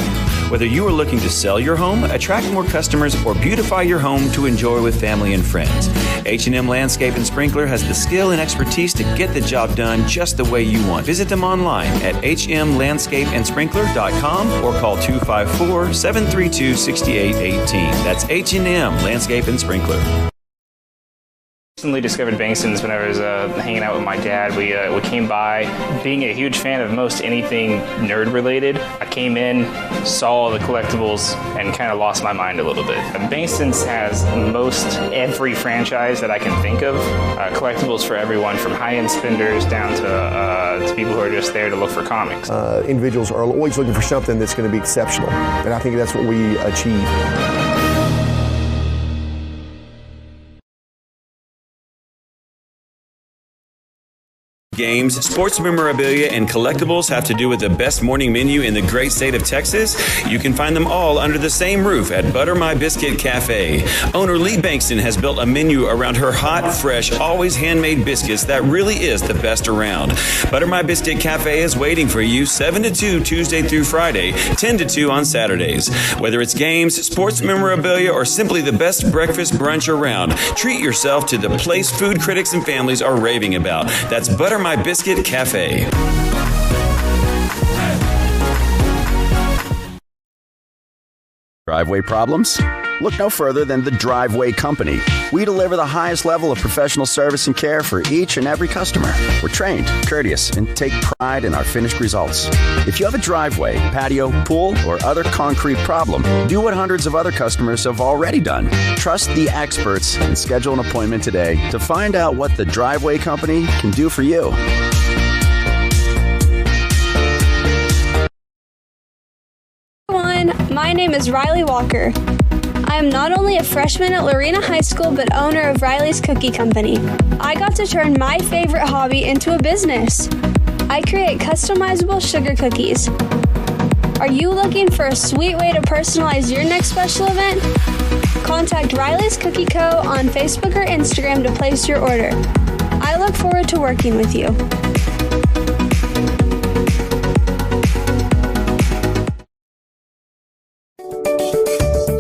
Whether you are looking to sell your home, attract more customers, or beautify your home to enjoy with family and friends, H&M Landscape and Sprinkler has the skill and expertise to get the job done just the way you want. Visit them online at hmlandscapeandsprinkler.com or call 254-732-6818. That's H&M Landscape and Sprinkler. Recently discovered Bankston's when I was hanging out with my dad. We came by. Being a huge fan of most anything nerd related, I came in, saw the collectibles, and kind of lost my mind a little bit. Bankston's has most every franchise that I can think of. Collectibles for everyone from high-end spenders down to people who are just there to look for comics. Individuals are always looking for something that's going to be exceptional, and I think that's what we achieve. Games, sports memorabilia, and collectibles have to do with the best morning menu in the great state of Texas? You can find them all under the same roof at Butter My Biscuit Cafe. Owner Lee Bankston has built a menu around her hot, fresh, always handmade biscuits that really is the best around. Butter My Biscuit Cafe is waiting for you 7 to 2 Tuesday through Friday, 10 to 2 on Saturdays. Whether it's games, sports memorabilia, or simply the best breakfast brunch around, treat yourself to the place food critics and families are raving about. That's Butter My Biscuit Cafe. Driveway problems? Look no further than the Driveway Company. We deliver the highest level of professional service and care for each and every customer. We're trained, courteous, and take pride in our finished results. If you have a driveway, patio, pool, or other concrete problem, do what hundreds of other customers have already done. Trust the experts and schedule an appointment today to find out what the Driveway Company can do for you. My name is Riley Walker. I am not only a freshman at Lorena High School, but owner of Riley's Cookie Company. I got to turn my favorite hobby into a business. I create customizable sugar cookies. Are you looking for a sweet way to personalize your next special event? Contact Riley's Cookie Co. on Facebook or Instagram to place your order. I look forward to working with you.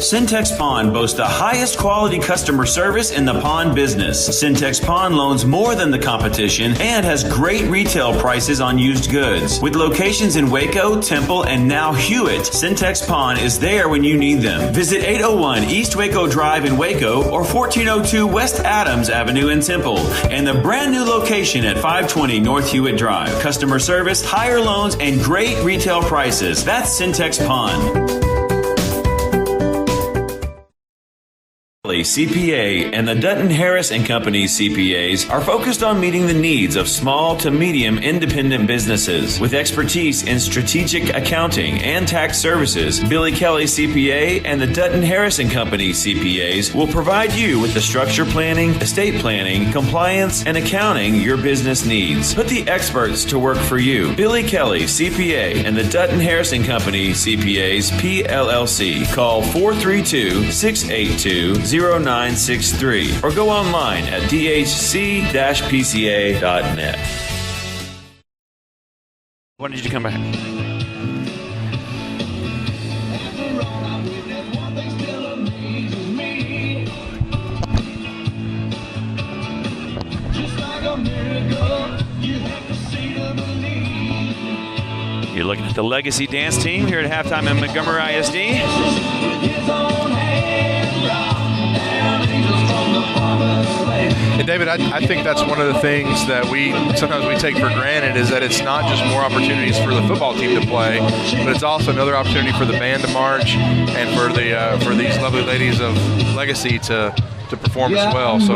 Syntex Pond boasts the highest quality customer service in the pond business. Syntex Pond loans more than the competition and has great retail prices on used goods. With locations in Waco, Temple, and now Hewitt, Syntex Pond is there when you need them. Visit 801 East Waco Drive in Waco or 1402 West Adams Avenue in Temple, and the brand new location at 520 North Hewitt Drive. Customer service, higher loans, and great retail prices. That's Syntex Pond. CPA and the Dutton Harris & Company CPAs are focused on meeting the needs of small to medium independent businesses. With expertise in strategic accounting and tax services, Billy Kelly CPA and the Dutton Harris & Company CPAs will provide you with the structure planning, estate planning, compliance, and accounting your business needs. Put the experts to work for you. Billy Kelly CPA and the Dutton Harris & Company CPAs PLLC. Call 432-682-0963 or go online at dhc-pca.net. When did you come back? You're looking at the Legacy Dance Team here at halftime in Montgomery ISD. And David, I think that's one of the things that sometimes we take for granted is that it's not just more opportunities for the football team to play, but it's also another opportunity for the band to march and for these lovely ladies of Legacy to perform as well. So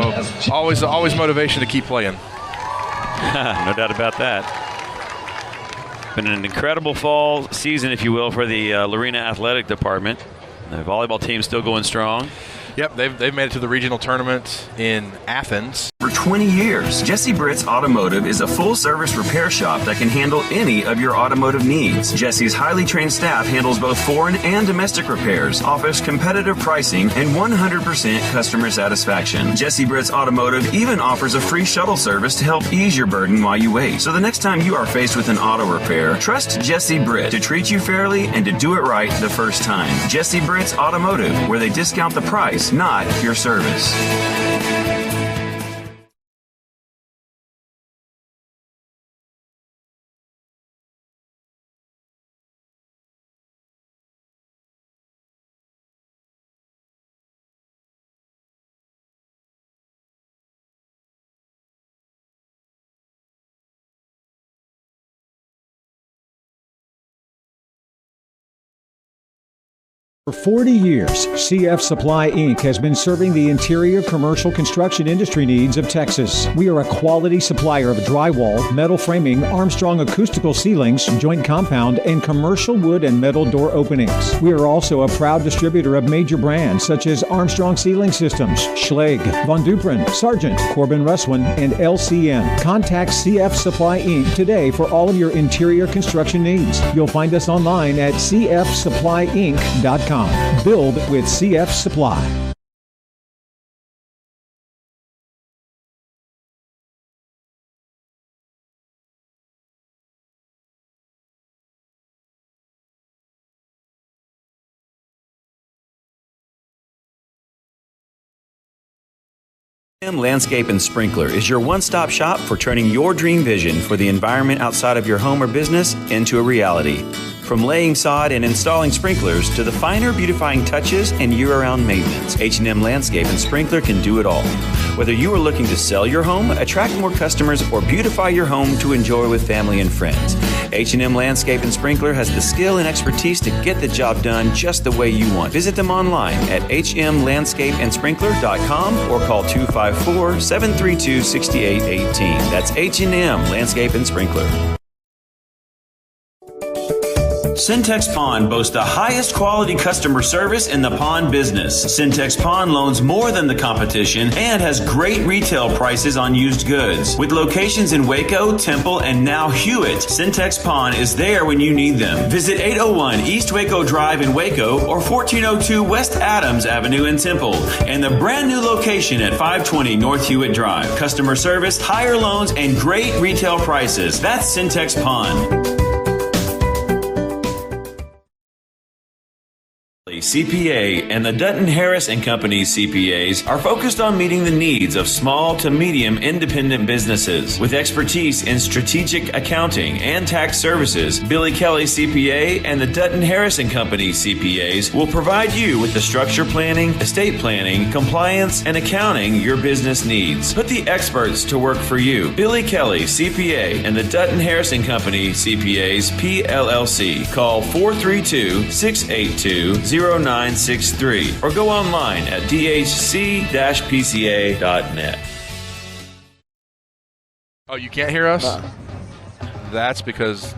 always motivation to keep playing. No doubt about that. Been an incredible fall season, if you will, for the Lorena Athletic Department. The volleyball team's still going strong. Yep, they've made it to the regional tournament in Athens. For 20 years, Jesse Britt's Automotive is a full-service repair shop that can handle any of your automotive needs. Jesse's highly trained staff handles both foreign and domestic repairs, offers competitive pricing, and 100% customer satisfaction. Jesse Britt's Automotive even offers a free shuttle service to help ease your burden while you wait. So the next time you are faced with an auto repair, trust Jesse Britt to treat you fairly and to do it right the first time. Jesse Britt's Automotive, where they discount the price, not your service. For 40 years, CF Supply Inc. has been serving the interior commercial construction industry needs of Texas. We are a quality supplier of drywall, metal framing, Armstrong acoustical ceilings, joint compound, and commercial wood and metal door openings. We are also a proud distributor of major brands such as Armstrong Ceiling Systems, Schlage, Von Duprin, Sargent, Corbin Russwin, and LCN. Contact CF Supply Inc. today for all of your interior construction needs. You'll find us online at cfsupplyinc.com. Build with CF Supply. Landscape and Sprinkler is your one-stop shop for turning your dream vision for the environment outside of your home or business into a reality. From laying sod and installing sprinklers to the finer beautifying touches and year-round maintenance, H&M Landscape and Sprinkler can do it all. Whether you are looking to sell your home, attract more customers, or beautify your home to enjoy with family and friends, H&M Landscape and Sprinkler has the skill and expertise to get the job done just the way you want. Visit them online at hmlandscapeandsprinkler.com or call 254-732-6818. That's H&M Landscape and Sprinkler. Syntex Pond boasts the highest quality customer service in the pond business. Syntex Pond loans more than the competition and has great retail prices on used goods. With locations in Waco, Temple, and now Hewitt, Syntex Pond is there when you need them. Visit 801 East Waco Drive in Waco or 1402 West Adams Avenue in Temple, and the brand new location at 520 North Hewitt Drive. Customer service, higher loans, and great retail prices. That's Syntex Pond. CPA and the Dutton Harris & Company CPAs are focused on meeting the needs of small to medium independent businesses. With expertise in strategic accounting and tax services, Billy Kelly CPA and the Dutton Harris & Company CPAs will provide you with the structure planning, estate planning, compliance, and accounting your business needs. Put the experts to work for you. Billy Kelly CPA and the Dutton Harris & Company CPAs PLLC. Call 432-682-0963 or go online at dhc-pca.net. Oh, you can't hear us? That's because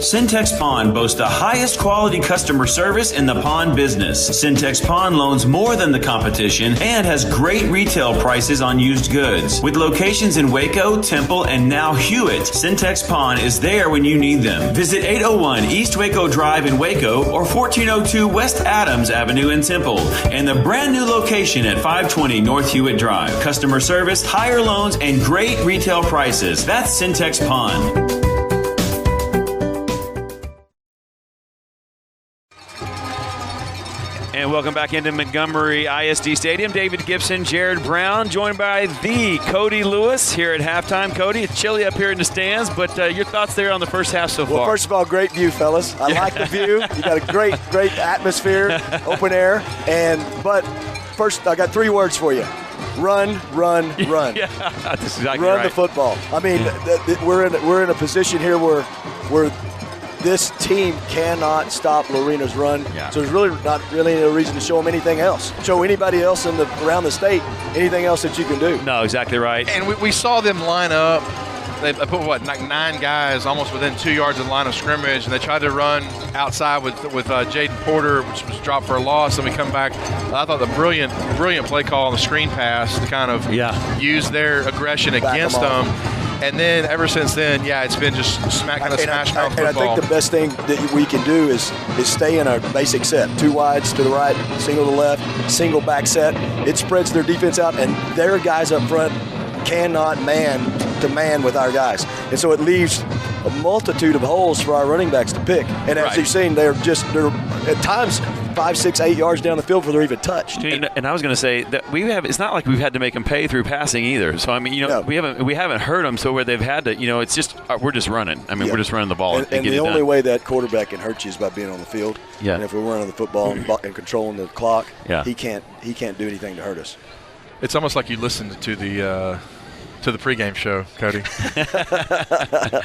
Syntex Pond boasts the highest quality customer service in the pond business. Syntex Pond loans more than the competition and has great retail prices on used goods. With locations in Waco, Temple, and now Hewitt, Syntex Pond is there when you need them. Visit 801 East Waco Drive in Waco or 1402 West Adams Avenue in Temple and the brand new location at 520 North Hewitt Drive. Customer service, higher loans, and great retail prices. That's Syntex Pond. And welcome back into Montgomery ISD Stadium. David Gibson, Jared Brown, joined by the Cody Lewis here at halftime. Cody, it's chilly up here in the stands, but your thoughts there on the first half so far? Well, first of all, great view, fellas. I like the view. You got a great atmosphere, open air. But first, I got 3 words for you. Run, run, run. Yeah, that's exactly run right. the football. I mean, we're in a position here where this team cannot stop Lorena's run. Yeah. So there's really not any reason to show them anything else. Show anybody else around the state anything else that you can do. No, exactly right. And we saw them line up. They put, like 9 guys almost within 2 yards of the line of scrimmage, and they tried to run outside with Jaden Porter, which was dropped for a loss, and we come back. I thought the brilliant play call on the screen pass to kind of use their aggression against them. And then ever since then, it's been just smash mouth football. And I think the best thing that we can do is stay in our basic set. 2 wides to the right, single to the left, single back set. It spreads their defense out, and their guys up front cannot man to man with our guys. And so it leaves a multitude of holes for our running backs to pick. And as you've seen, they're at times 5, 6, 8 yards down the field before they're even touched. And I was going to say that it's not like we've had to make them pay through passing either. So I mean, we haven't hurt them so where they've had to. It's just we're just running. I mean, we're just running the ball. And the only way that quarterback can hurt you is by being on the field. Yeah. And if we're running the football and controlling the clock, he can't do anything to hurt us. It's almost like you listened to the pregame show, Cody.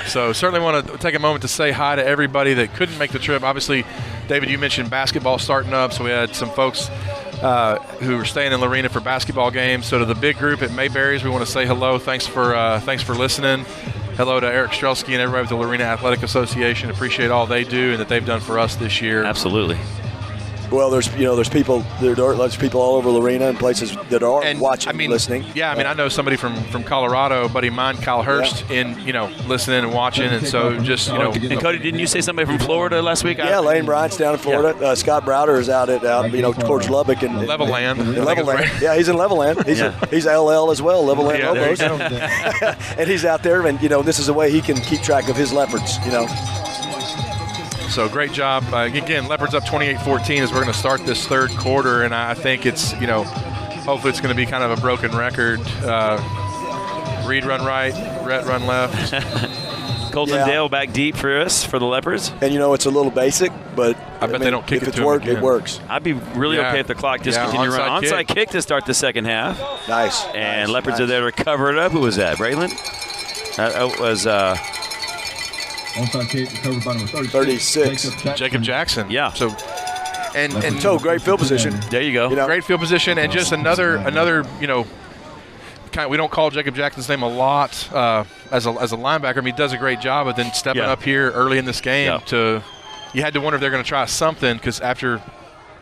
So certainly want to take a moment to say hi to everybody that couldn't make the trip. Obviously, David, you mentioned basketball starting up, so we had some folks who were staying in Lorena for basketball games. So to the big group at Mayberry's, we want to say hello. Thanks for listening. Hello to Eric Strelsky and everybody with the Lorena Athletic Association. Appreciate all they do and that they've done for us this year. Absolutely. Well, there's people all over Lorena and places that are watching, listening. Yeah, I mean, I know somebody from Colorado, a buddy of mine, Kyle Hurst, listening and watching, and so just And Cody, didn't you say somebody from Florida last week? Yeah, Lane Bryant's down in Florida. Yeah. Scott Browder is out towards Lubbock and Levelland. Levelland. Yeah, he's in Levelland. He's LL as well, Levelland Lobos. And he's out there, and this is a way he can keep track of his leopards. So great job. Again, Leopards up 28-14 as we're going to start this third quarter, and I think it's, hopefully it's going to be kind of a broken record. Reed run right, Rhett run left. Colton Dale back deep for us, for the Leopards. And, it's a little basic, but I bet they don't kick if it to him again. It works. I'd be really okay if the clock just continued running. Onside kick to start the second half. Nice. And Leopards are there to cover it up. Who was that, Braylon? That was onside kick recovered by number 36. Jacob Jackson. Yeah. So great field position. There you go. Great field position, and just another we don't call Jacob Jackson's name a lot as a linebacker. I mean, he does a great job, but then stepping up here early in this game you had to wonder if they're going to try something, because after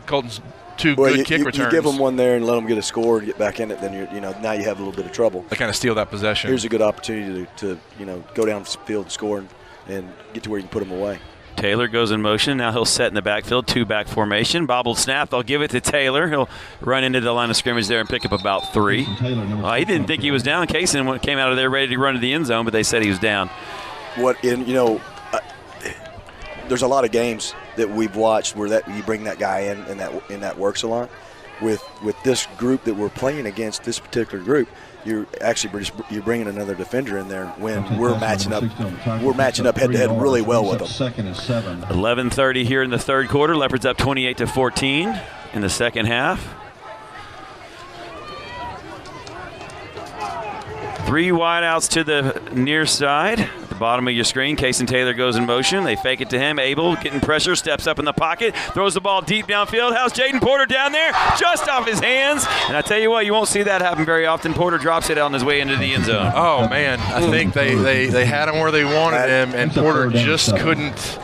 Colton's two good kick returns. You give them one there and let them get a score and get back in it, then now you have a little bit of trouble. They kind of steal that possession. Here's a good opportunity to go down the field and score and get to where you can put them away. Taylor goes in motion. Now he'll set in the backfield, 2-back formation. Bobbled snap. They'll give it to Taylor. He'll run into the line of scrimmage there and pick up about 3. He didn't think he was down. Kaysen came out of there ready to run to the end zone, but they said he was down. There's a lot of games that we've watched where that you bring that guy in and that works a lot. With this group that we're playing against, this particular group, you're bringing another defender in there when we're matching up head to head really well with them. 11:30 here in the third quarter. Leopards up 28-14 in the second half. 3 wideouts to the near side. At the bottom of your screen, Kaysen Taylor goes in motion. They fake it to him. Abel getting pressure, steps up in the pocket, throws the ball deep downfield. How's Jaden Porter down there? Just off his hands. And I tell you what, you won't see that happen very often. Porter drops it on his way into the end zone. Oh, man. I think they had him where they wanted him, and Porter just couldn't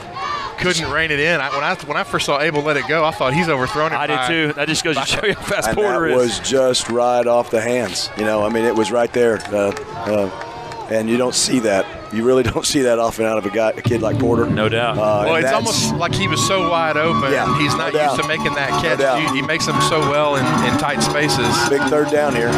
rein it in. When I first saw Abel let it go, I thought he's overthrown it. I did too. That just goes to show you how fast Porter is. That was just right off the hands. It was right there. And you don't see that. You really don't see that often out of a kid like Porter. No doubt. Well, it's almost like he was so wide open. Yeah, he's not used to making that catch. He makes them so well in tight spaces. Big third down here.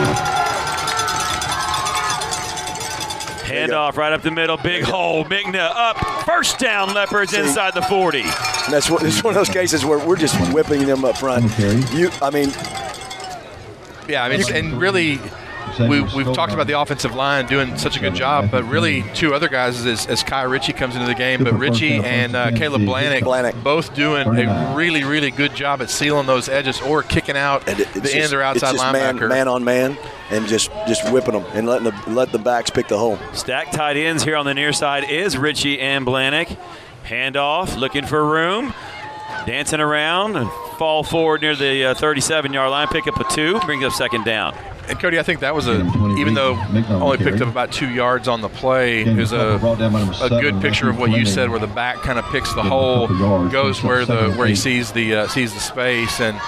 Handoff right up the middle, big hole, Migna up, first down, Leopards inside the 40. And it's one of those cases where we're just whipping them up front. And really, we've talked about the offensive line doing such a good job, but really 2 other guys as Kai Ritchie comes into the game, but Ritchie and Caleb Blanick both doing a really, really good job at sealing those edges or kicking out the end or outside linebacker. Man on man. And just whipping them and let the backs pick the hole. Stacked tight ends here on the near side is Ritchie and Blanick. Handoff, looking for room, dancing around and fall forward near the 37-yard line. Pick up a 2, brings up second down. And Cody, I think that was even though only picked up about 2 yards on the play, it was a good picture of what you said, where the back kind of picks the hole, goes where he sees the space, and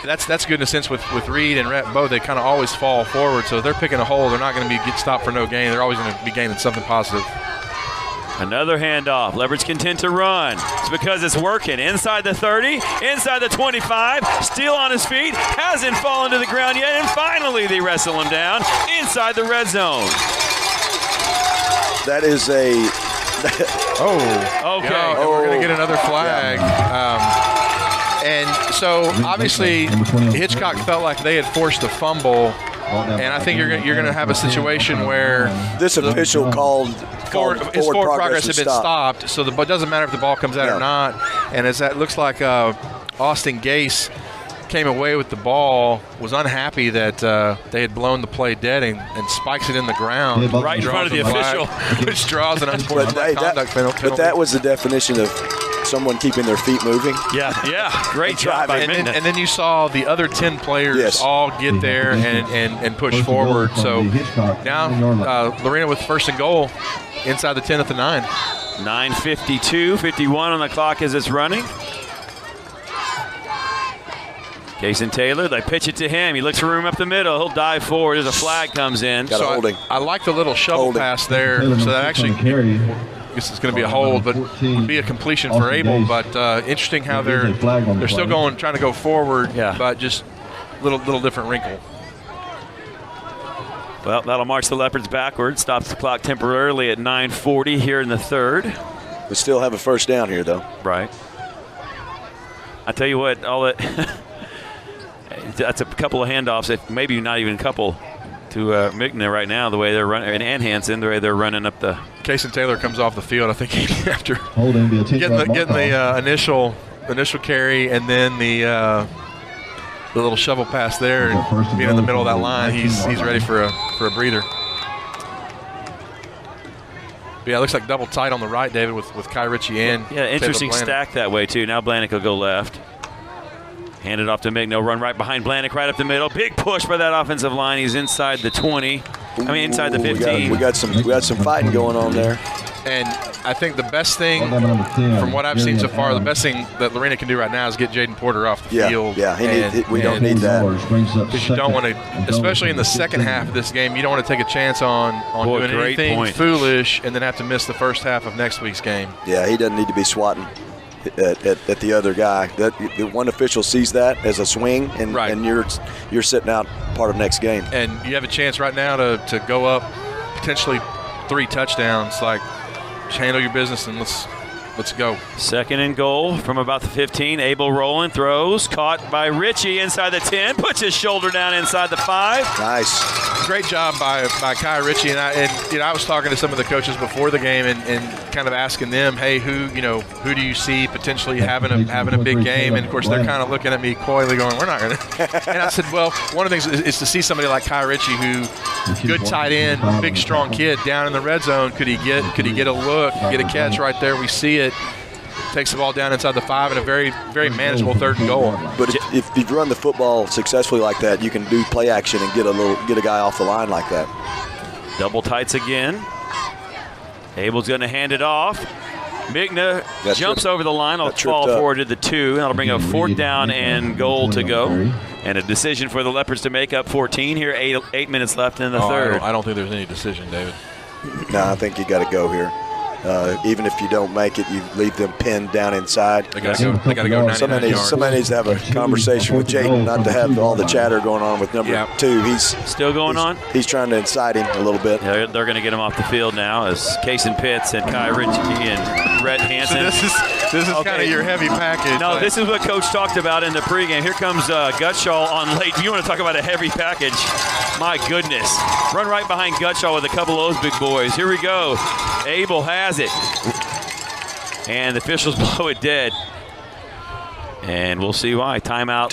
that's good in a sense with Reed and Rhett both. They kind of always fall forward, so if they're picking a hole, they're not going to get stopped for no gain. They're always going to be gaining something positive. Another handoff. Leopards content to run. It's because it's working. Inside the 30, inside the 25, still on his feet, hasn't fallen to the ground yet, and finally they wrestle him down inside the red zone. That is a... Okay. And we're going to get another flag. And so, obviously, Hitchcock felt like they had forced a fumble, and I think you're going to have a situation where this official called forward progress had been stopped. So it doesn't matter if the ball comes out or not. And as that looks like Austin Gase came away with the ball, was unhappy that they had blown the play dead and spikes it in the ground right in front of the official, which draws an unsportsmanlike conduct penalty. But that was the definition of someone keeping their feet moving. Yeah, great job. And then you saw the other 10 players all get there and push forward. So now Lorena with first and goal inside the 10 at the 9. 9:52, 51 on the clock as it's running. Kaysen Taylor, they pitch it to him. He looks for room up the middle. He'll dive forward as a flag comes in. I like the little shovel pass there. So that actually, I guess it's going to be a hold, but would be a completion for Abel. But interesting how they're still trying to go forward, but just little different wrinkle. Well, that'll march the Leopards backward. Stops the clock temporarily at 9:40 here in the third. We still have a first down here, though. Right. I tell you what, that's a couple of handoffs, maybe not even a couple, to Migna right now, the way they're running, and Hansen, the way they're running up the. Kaysen Taylor comes off the field, I think, after getting the initial carry, and then the little shovel pass there, and being in the middle of that line, he's ready for a breather. But yeah, it looks like double tight on the right, David, with Kai Ritchie and interesting stack that way too. Now Blanick will go left. Hand it off to Migno, run right behind Blanick, right up the middle. Big push by that offensive line. He's inside the 20. Inside the 15. We got some fighting going on there. And I think the best thing, from what I've seen so far, the best thing that Lorena can do right now is get Jaden Porter off the field. Yeah, we don't need that. Because you don't want to, especially in the second half of this game, you don't want to take a chance on doing anything foolish and then have to miss the first half of next week's game. Yeah, he doesn't need to be swatting at the other guy. The one official sees that as a swing, and you're sitting out part of next game. And you have a chance right now to go up potentially 3 touchdowns. Like, just handle your business and let's go. 2nd and goal from about the 15. Abel rolling, throws, caught by Richie inside the 10, puts his shoulder down inside the 5. Nice. Great job by Kai Richie. And I was talking to some of the coaches before the game and kind of asking them, hey, who do you see potentially having a big game? And of course they're kind of looking at me coyly going, we're not going to. And I said, well, one of the things is to see somebody like Kai Richie, who good tight end, big strong kid down in the red zone. Could he get a look, get a catch right there? We see it. Takes the ball down inside the 5 and a very, very manageable 3rd and goal. But if you run the football successfully like that, you can do play action and get a guy off the line like that. Double tights again. Abel's going to hand it off. Migna jumps over the line. I'll fall forward to the 2. That'll bring a 4th down and goal to go. And a decision for the Leopards to make up 14 here. 8 minutes left in the 3rd. I don't think there's any decision, David. No, I think you got to go here. Even if you don't make it, you leave them pinned down inside. They got to go 99 yards. Somebody needs to have a conversation with Jaden, not to have all the chatter going on with number 2. He's still going on. He's trying to incite him a little bit. Yeah, they're going to get him off the field now as Kason Pitts and Kai Richie and Rhett Hansen. So this is kind of your heavy package. No, this is what Coach talked about in the pregame. Here comes Gutshaw on late. You want to talk about a heavy package? My goodness. Run right behind Gutshaw with a couple of those big boys. Here we go. Abel has it. And the officials blow it dead. And we'll see why. Timeout.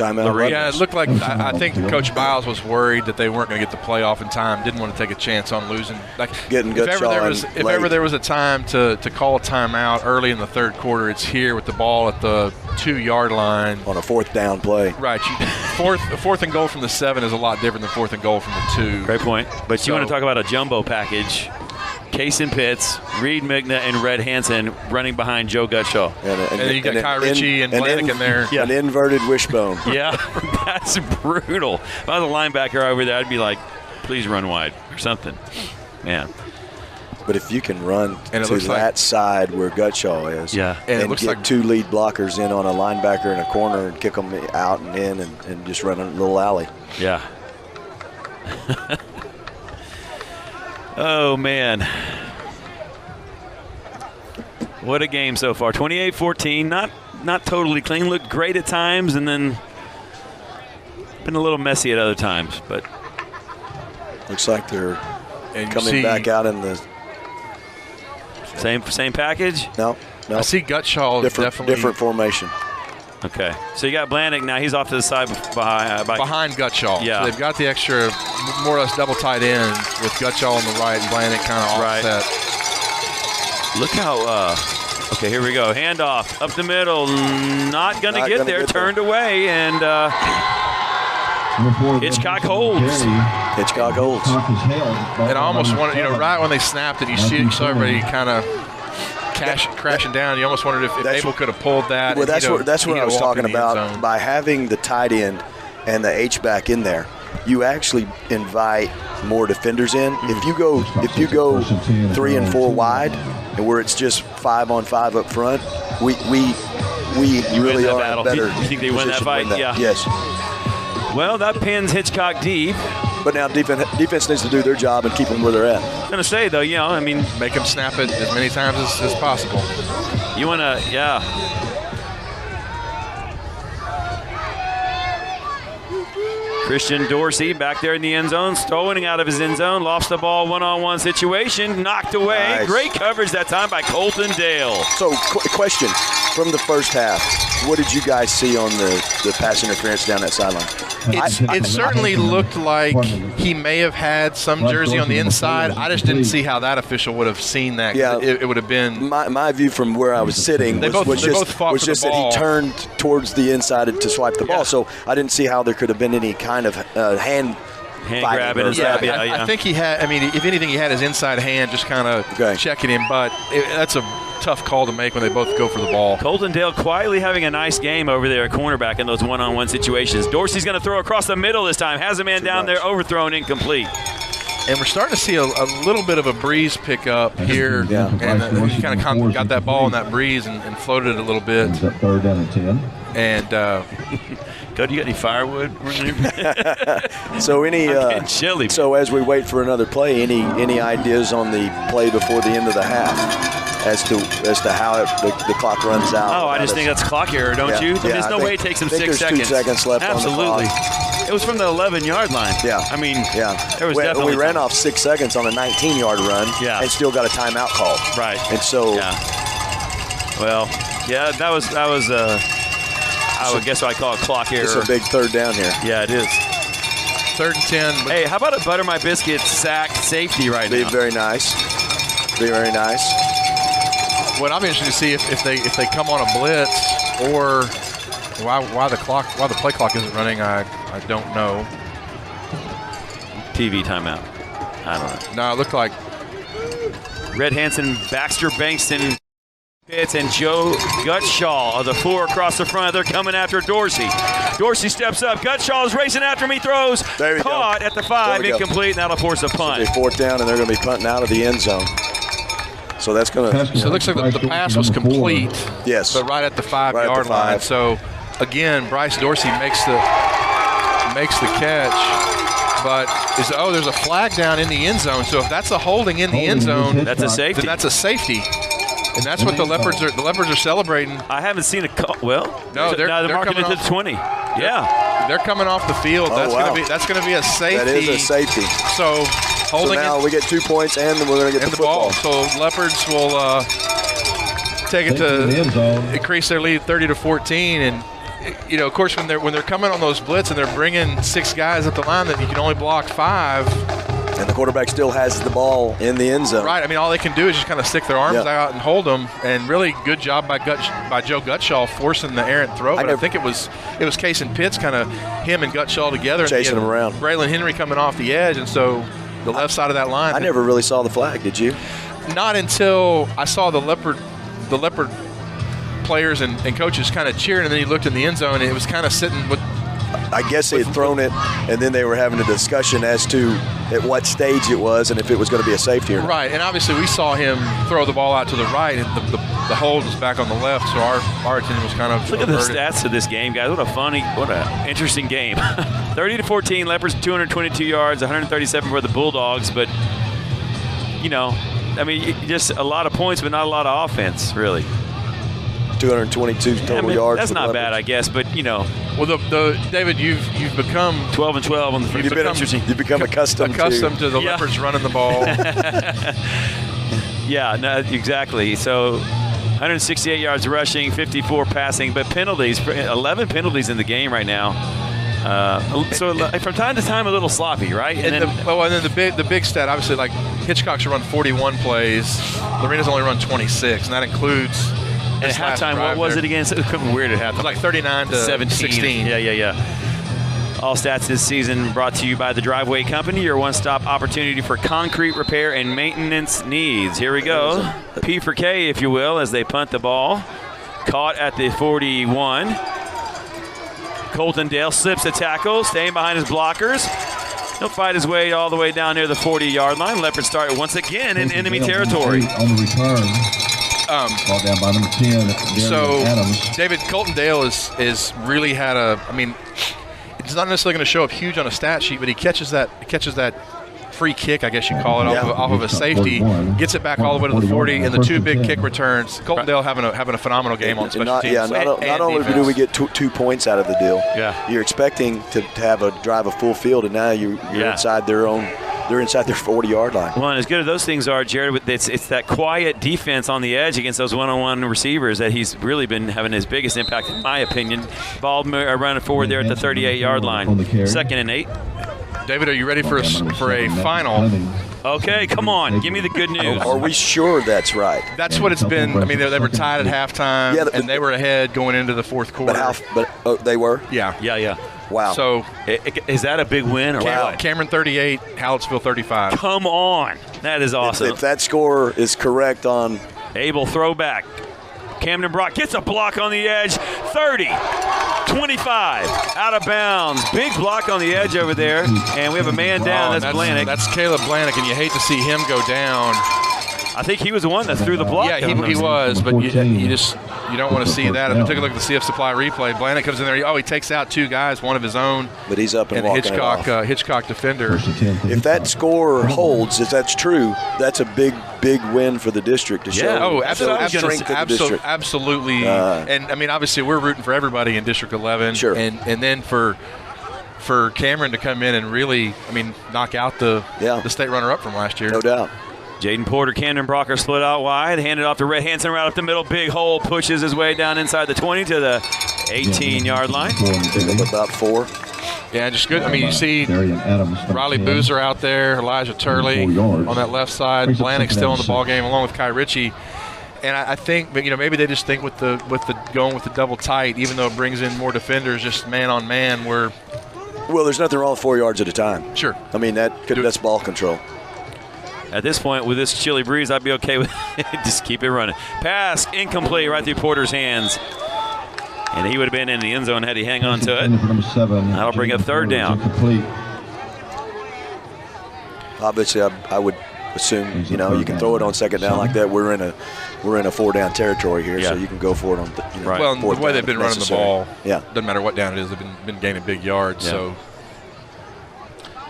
Yeah, it looked like I think Coach Biles was worried that they weren't going to get the play off in time. Didn't want to take a chance on losing. Like, if ever there was a time to call a timeout early in the 3rd quarter, it's here with the ball at the 2-yard line on a 4th down play. Right. Fourth and goal from the 7 is a lot different than 4th and goal from the 2. Great point. But you want to talk about a jumbo package. Kason Pitts, Reed Migna, and Red Hansen running behind Joe Gutshaw. And then you got Kai Richie and Blanick in there. An inverted wishbone. Yeah, that's brutal. If I was a linebacker over there, I'd be like, please run wide or something. Man. But if you can run to that side where Gutshaw is, and it looks get like 2 lead blockers in on a linebacker and a corner and kick them out and in and just run a little alley. Yeah. Oh, man. What a game so far. 28-14. Not totally clean. Looked great at times and then been a little messy at other times. But looks like they're coming back out in the same package? No. I see Gutshaw different formation. Okay. So you got Blanick now. He's off to the side behind Gutshaw. Yeah. So they've got the extra, more or less double tight end with Gutshaw on the right and Blanick kind of offset. Look how, okay, here we go. Handoff up the middle. Not going to get there. Turned away, and Hitchcock holds. Hitchcock holds. And I almost wanted, right when they snapped it, you saw everybody kind of crashing down. You almost wondered if Abel could have pulled that. Well, that's what I was talking about. By having the tight end and the H-back in there, you actually invite more defenders in. If you go 3 and 4 wide, and where it's just 5-on-5 up front, we really are better. You think they win that fight? Yeah. Yes. Well, that pins Hitchcock deep. But now defense needs to do their job and keep them where they're at. I'm going to say, though, make them snap it as many times as possible. You want to, Christian Dorsey back there in the end zone, throwing out of his end zone, lost the ball, one-on-one situation, knocked away. Nice. Great coverage that time by Colton Dale. So, question from the first half, what did you guys see on the pass interference down that sideline? It certainly looked like he may have had some jersey on the inside. I just didn't see how that official would have seen that. Yeah, it would have been. My view from where I was sitting was just that he turned towards the inside to swipe the ball. So I didn't see how there could have been any kind of hand hand grabbing and stuff. Yeah, I think he had. I mean, if anything, he had his inside hand just kind of checking him. But that's a tough call to make when they both go for the ball. Colton Dale quietly having a nice game over there at cornerback in those one-on-one situations. Dorsey's going to throw across the middle this time. Has a man down there, overthrown, incomplete. And we're starting to see a little bit of a breeze pick up here. And he kind of got that ball in that breeze and floated it a little bit. Third down and 10. And Cody, you got any firewood? Chilly. So as we wait for another play, any ideas on the play before the end of the half as to how the clock runs out? Oh, I just think that's clock error, don't you? There's no way it takes him 6 seconds. 2 seconds left Absolutely. on the clock. It was from the 11-yard line. Yeah. I mean, there was definitely we ran off 6 seconds on a 19-yard run and still got a timeout call. Right. And so well, that was I would guess I call it clock error. It's a big third down here. Yeah, it is. 3rd and 10. Hey, how about a Butter My Biscuit sack safety right now? Very nice. Very nice. What I'm interested to see if they come on a blitz or why the play clock isn't running, I don't know. TV timeout. I don't know. No, it looked like Red Hansen, Baxter Bankston, Pitts, and Joe Gutshaw are the 4 across the front. They're coming after Dorsey. Dorsey steps up. Gutshaw is racing after him. He throws. Caught at the 5, incomplete, and that'll force a punt. It's a 4th down, and they're going to be punting out of the end zone. So that's going to. So it looks like the pass was complete. Yes. But right at the 5-yard line. So again, Bryce Dorsey makes the catch. But there's a flag down in the end zone. So if that's a holding in the end zone, that's a safety. Then that's a safety. And that's what the Leopards are celebrating. I haven't seen a call. Well, they're marking it to the 20. Yeah. They're coming off the field. That's going to be a safety. That is a safety. So holding now we get 2 points and we're going to get the ball. So Leopards will take it to increase their lead 30-14. And of course, when they're coming on those blitz and they're bringing 6 guys at the line, that you can only block 5. And the quarterback still has the ball in the end zone. Right. I mean, all they can do is just kind of stick their arms out and hold them. And really good job by Joe Gutshaw forcing the errant throw. But I think it was Case and Pitts, kind of him and Gutshaw together. Chasing him around. Braylon Henry coming off the edge. And so the left side of that line. I never really saw the flag, did you? Not until I saw the Leopard players and coaches kind of cheering. And then he looked in the end zone and it was kind of sitting with. I guess they had thrown it, and then they were having a discussion as to at what stage it was and if it was going to be a safety or not. Right, and obviously we saw him throw the ball out to the right, and the hold was back on the left, so our attention was kind of Look at the stats of this game, guys. What an interesting game. 30-14, Leopards 222 yards, 137 for the Bulldogs, but, just a lot of points, but not a lot of offense, really. 222 total yards. That's not bad, I guess, but Well, David, you've become 12-12 on the free. You've become accustomed to the Leopards running the ball. Yeah, no, exactly. So 168 yards rushing, 54 passing, but penalties, 11 penalties in the game right now. So from time to time, a little sloppy, right? And then the big stat, obviously, like Hitchcock's run 41 plays, Lorena's only run 26, and that includes. And at halftime, what was it again? It was weird at halftime. It was like 39-16. Yeah. All stats this season brought to you by the Driveway Company, your one-stop opportunity for concrete repair and maintenance needs. Here we go. P for K, if you will, as they punt the ball. Caught at the 41. Colton Dale slips the tackle, staying behind his blockers. He'll fight his way all the way down near the 40-yard line. Leopards start once again in enemy territory. On the return. Ball down by number 10. So, Adams. David, Colton Dale is really had it's not necessarily going to show up huge on a stat sheet, but he catches that free kick, I guess you call it, off of a safety, gets it back all the way to the 40, and the 2 big kick returns. Colton Dale having a phenomenal game on special teams. Yeah, not only do we get 2 points out of the deal, you're expecting to have a drive a full field, and now you're inside their own. They're inside their 40-yard line. Well, and as good as those things are, Jared, it's that quiet defense on the edge against those one-on-one receivers that he's really been having his biggest impact, in my opinion. Ball running forward there at the 38-yard line. 2nd and 8. David, are you ready for a final? Okay, come on. Give me the good news. Are we sure that's right? That's what it's been. I mean, they were tied at halftime, and they were ahead going into the fourth quarter. But they were? Yeah. Wow. So is that a big win? Or what? Cameron 38, Hallettsville 35. Come on. That is awesome. If that score is correct on Abel throwback. Camden Brock gets a block on the edge. 30, 25, out of bounds. Big block on the edge over there. And we have a man down. That's Blanick. That's Caleb Blanick, and you hate to see him go down. I think he was the one that threw the block. Yeah, he was, but you don't want to see that. If you took a look at the CF Supply replay, Blanick comes in there. He takes out 2 guys, one of his own. But he's up and walking Hitchcock, it off. Hitchcock defender. If that score holds, if that's true, that's a big win for the district to show. Oh, strength of the district. Absolutely. And I mean, obviously, we're rooting for everybody in District 11. Sure. And then for Cameron to come in and really, knock out the state runner-up from last year. No doubt. Jaden Porter, Camden Brocker split out wide, handed off to Red Hansen right up the middle. Big hole, pushes his way down inside the 20 to the 18-yard line. About 4. Yeah, just good. You see Riley Boozer out there, Elijah Turley on that left side. Blanick still in the ball game along with Kai Ritchie. And I think, maybe they just think with the going with the double tight, even though it brings in more defenders, just man on man. Well, there's nothing wrong with 4 yards at a time. Sure. That's ball control. At this point, with this chilly breeze, I'd be okay with it. Just keep it running. Pass incomplete right through Porter's hands. And he would have been in the end zone had he hang on to it. That'll bring up 3rd down. Obviously, I would assume, you can throw it on 2nd down like that. We're in a 4-down territory here, so you can go for it on right. Well, the way they've been running the ball, doesn't matter what down it is, they've been gaining big yards. Yeah. So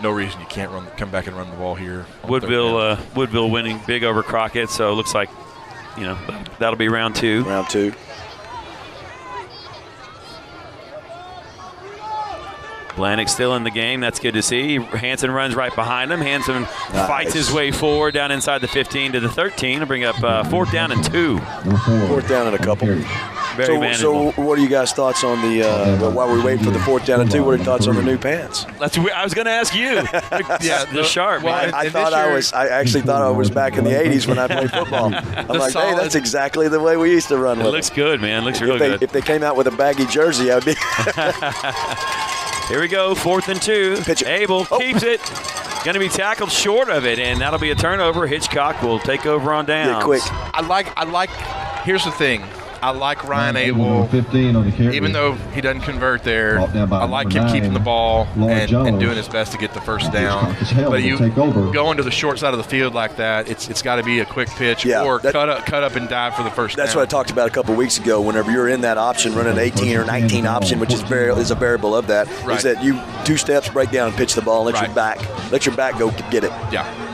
no reason you can't come back and run the ball here. Woodville winning big over Crockett, so it looks like, that'll be round 2. Round 2. Blanick still in the game. That's good to see. Hansen runs right behind him. Hansen fights his way forward down inside the 15 to the 13 to bring up 4th down and 2. 4th down and a couple. Very manageable. So what are you guys' thoughts on the, while we wait for the 4th down and 2, what are your thoughts on the new pants? I was going to ask you. The sharp. Well, I actually thought I was back in the 80s when I played football. I'm like, hey, that's exactly the way we used to run with it. Looks good, man. Looks real good. If they came out with a baggy jersey, I'd be... Here we go, 4th and 2. Abel keeps it. Going to be tackled short of it, and that'll be a turnover. Hitchcock will take over on downs. Get quick. I like. Here's the thing. I like Ryan Abel, even though he doesn't convert there. I like him keeping the ball and doing his best to get the first down. But you go into the short side of the field like that, it's got to be a quick pitch or cut up and dive for the first down. That's what I talked about a couple of weeks ago. Whenever you're in that option, running 18 or 19 option, which is a variable of that, is that you 2 steps, break down, and pitch the ball, and let your back go get it. Yeah.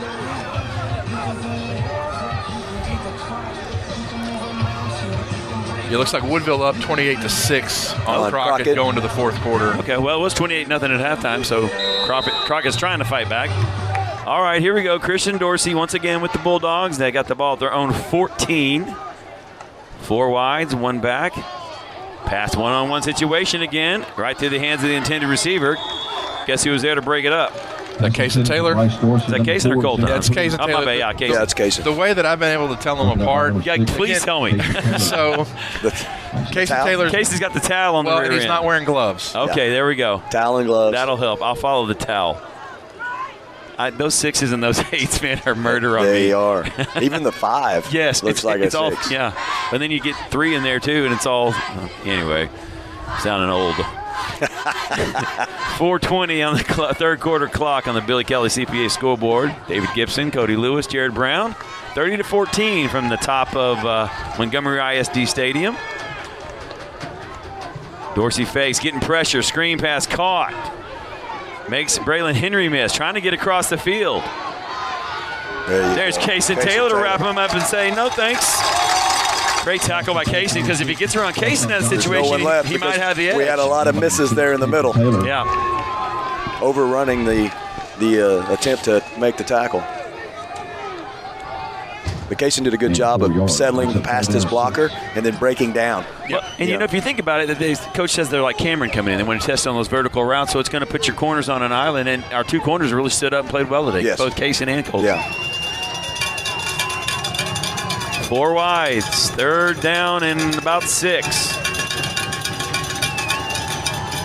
It looks like Woodville up 28-6 on Crockett going to the 4th quarter. Okay, well, it was 28-0 at halftime, so Crockett's trying to fight back. All right, here we go. Christian Dorsey once again with the Bulldogs. They got the ball at their own 14. 4 wides, 1 back. Pass one-on-one situation again, right through the hands of the intended receiver. Guess who was there to break it up? Is that Kaysen Taylor? Is that Kaysen or Colton? That's Kaysen Taylor. My bad. Yeah, Kaysen. Yeah, it's Kaysen. The way that I've been able to tell them apart. Yeah, please tell me. So, Kaysen Taylor's. Casey's got the towel on the rear and he's end. not wearing gloves. Okay, there we go. Towel and gloves. That'll help. I'll follow the towel. Those 6s and those 8s, man, are murder on me. They are. Even the 5. Yes, looks like it's a all 6. Yeah, and then you get 3 in there too, and it's all anyway. Sounding old. 4:20 on the 3rd quarter clock on the Billy Kelly CPA scoreboard. David Gibson, Cody Lewis, Jared Brown, 30-14 from the top of Montgomery ISD Stadium. Dorsey fakes, getting pressure, screen pass caught. Makes Braylon Henry miss, trying to get across the field. There's Kaysen Taylor to wrap him up and say, no thanks. Great tackle by Casey, because if he gets around Casey in that situation, he might have the edge. We had a lot of misses there in the middle. Yeah. Overrunning the attempt to make the tackle. But Casey did a good job of settling past his blocker and then breaking down. Well, and if you think about it, the coach says they're like Cameron coming in. They want to test on those vertical routes, so it's going to put your corners on an island. And our 2 corners really stood up and played well today, both Casey and Colton. Yeah. 4 wides, 3rd down and about 6.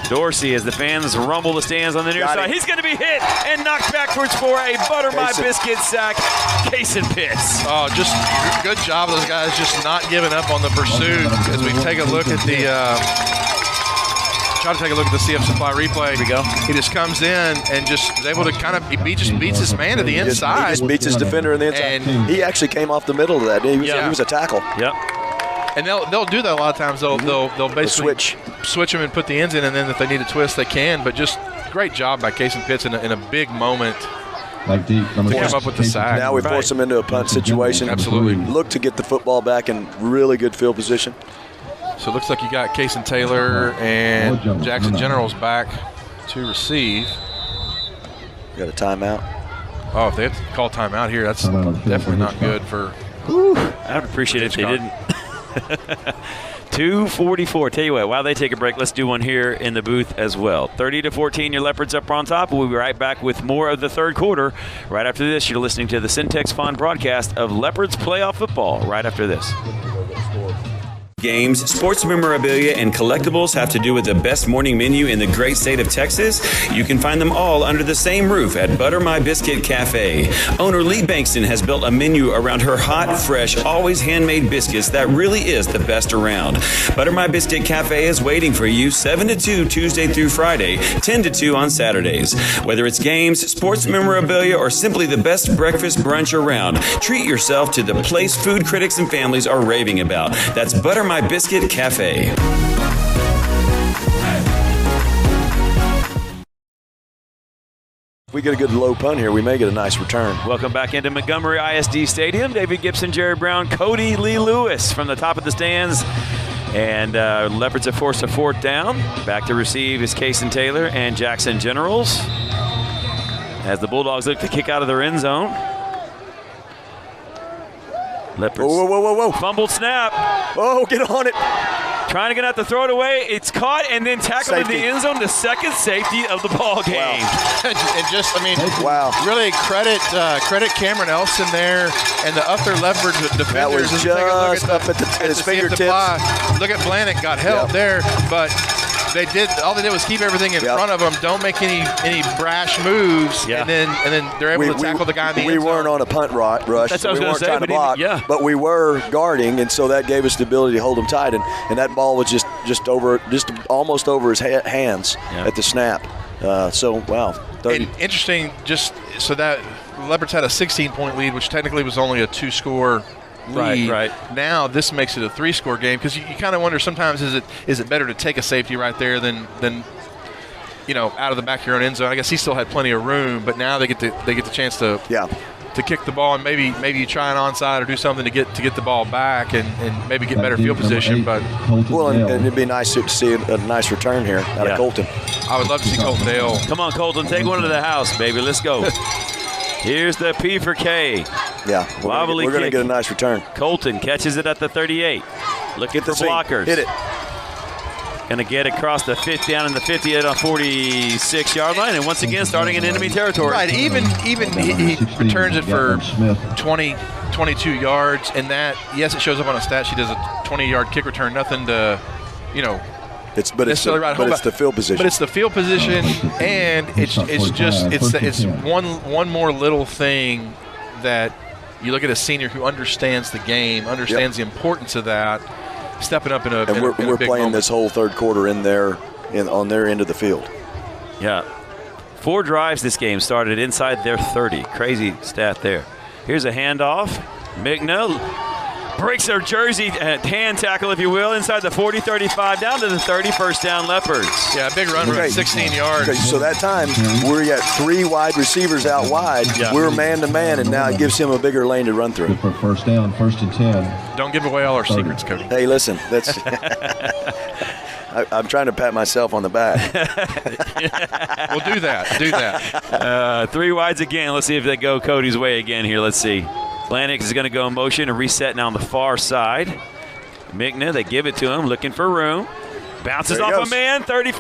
Dorsey, as the fans rumble the stands on the near side. He's going to be hit and knocked backwards for a butter my biscuit sack. Kason Pitts. Oh, just good job of those guys just not giving up on the pursuit. As we take a look at the CF Supply replay. Here we go. He just comes in and just is able to he just beats his man to the inside. He just beats his defender in the inside. And he actually came off the middle of that. He was a tackle. Yep. And they'll do that a lot of times. They'll basically switch them and put the ends in, and then if they need a twist, they can. But just great job by Kason Pitts in a big moment to come up with the sack. Now we force them into a punt situation. Absolutely. Look to get the football back in really good field position. So it looks like you got Kason Taylor and Jackson Generals back to receive. Got a timeout. Oh, if they have to call timeout here, that's definitely not good for. I would appreciate it if they didn't. 2:44. Tell you what, while they take a break, let's do one here in the booth as well. 30-14, your Leopards up on top. We'll be right back with more of the third quarter. Right after this, you're listening to the Syntex Fund broadcast of Leopards playoff football. Right after this. Games, sports memorabilia, and collectibles have to do with the best morning menu in the great state of Texas? You can find them all under the same roof at Butter My Biscuit Cafe. Owner Lee Bankston has built a menu around her hot, fresh, always handmade biscuits that really is the best around. Butter My Biscuit Cafe is waiting for you 7 to 2 Tuesday through Friday, 10 to 2 on Saturdays. Whether it's games, sports memorabilia, or simply the best breakfast brunch around, treat yourself to the place food critics and families are raving about. That's Butter My Biscuit Cafe. If we get a good low punt here, we may get a nice return. Welcome back into Montgomery ISD Stadium. David Gibson, Jerry Brown, Cody Lee Lewis from the top of the stands. And Leopards have forced a fourth down. Back to receive is Kason Taylor and Jackson Generals. As the Bulldogs look to kick out of their end zone. Leopards. Whoa. Fumbled snap. Oh, get on it. Trying to get out to throw it away. It's caught and then tackled in the end zone. The second safety of the ball game. Wow. and just, wow. Really credit Cameron Elson there and the other Leopards defenders. That was just up at his fingertips. Look at Blanick, got help there, but all they did was keep everything in front of them. Don't make any brash moves, and then they're able to tackle the guy in the end zone. We weren't on a punt rush. That's what I was we weren't trying to block, but we were guarding, and so that gave us the ability to hold them tight. And that ball was just almost over his hands at the snap. Wow. 30. And interesting, just so that Leopards had a 16-point lead, which technically was only a 2-score lead. Right. Now this makes it a 3-score game because you kind of wonder sometimes is it better to take a safety right there than out of the back of your own end zone. I guess he still had plenty of room, but now they get the chance to kick the ball and maybe you try an onside or do something to get the ball back and maybe get better field position. But and it'd be nice to see a nice return here out of Colton. I would love to see Colton Dale. Come on, Colton, take one to the house, baby. Let's go. Here's the P for K. Yeah, we're going to get a nice return. Colton catches it at the 38. Looking for blockers. Hit it. Going to get across the 50, down in the 50 at a 46-yard line, and once again starting in enemy territory. Right, even he returns it for 20, 22 yards, and that, yes, it shows up on a stat sheet as a 20-yard kick return. Nothing to, It's the field position. But it's the field position, and it's one more little thing that you look at a senior who understands the game, understands the importance of that, stepping up in a we're big playing moment. this whole third quarter on their end of the field. Yeah, 4 drives this game started inside their 30. Crazy stat there. Here's a handoff. Migna breaks their jersey, hand tackle, if you will, inside the 40-35, down to the 30, first down Leopards. Yeah, big run, 16 yards. Okay, so that time we got 3 wide receivers out wide. Yeah. We're man-to-man, and now it gives him a bigger lane to run through. For first down, 1st and 10. Don't give away all our secrets, Cody. Hey, listen, that's I'm trying to pat myself on the back. We'll do that. 3 wides again. Let's see if they go Cody's way again here. Let's see. Blanick is going to go in motion and reset now on the far side. Migna, they give it to him, looking for room. Bounces off a man, 30,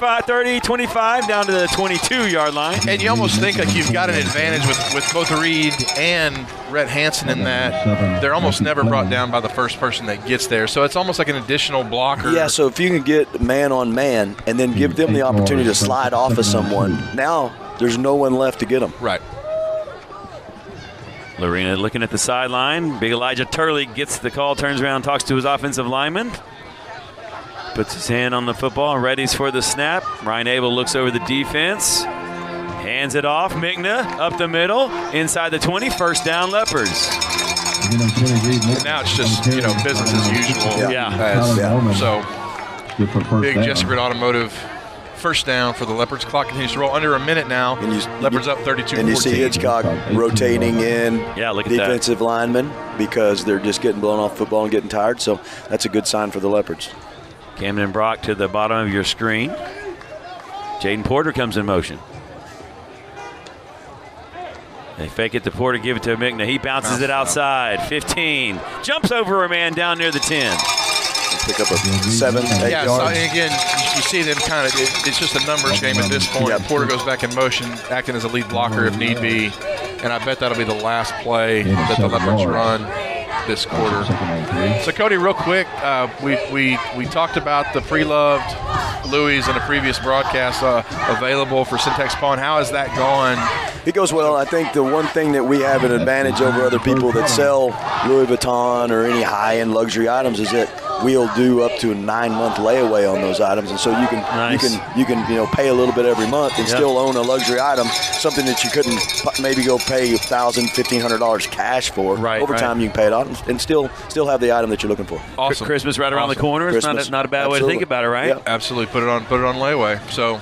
25, down to the 22-yard line. And you almost think like you've got an advantage with both Reed and Rhett Hansen in that they're almost never brought down by the first person that gets there. So it's almost like an additional blocker. Yeah, so if you can get man on man and then give them the opportunity to slide off of someone, now there's no one left to get them. Right. Lorena looking at the sideline. Big Elijah Turley gets the call, turns around, talks to his offensive lineman. Puts his hand on the football, readies for the snap. Ryan Abel looks over the defense. Hands it off. Migna up the middle. Inside the 20. First down, Leopards. And now it's just, business as usual. So, big Jesse Britt Automotive first down for the Leopards. Clock continues to roll. Under a minute now. Leopards up 32-14. And you see Hitchcock rotating in look at defensive linemen because they're just getting blown off football and getting tired. So that's a good sign for the Leopards. Camden Brock to the bottom of your screen. Jaden Porter comes in motion. They fake it to Porter, give it to Migna. He bounces it outside. 15. Jumps over a man down near the 10. Pick up a 7, 8 yards. So again, you see them kind of, it's just a numbers game at this point. Porter goes back in motion, acting as a lead blocker if need be. And I bet that'll be the last play that the Leopards run this quarter. So Cody, real quick, we talked about the pre-loved Louis in a previous broadcast available for Syntex Pawn. How has that gone? It goes well. I think the one thing that we have an advantage over other people that sell Louis Vuitton or any high-end luxury items is that we'll do up to a 9-month layaway on those items, and so you can pay a little bit every month and still own a luxury item, something that you couldn't maybe go pay $1,000, $1,500 cash for. Over time, you can pay it off and still have the item that you're looking for. Awesome. Christmas right around the corner. It's not a bad way to think about it, right? Yep. Absolutely. Put it on layaway. So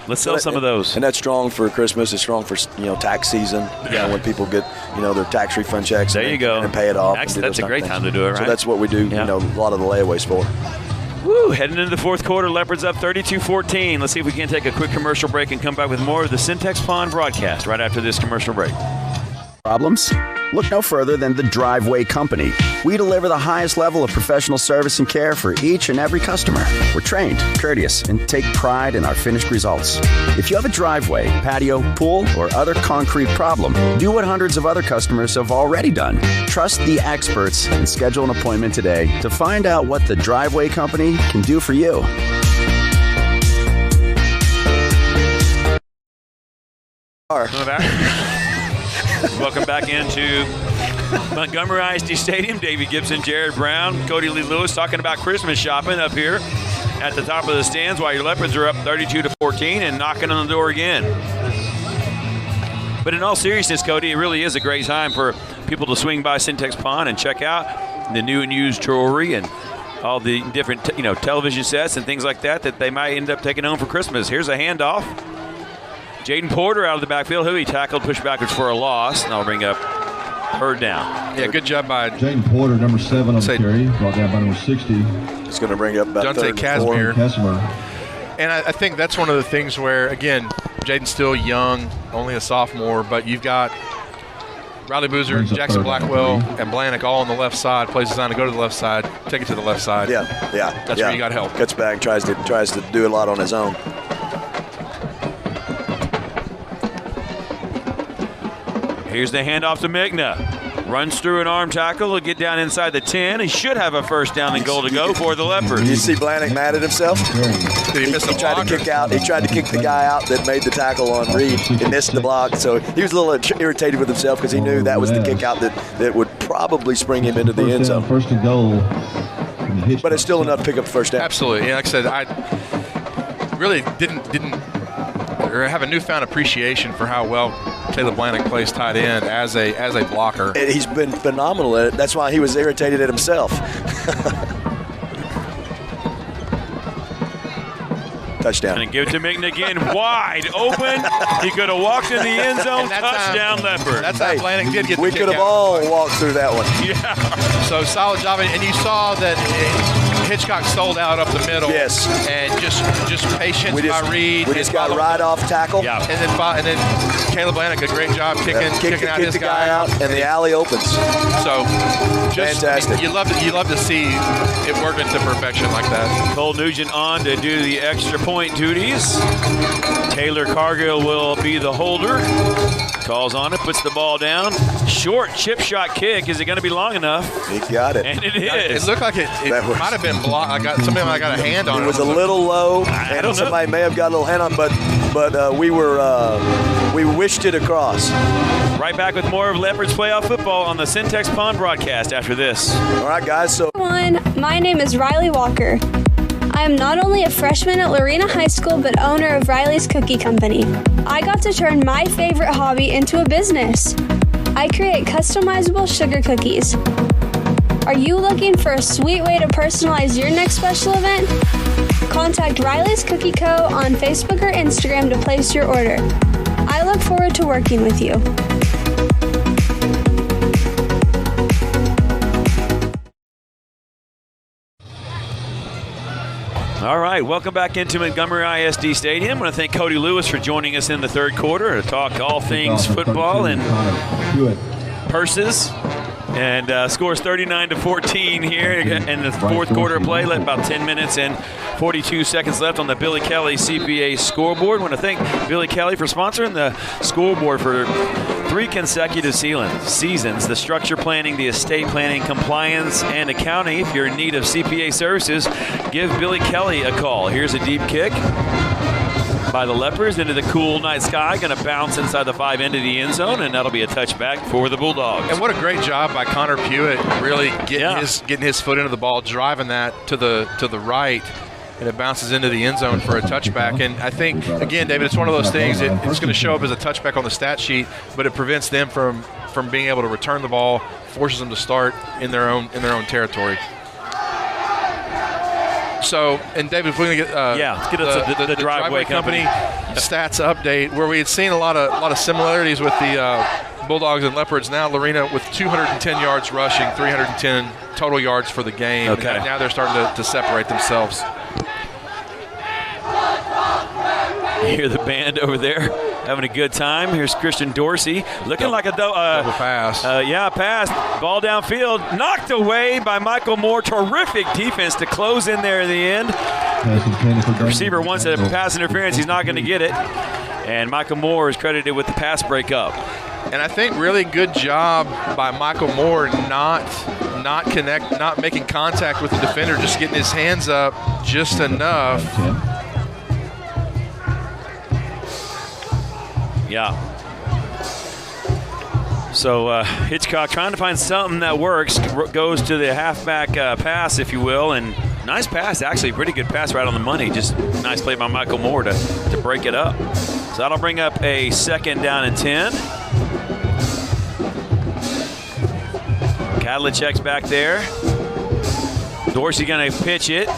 let's sell some of those. And that's strong for Christmas. It's strong for tax season. When people get their tax refund checks. There you go. And pay it off. That's a great time to do it, right? So that's what we do. A lot of the layaways for. Woo! Heading into the fourth quarter, Leopards up 32-14. Let's see if we can take a quick commercial break and come back with more of the Syntex Pawn broadcast right after this commercial break. Problems? Look no further than the Driveway Company. We deliver the highest level of professional service and care for each and every customer. We're trained, courteous, and take pride in our finished results. If you have a driveway, patio, pool, or other concrete problem, do what hundreds of other customers have already done. Trust the experts and schedule an appointment today to find out what the Driveway Company can do for you. Welcome back into Montgomery ISD Stadium. Davey Gibson, Jared Brown, Cody Lee Lewis talking about Christmas shopping up here at the top of the stands while your Leopards are up 32-14 and knocking on the door again. But in all seriousness, Cody, it really is a great time for people to swing by Syntex Pawn and check out the new and used jewelry and all the different television sets and things like that they might end up taking home for Christmas. Here's a handoff. Jaden Porter out of the backfield, who he tackled, pushed backwards for a loss, and I'll bring up third down. Yeah, good job by Jaden Porter, number 7 on the carry, brought down by number 60. It's going to bring up about Dante Casimir. And I think that's one of the things where, again, Jaden's still young, only a sophomore, but you've got Riley Boozer, Jackson Blackwell, and Blanick all on the left side. Plays designed to go to the left side, take it to the left side. That's where you got help. Cuts back, tries to do a lot on his own. Here's the handoff to Migna. Runs through an arm tackle. He'll get down inside the 10. He should have a first down and goal to go for the Leopards. You see Blanick mad at himself? Did he miss He tried to kick out. He tried to kick the guy out that made the tackle on Reed. He missed the block, so he was a little irritated with himself because he knew that was the kick out that would probably spring him into the end zone. First and goal. But it's still enough to pick up the first down. Absolutely. Yeah, like I said, I really didn't or have a newfound appreciation for how well Taylor Blanick plays tight end as a blocker. And he's been phenomenal at it. That's why he was irritated at himself. Touchdown. And give it to Migna again, wide open. He could have walked in the end zone. Touchdown, Leopard. That's how Blanick did get the We kick could have out. all walked through that one. Yeah. So solid job. And you saw that Hitchcock sold out up the middle. Yes. And just patience by Reed. We just got right off tackle. Yeah. And then Caleb Lannick, a great job kicking out his guy out, and the alley opens. So just fantastic. You love to see it work into perfection like that. Cole Nugent on to do the extra point duties. Taylor Cargill will be the holder. Calls on it, puts the ball down. Short chip shot kick. Is it going to be long enough? He got it. And it is. It looked like it might have been blocked. Somebody might have got a hand on it. It was a little low, and somebody may have got a little hand on it, but we wished it across. Right back with more of Leopards playoff football on the Syntex Pond broadcast after this. All right, guys. So, everyone, my name is Riley Walker. I am not only a freshman at Lorena High School, but owner of Riley's Cookie Company. I got to turn my favorite hobby into a business. I create customizable sugar cookies. Are you looking for a sweet way to personalize your next special event? Contact Riley's Cookie Co. on Facebook or Instagram to place your order. I look forward to working with you. All right, welcome back into Montgomery ISD Stadium. I want to thank Cody Lewis for joining us in the third quarter to talk all things football and purses. And scores 39-14 here in the fourth quarter of play. About 10 minutes and 42 seconds left on the Billy Kelly CPA scoreboard. I want to thank Billy Kelly for sponsoring the scoreboard for 3 consecutive seasons. The structure planning, the estate planning, compliance, and accounting. If you're in need of CPA services, give Billy Kelly a call. Here's a deep kick by the Leopards into the cool night sky. Going to bounce inside the 5 into the end zone, and that'll be a touchback for the Bulldogs. And what a great job by Connor Pewitt, really getting his foot into the ball, driving that to the right, and it bounces into the end zone for a touchback. And I think, again, David, it's one of those things that it's going to show up as a touchback on the stat sheet, but it prevents them from being able to return the ball, forces them to start in their own territory. So, and David, if we can get let's get us the Driveway Company stats update, where we had seen a lot of similarities with the Bulldogs and Leopards. Now Lorena with 210 yards rushing, 310 total yards for the game. Okay. Now they're starting to separate themselves. You hear the band over there having a good time. Here's Christian Dorsey looking like a double pass. Pass. Ball downfield. Knocked away by Michael Moore. Terrific defense to close in there in the end. The receiver wants a pass interference. He's not going to get it. And Michael Moore is credited with the pass breakup. And I think really good job by Michael Moore not making contact with the defender, just getting his hands up just enough. Yeah. So Hitchcock trying to find something that works, goes to the halfback pass, if you will, and nice pass, actually, pretty good pass right on the money. Just nice play by Michael Moore to break it up. So that'll bring up a 2nd down and 10. Kadlicek's back there. Dorsey going to pitch it.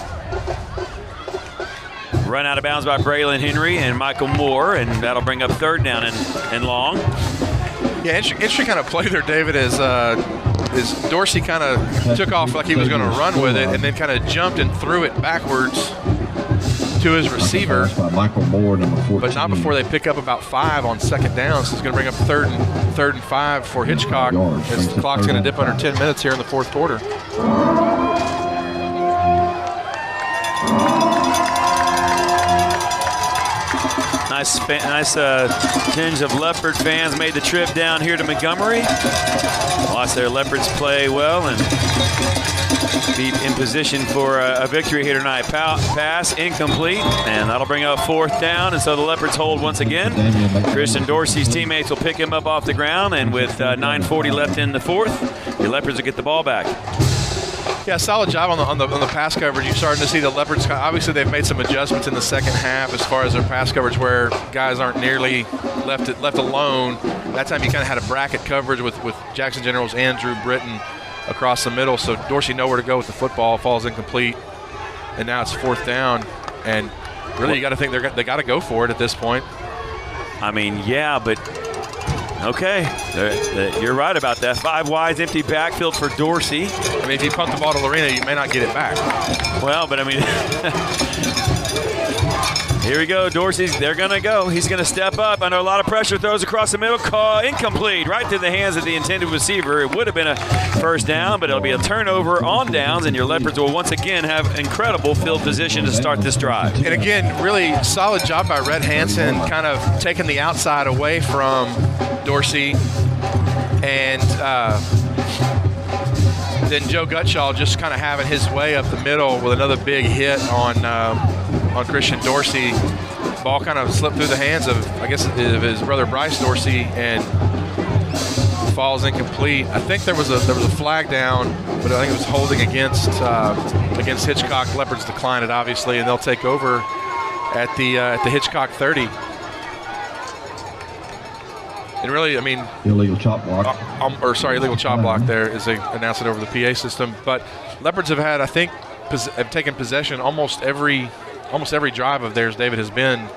Run out of bounds by Braylon Henry and Michael Moore, and that'll bring up 3rd down and long. Yeah, interesting kind of play there, David, as Dorsey kind of took off like he was going to run with it and then kind of jumped and threw it backwards to his receiver. Michael Moore, number 14. But not before they pick up about 5 on 2nd down, so it's going to bring up 3rd and 5 for Hitchcock as the clock's going to dip under 10 minutes here in the fourth quarter. Nice tinge of Leopard fans made the trip down here to Montgomery. Watch their Leopards play well and be in position for a victory here tonight. Pass incomplete, and that'll bring up 4th down, and so the Leopards hold once again. Christian Dorsey's teammates will pick him up off the ground, and with 9:40 left in the fourth, the Leopards will get the ball back. Yeah, solid job on the pass coverage. You're starting to see the Leopards. Obviously, they've made some adjustments in the second half as far as their pass coverage, where guys aren't nearly left alone. That time you kind of had a bracket coverage with Jackson General's and Drew Britton across the middle. So Dorsey nowhere to go with the football, falls incomplete, and now it's 4th down. And really, you got to think they got to go for it at this point. I mean, yeah, but Okay, you're right about that. 5 wides, empty backfield for Dorsey. I mean, if you punt the ball to Lorena, you may not get it back. Well, but I mean, here we go. Dorsey's, they're going to go. He's going to step up under a lot of pressure. Throws across the middle. Call incomplete. Right through the hands of the intended receiver. It would have been a first down, but it'll be a turnover on downs, and your Leopards will once again have incredible field position to start this drive. And again, really solid job by Rhett Hansen, kind of taking the outside away from Dorsey. And then Joe Gutschall just kind of having his way up the middle with another big hit on Christian Dorsey. Ball kind of slipped through the hands of, I guess, of his brother Bryce Dorsey, and falls incomplete. I think there was a flag down, but I think it was holding against Hitchcock. Leopards decline it, obviously, and they'll take over at the Hitchcock 30. And really, I mean, illegal chop block. Illegal chop block there as they announce it over the PA system. But Leopards have had, I think, have taken possession almost every drive of theirs. David has been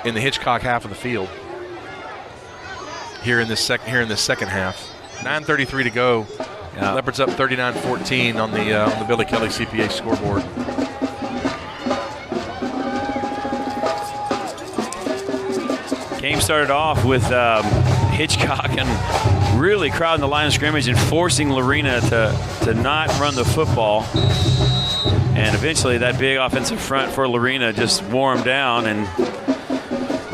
in the Hitchcock half of the field here in this second half. 9:33 to go. Yeah. Leopards up 39-14 on the Billy Kelly CPA scoreboard. Game started off with Hitchcock and really crowding the line of scrimmage and forcing Lorena to not run the football. And eventually that big offensive front for Lorena just wore him down, and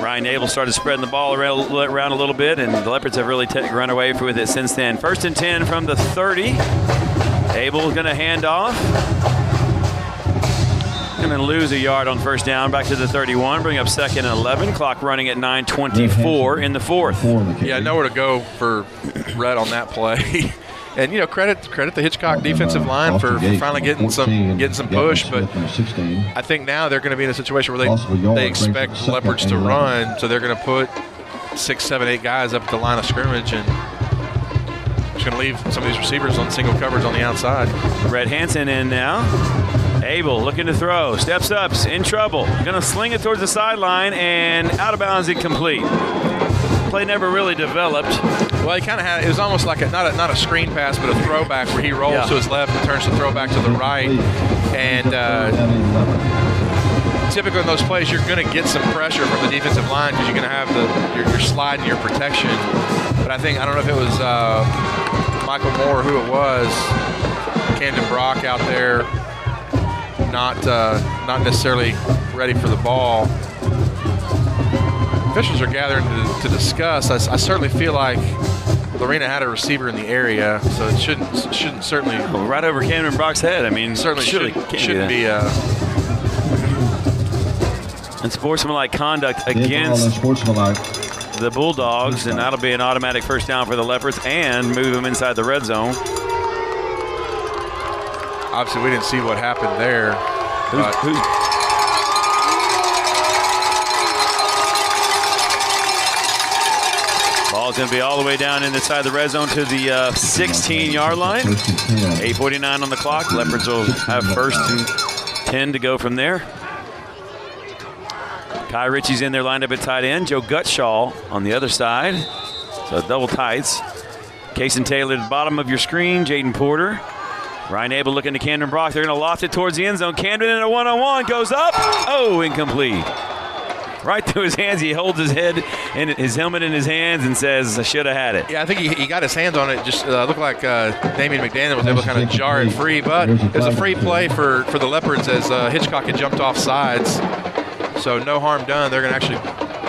Ryan Abel started spreading the ball around a little bit, and the Leopards have really run away with it since then. 1st and 10 from the 30. Abel is going to hand off. Going to lose a yard on first down, back to the 31, bring up 2nd and 11. Clock running at 9:24 in the 4th. Yeah, nowhere to go for Rhett on that play. And credit the Hitchcock defensive line for finally getting some push, but I think now they're going to be in a situation where they expect Leopards to run, so they're going to put 6, 7, 8 guys up at the line of scrimmage, and just going to leave some of these receivers on single coverage on the outside. Rhett Hansen in now. Abel looking to throw, steps up, in trouble, gonna sling it towards the sideline, and out of bounds, incomplete. Play never really developed. Well, he kind of had, it was almost like not a screen pass, but a throwback where he rolls to his left and turns the throwback to the right. And typically in those plays, you're going to get some pressure from the defensive line because you're going to have your slide and your protection. But I don't know if it was Michael Moore, who it was, Camden Brock out there, not necessarily ready for the ball. Officials are gathering to discuss. I certainly feel like Lorena had a receiver in the area, so it shouldn't certainly. Well, right over Camden Brock's head. I mean, certainly shouldn't be. Unsportsmanlike conduct against the Bulldogs, and that'll be an automatic first down for the Leopards and move them inside the red zone. Obviously, we didn't see what happened there. Ball's going to be all the way down inside the red zone to the 16-yard line. 8:49 on the clock. Leopards will have 1st and 10 to go from there. Kai Ritchie's in there lined up at tight end. Joe Gutschall on the other side. So double tights. Cason Taylor at the bottom of your screen. Jaden Porter. Ryan Abel looking to Camden Brock. They're going to loft it towards the end zone. Camden in a one-on-one. Goes up. Oh, incomplete. Right through his hands. He holds his head and his helmet in his hands and says, I should have had it. Yeah, I think he got his hands on it. Just looked like Damian McDaniel was able to kind of jar it free. But it was a free play for the Leopards as Hitchcock had jumped off sides. So no harm done. They're going to actually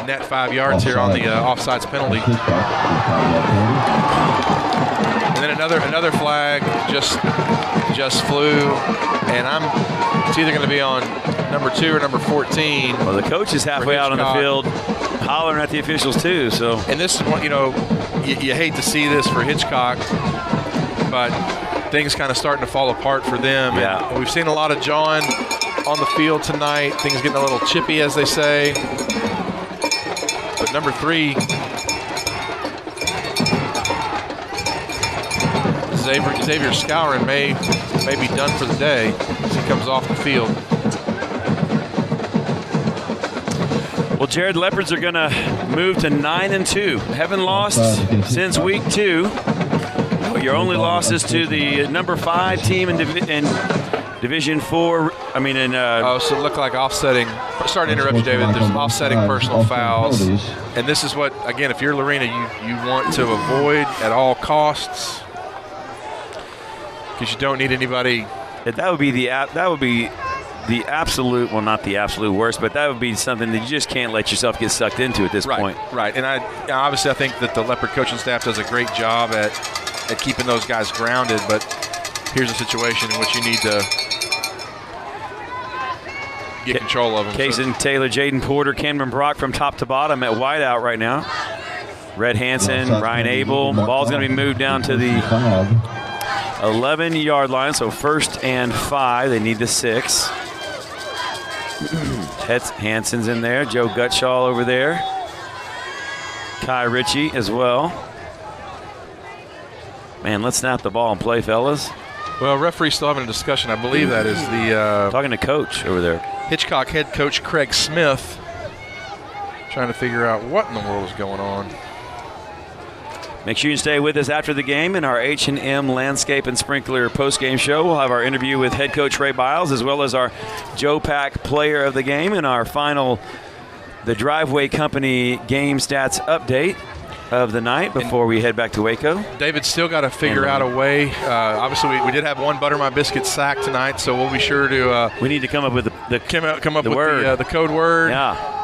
net 5 yards here on the offsides penalty. And then another flag just flew, and it's either going to be on number 2 or number 14. Well, the coach is halfway out on the field hollering at the officials too. So, and this is one, you hate to see this for Hitchcock, but things kind of starting to fall apart for them. Yeah. And we've seen a lot of John on the field tonight. Things getting a little chippy, as they say. But number 3, Xavier Scourin may be done for the day as he comes off the field. Well, Well, Jared, Leopards are going to move to 9-2. Haven't lost since week 2. Your only loss is to the number 5 team in Division 4. So it looked like offsetting. Sorry to interrupt you, David. There's offsetting personal fouls. And this is what, again, if you're Lorena, you want to avoid at all costs, because you don't need anybody. That would be the absolute, well, not the absolute worst, but that would be something that you just can't let yourself get sucked into at this point. Right. And obviously I think that the Leopard coaching staff does a great job at keeping those guys grounded, but here's a situation in which you need to get control of them. Kaysen Taylor, Jaden Porter, Cameron Brock from top to bottom at wideout right now. Red Hansen, Ryan Abel. Ball's going to be moved down to the 11-yard line, so 1st and 5. They need the 6. Hansen's in there. Joe Gutschall over there. Kai Ritchie as well. Man, let's snap the ball and play, fellas. Well, referee's still having a discussion. I believe that is the talking to coach over there. Hitchcock head coach Craig Smith, trying to figure out what in the world is going on. Make sure you stay with us after the game in our H&M Landscape and Sprinkler postgame show. We'll have our interview with head coach Ray Biles, as well as our Joe Pack player of the game, and our final, the Driveway Company game stats update of the night before we head back to Waco. David's still got to figure out a way. Obviously, we did have one Butter My Biscuit sack tonight, so we'll be sure to. We need to come up with the code word. Yeah.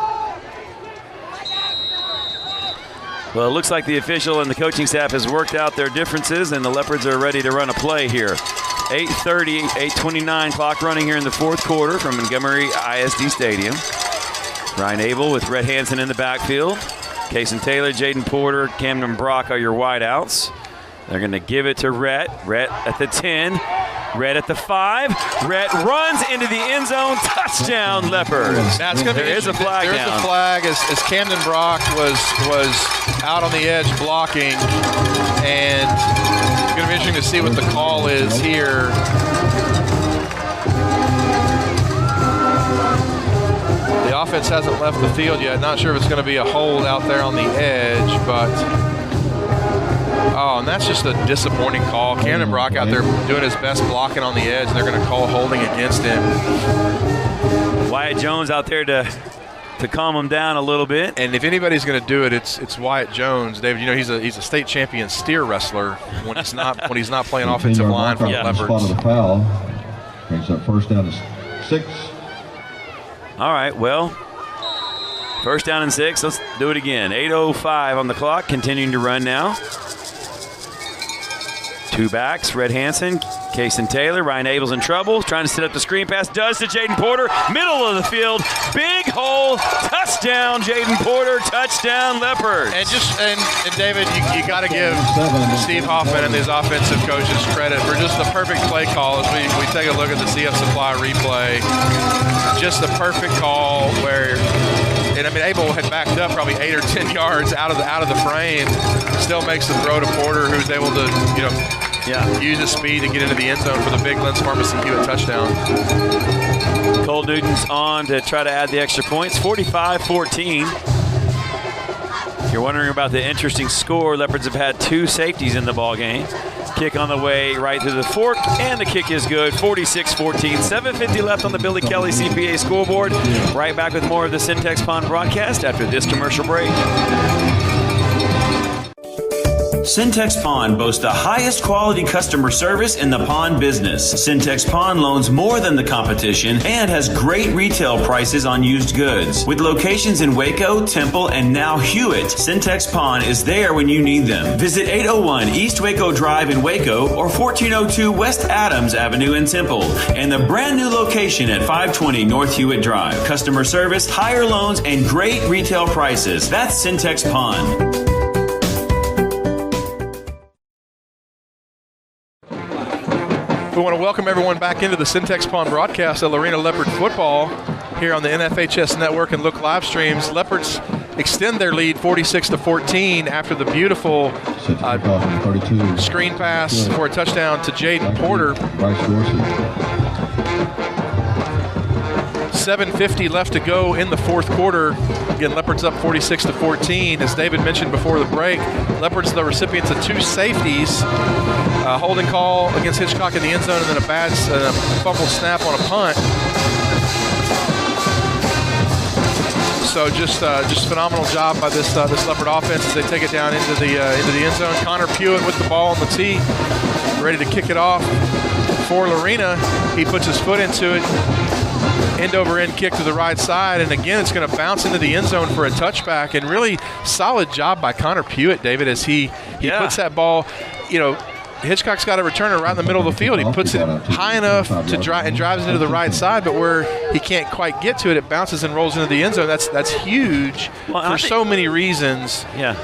Well, it looks like the official and the coaching staff has worked out their differences, and the Leopards are ready to run a play here. 8:30, 8:29 clock running here in the 4th quarter from Montgomery ISD Stadium. Ryan Abel with Red Hansen in the backfield. Kaysen Taylor, Jaden Porter, Camden Brock are your wideouts. They're going to give it to Rhett. Rhett at the 10. Rhett at the 5. Rhett runs into the end zone. Touchdown, Leopards. There is a flag down. There's a flag as Camden Brock was out on the edge blocking. And it's going to be interesting to see what the call is here. The offense hasn't left the field yet. Not sure if it's going to be a hold out there on the edge, but and that's just a disappointing call. Camden Brock out there doing his best blocking on the edge, and they're going to call holding against him. Wyatt Jones out there to calm him down a little bit. And if anybody's going to do it, it's Wyatt Jones. David, you know he's a state champion steer wrestler when he's not playing offensive line for the Leopards. The foul brings up 1st down to 6. All right, well, 1st down and 6. Let's do it again. 8:05 on the clock, continuing to run now. 2 backs, Red Hansen, Kaysen Taylor. Ryan Abel's in trouble, trying to set up the screen pass. Does to Jaden Porter, middle of the field. Big hole, touchdown, Jaden Porter, touchdown, Leopards. And David, you got to give Steve Hoffman and his offensive coaches credit for just the perfect play call as we take a look at the CF Supply replay. Just the perfect call where, Abel had backed up probably 8 or 10 yards out of the frame, still makes the throw to Porter, who's able to, use his speed to get into the end zone for the big Lens Pharmacy Hewitt touchdown. Cole Newton's on to try to add the extra points. 45-14. If you're wondering about the interesting score, Leopards have had 2 safeties in the ball game. Kick on the way right through the fork, and the kick is good. 46-14. 7:50 left on the Billy Kelly CPA scoreboard. Right back with more of the Syntex Pond broadcast after this commercial break. Syntex Pond boasts the highest quality customer service in the pond business. Syntex Pond loans more than the competition and has great retail prices on used goods. With locations in Waco, Temple, and now Hewitt, Syntex Pond is there when you need them. Visit 801 East Waco Drive in Waco or 1402 West Adams Avenue in Temple, and the brand new location at 520 North Hewitt Drive. Customer service, higher loans, and great retail prices. That's Syntex Pond. We want to welcome everyone back into the Syntex Pond broadcast of Lorena Leopard football here on the NFHS Network and Look live streams. Leopards extend their lead 46-14 after the beautiful screen pass for a touchdown to Jaden Porter. 7:50 left to go in the fourth quarter. Again, Leopards up 46-14. As David mentioned before the break, Leopards are the recipients of 2 safeties, a holding call against Hitchcock in the end zone, and then a fumbled snap on a punt. So just phenomenal job by this Leopard offense as they take it down into the end zone. Connor Pewitt with the ball on the tee, ready to kick it off for Lorena. He puts his foot into it, end over end kick to the right side, and again it's going to bounce into the end zone for a touchback. And really solid job by Connor Pewitt, David, as he puts that ball, Hitchcock's got a returner right in the middle of the field. He puts it high enough to drives into the right side, but where he can't quite get to it, it bounces and rolls into the end zone. That's huge for so many reasons. Yeah.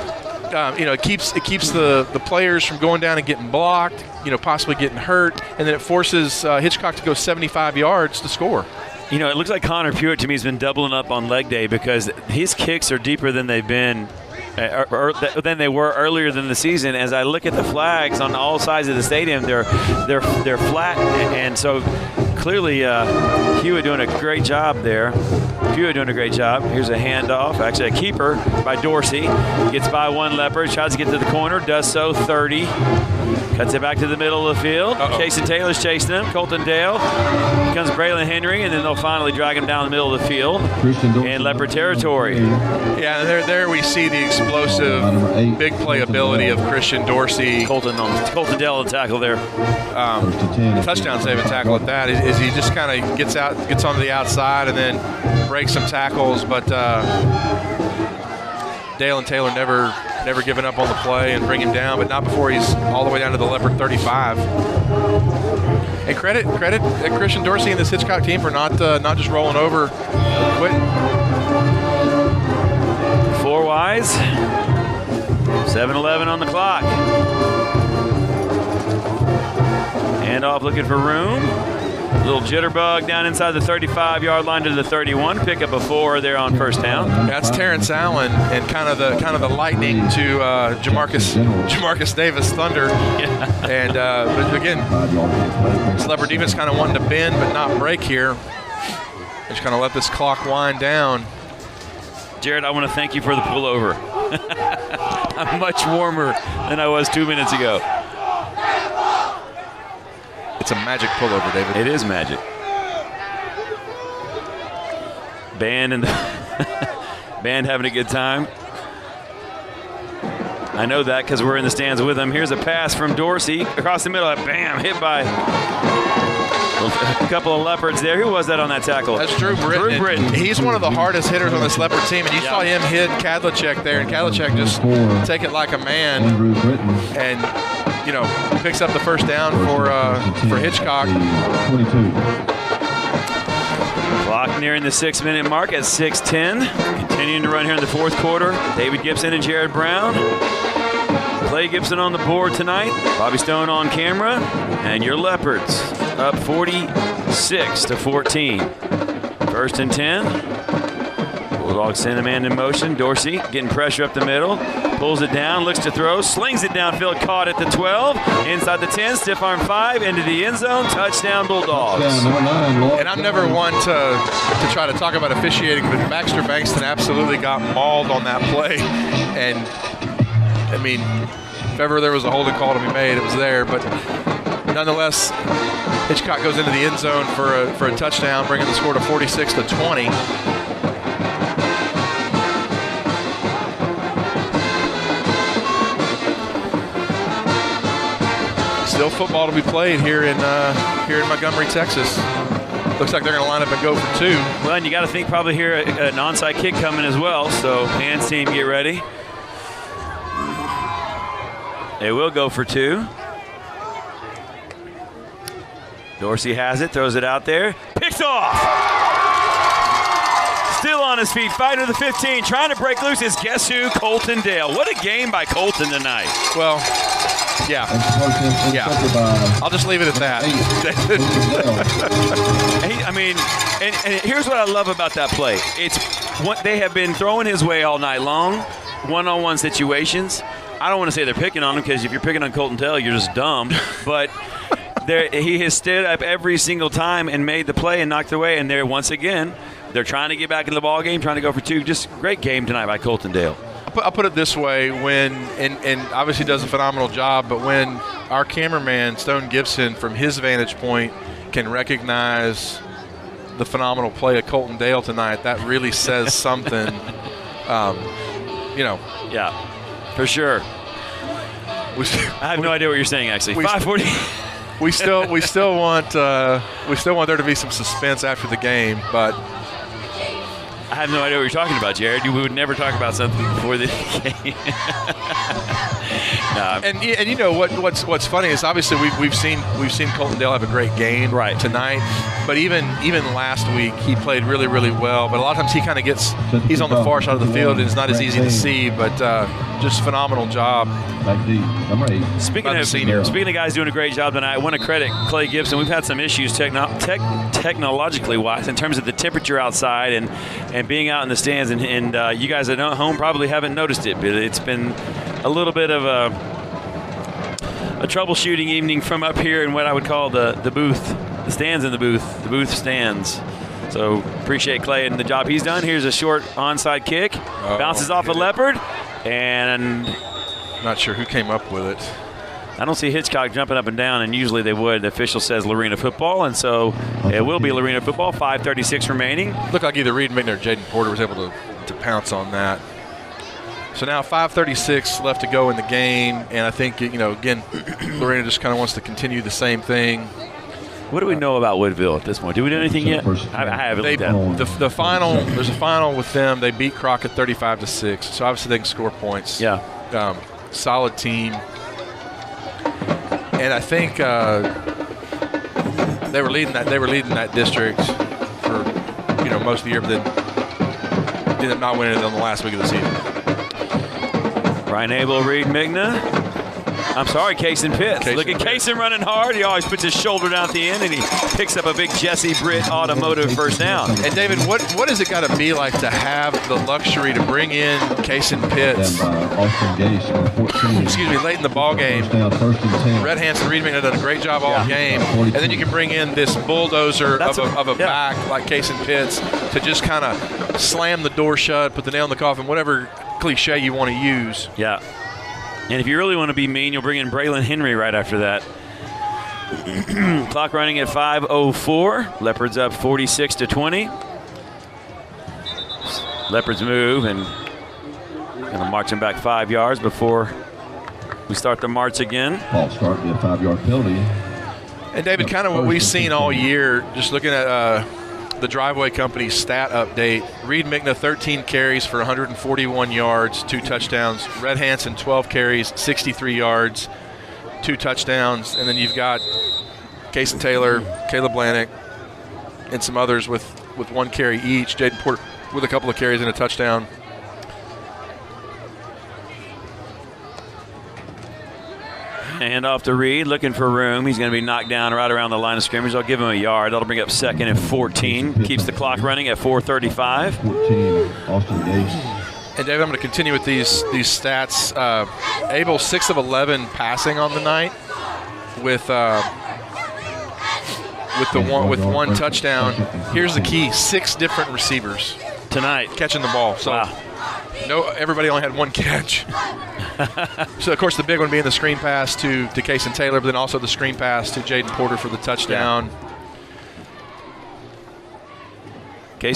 It keeps the players from going down and getting blocked, possibly getting hurt, and then it forces Hitchcock to go 75 yards to score. It looks like Connor Pewitt to me has been doubling up on leg day because his kicks are deeper than they've been than they were earlier in the season. As I look at the flags on all sides of the stadium, they're flat, and so clearly Hewitt doing a great job there. Hewitt doing a great job. Here's a handoff, actually a keeper by Dorsey. Gets by one Leopard, tries to get to the corner, does so, 30. Cuts it back to the middle of the field. Jason Taylor's chasing him. Colton Dale. Here comes Braylon Henry, and then they'll finally drag him down the middle of the field in Leopard territory. Yeah, there we see the explosive, big playability of Christian Dorsey. Colton Dale on the tackle there. Touchdown saving tackle at that. Is he just kind of gets onto the outside and then breaks some tackles, but Dale and Taylor never giving up on the play and bring him down, but not before he's all the way down to the Leopard 35. And credit Christian Dorsey and this Hitchcock team for not just rolling over, quitting. 4 Ys, 7:11 on the clock. Handoff looking for room. A little jitterbug down inside the 35-yard line to the 31. Pick up a 4 there on first down. That's Terrence Allen and kind of the lightning to Jamarcus Davis Thunder. Yeah. And but again, this Leopard defense kind of wanting to bend but not break here. Just kind of let this clock wind down. Jared, I want to thank you for the pullover. I'm much warmer than I was 2 minutes ago. It's a magic pullover, David. It is magic. Band and band having a good time. I know that because we're in the stands with them. Here's a pass from Dorsey across the middle. Bam! Hit by a couple of Leopards there. Who was that on that tackle? That's Drew Britton. Drew Britton. He's one of the hardest hitters on this Leopard team, and you saw him hit Kadlicek there, and Kadlicek just take it like a man and picks up the first down for Hitchcock. 22. Clock nearing the 6-minute mark at 6:10. Continuing to run here in the fourth quarter. David Gibson and Jared Brown. Clay Gibson on the board tonight. Bobby Stone on camera. And your Leopards up 46-14. First and 10. Bulldogs send the man in motion. Dorsey getting pressure up the middle. Pulls it down, looks to throw, slings it downfield, caught at the 12. Inside the 10, stiff arm 5, into the end zone. Touchdown Bulldogs. And I'm never one to try to talk about officiating, but Baxter Bankston absolutely got mauled on that play. And, I mean, if ever there was a holding call to be made, it was there. But nonetheless, Hitchcock goes into the end zone for a touchdown, bringing the score to 46-20. Still football to be played here in Montgomery, Texas. Looks like they're going to line up and go for 2. Well, and you got to think probably here an onside kick coming as well. So hands team, get ready. They will go for 2. Dorsey has it, throws it out there, picks off. Still on his feet, fighting to the 15, trying to break loose is guess who? Colton Dale. What a game by Colton tonight. Well, yeah. I'll just leave it at that. And here's what I love about that play. It's what they have been throwing his way all night long, one-on-one situations. I don't want to say they're picking on him because if you're picking on Colton Dale, you're just dumb. But he has stood up every single time and made the play and knocked it away. And once again, they're trying to get back in the ball game, trying to go for 2. Just great game tonight by Coltondale. I'll put it this way, and obviously does a phenomenal job, but when our cameraman, Stone Gibson, from his vantage point, can recognize the phenomenal play of Coltondale tonight, that really says something, Yeah, for sure. I have no idea what you're saying, actually. 540. We still want there to be some suspense after the game, but I have no idea what you're talking about, Jared. We would never talk about something before the game. And you know what's funny is obviously we've seen Coltondale have a great game tonight, but even last week he played really, really well. But a lot of times he's on the far side of the field and it's not as easy to see. But just phenomenal job. Speaking of guys doing a great job tonight, I want to credit Clay Gibson. We've had some issues technologically wise in terms of the temperature outside and being out in the stands, and you guys at home probably haven't noticed it, but it's been a little bit of a troubleshooting evening from up here in what I would call the booth, the stands in the booth stands. So appreciate Clay and the job he's done. Here's a short onside kick, bounces off a Leopard, and not sure who came up with it. I don't see Hitchcock jumping up and down, and usually they would. The official says Lorena football, and so it will be Lorena football. 5:36 remaining. Looked like either Reed Mickner or Jaden Porter was able to pounce on that. So now 5:36 left to go in the game, and I think, again, Lorena just kind of wants to continue the same thing. What do we know about Woodville at this point? Do we do anything yet? I haven't looked at it. The final, there's a final with them. They beat Crockett 35-6, so obviously they can score points. Yeah. Solid team. And I think they were leading that district for most of the year, but then ended up not winning it on the last week of the season. Ryan Abel, Reed Migna. I'm sorry, Kaysen Pitts. Look at Kaysen running hard. He always puts his shoulder down at the end, and he picks up a big Jesse Britt automotive first down. And David, what is it got to be like to have the luxury to bring in Kaysen Pitts? Late in the ball game. Red Hansen, Reed Migna done a great job all game, and then you can bring in this bulldozer of a back like Kaysen Pitts to just kind of slam the door shut, put the nail in the coffin, whatever cliche you want to use. Yeah. And if you really want to be mean, you'll bring in Braylon Henry right after that. Clock running at 5:04. Leopards up 46-20. Leopards move and going to march them back 5 yards before we start the march again. Ball start, get a 5-yard penalty. And David, kind of what we've seen all year, just looking at the Driveway Company stat update. Reed Migna, 13 carries for 141 yards, 2 touchdowns. Red Hansen, 12 carries, 63 yards, 2 touchdowns. And then you've got Kaysen Taylor, Caleb Blanick, and some others with 1 carry each. Jaden Porter with a couple of carries and a touchdown. Hand off to Reed, looking for room. He's going to be knocked down right around the line of scrimmage. I'll give him a yard. That'll bring up 2nd and 14. Keeps the clock running at 4:35. 14, Austin Gase. And David, I'm going to continue with these stats. Abel, 6 of 11 passing on the night, with one touchdown. Here's the key: 6 different receivers tonight catching the ball. So wow. No, everybody only had 1 catch. So, of course, the big one being the screen pass to Kaysen Taylor, but then also the screen pass to Jaden Porter for the touchdown. Yeah.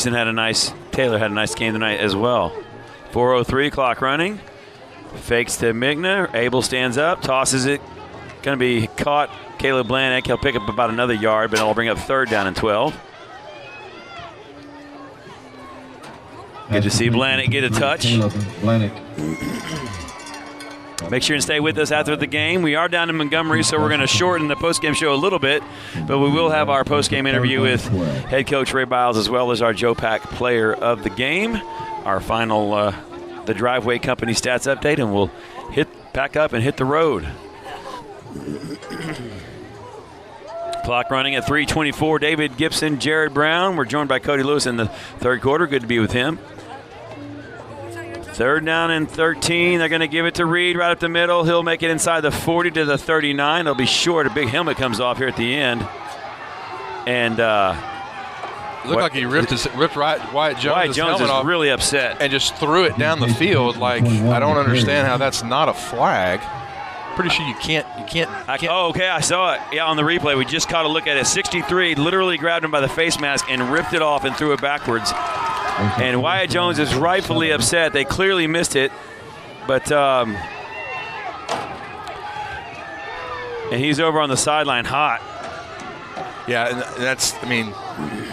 Taylor had a nice game tonight as well. 4:03, clock running. Fakes to Migna. Abel stands up, tosses it. Going to be caught. Caleb Blanick, he'll pick up about another yard, but it'll bring up 3rd down and 12. Good to see Blanick get a touch. Make sure and stay with us after the game. We are down in Montgomery, so we're going to shorten the postgame show a little bit, but we will have our postgame interview with head coach Ray Biles as well as our Joe Pack player of the game. Our final the Driveway Company stats update, and we'll pack up and hit the road. Clock running at 3:24. David Gibson, Jared Brown. We're joined by Cody Lewis in the 3rd quarter. Good to be with him. 3rd down and 13. They're going to give it to Reed right up the middle. He'll make it inside the 40 to the 39. They'll be short. A big helmet comes off here at the end. And it looked like he ripped Wyatt Jones' is off really upset and just threw it down the field. Like, I don't understand how that's not a flag. Pretty sure you can't. Oh, okay, I saw it. Yeah, on the replay, we just caught a look at it. 63 literally grabbed him by the face mask and ripped it off and threw it backwards. And Wyatt Jones is rightfully upset. They clearly missed it, but and he's over on the sideline hot. Yeah, and that's, I mean,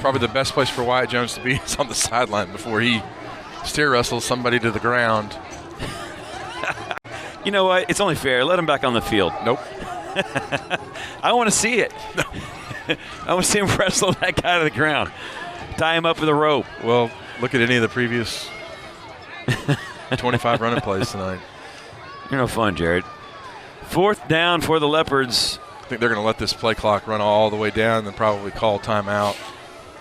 probably the best place for Wyatt Jones to be is on the sideline before he steer wrestles somebody to the ground. You know what? It's only fair. Let him back on the field. Nope. I want to see it. No. I want to see him wrestle that guy to the ground. Tie him up with a rope. Well, look at any of the previous 25 running plays tonight. You're no fun, Jared. 4th down for the Leopards. I think they're going to let this play clock run all the way down and then probably call timeout.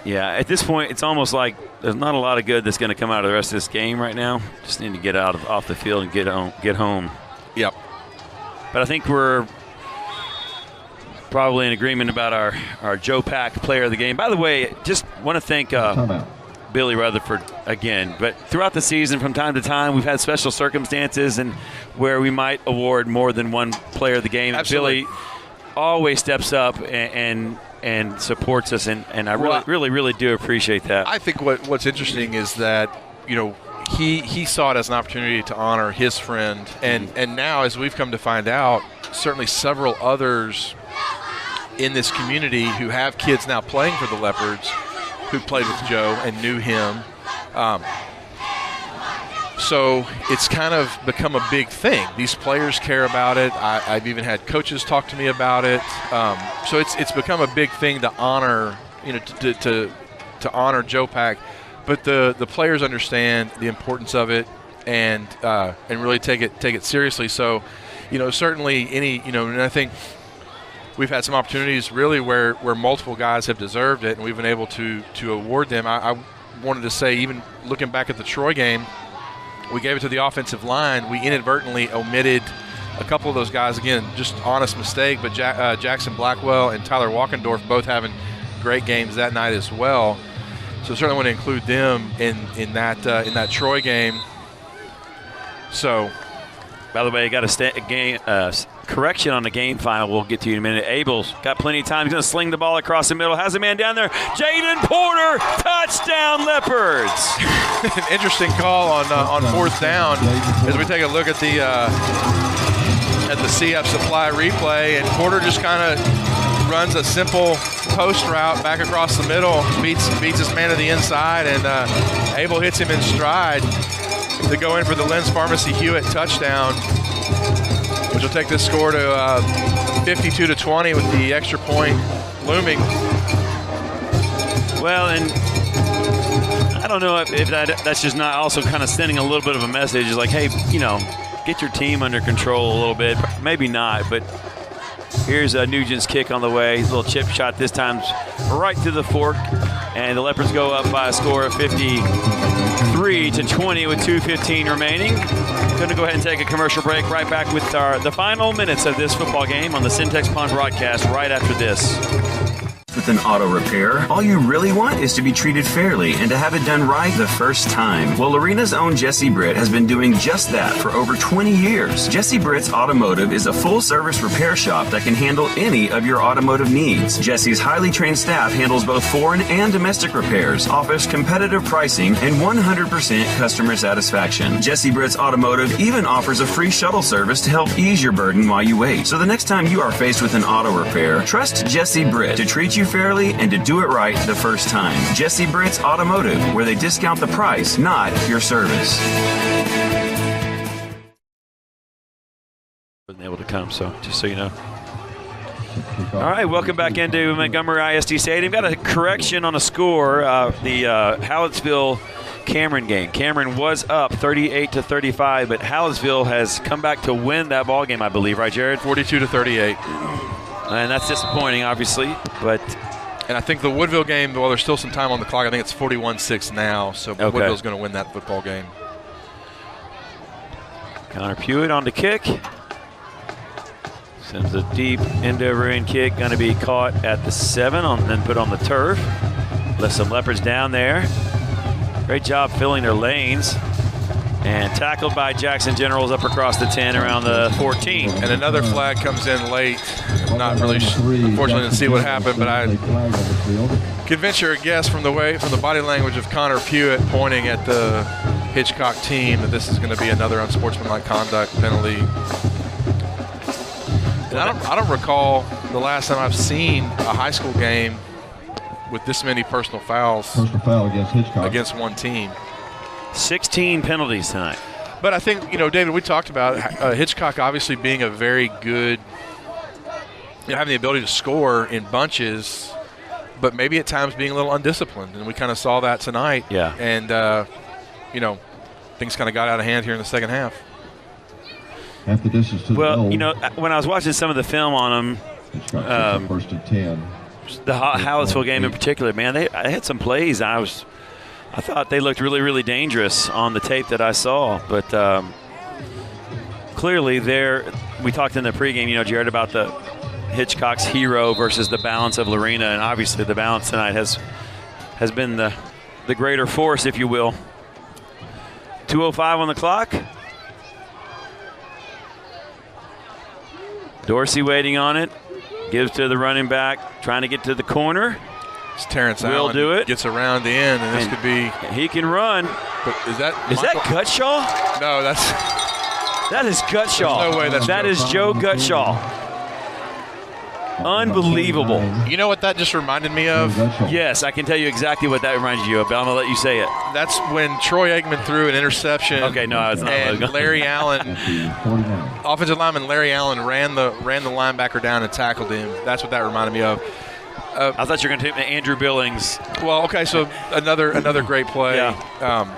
Yeah, at this point, it's almost like there's not a lot of good that's going to come out of the rest of this game right now. Just need to get off the field and get home. Yep. But I think we're probably in agreement about our Joe Pack player of the game. By the way, just want to thank Billy Rutherford again. But throughout the season, from time to time, we've had special circumstances and where we might award more than one player of the game. Absolutely. Billy always steps up and supports us, and I really do appreciate that. I think what's interesting is that, you know, he saw it as an opportunity to honor his friend, and now, as we've come to find out, certainly several others in this community who have kids now playing for the Leopards who played with Joe and knew him. So it's kind of become a big thing. These players care about it. I've even had coaches talk to me about it. So it's become a big thing to honor, you know, to honor Joe Pack. But the players understand the importance of it and really take it seriously. So, you know, certainly and I think we've had some opportunities really where multiple guys have deserved it, and we've been able to award them. I wanted to say, even looking back at the Troy game, we gave it to the offensive line. We inadvertently omitted a couple of those guys. Again, just honest mistake, but Jackson Blackwell and Tyler Walkendorf both having great games that night as well. So certainly want to include them in that Troy game. So, by the way, you got a correction on the game file. We'll get to you in a minute. Abel's got plenty of time. He's going to sling the ball across the middle. Has a man down there. Jaden Porter, touchdown Leopards. An interesting call on 4th down as we take a look at the CF Supply replay, and Porter just kind of runs a simple post route back across the middle, beats his man to the inside, and Abel hits him in stride to go in for the Lynn's Pharmacy Hewitt touchdown, which will take this score to 52-20 with the extra point looming. Well, and I don't know if that's just not also kind of sending a little bit of a message. It's like, hey, you know, get your team under control a little bit. Maybe not, but here's Nugent's kick on the way. His little chip shot this time right to the fork, and the Leopards go up by a score of 53-20 with 2:15 remaining. Going to go ahead and take a commercial break. Right back with the final minutes of this football game on the Syntex Pond broadcast right after this. With an auto repair, all you really want is to be treated fairly and to have it done right the first time. Well, Lorena's own Jesse Britt has been doing just that for over 20 years. Jesse Britt's Automotive is a full-service repair shop that can handle any of your automotive needs. Jesse's highly trained staff handles both foreign and domestic repairs, offers competitive pricing, and 100% customer satisfaction. Jesse Britt's Automotive even offers a free shuttle service to help ease your burden while you wait. So the next time you are faced with an auto repair, trust Jesse Britt to treat you fairly and to do it right the first time. Jesse Britt's Automotive, where they discount the price, not your service. Wasn't able to come, so just so you know. All right, welcome back into Montgomery ISD Stadium. Got a correction on a score. The Hallettsville Cameron game. Cameron was up 38-35, but Hallettsville has come back to win that ball game, I believe, right, Jared? 42-38. And that's disappointing, obviously, but... And I think the Woodville game, while there's still some time on the clock, I think it's 41-6 now, so okay. Woodville's going to win that football game. Connor Pewitt on the kick. Sends a deep end-over-end kick, going to be caught at the 7, then put on the turf. Left some Leopards down there. Great job filling their lanes. And tackled by Jackson Generals up across the 10 around the 14. And another flag comes in late. I'm not really, unfortunately didn't see what happened, but I could venture a guess from the body language of Connor Pewitt pointing at the Hitchcock team that this is going to be another unsportsmanlike conduct penalty. And I don't recall the last time I've seen a high school game with this many personal fouls against Hitchcock. Against one team. 16 penalties tonight. But I think, David, we talked about Hitchcock obviously being a very good, having the ability to score in bunches, but maybe at times being a little undisciplined. And we kind of saw that tonight. Yeah. And, things kind of got out of hand here in the second half. Half the distance to the goal. When I was watching some of the film on them, first and 10. The Hallettsville game in particular, man, they had some plays. I thought they looked really, really dangerous on the tape that I saw. But clearly, we talked in the pregame, Jared, about the Hitchcock's hero versus the balance of Lorena, and obviously the balance tonight has been the greater force, if you will. 2:05 on the clock. Dorsey waiting on it. Gives to the running back, trying to get to the corner. It's Terrence Will Allen do it. Gets around in, and this could be. He can run. But is that Gutshaw? No, that is Gutshaw. There's no way that is Joe Gutshaw. Unbelievable. You know what that just reminded me of? Yes, I can tell you exactly what that reminds you of, but I'm going to let you say it. That's when Troy Aikman threw an interception. Okay, no, it's not. And Larry Allen, offensive lineman Larry Allen ran the linebacker down and tackled him. That's what that reminded me of. I thought you were going to take Andrew Billings. Well, okay, so another great play. Yeah.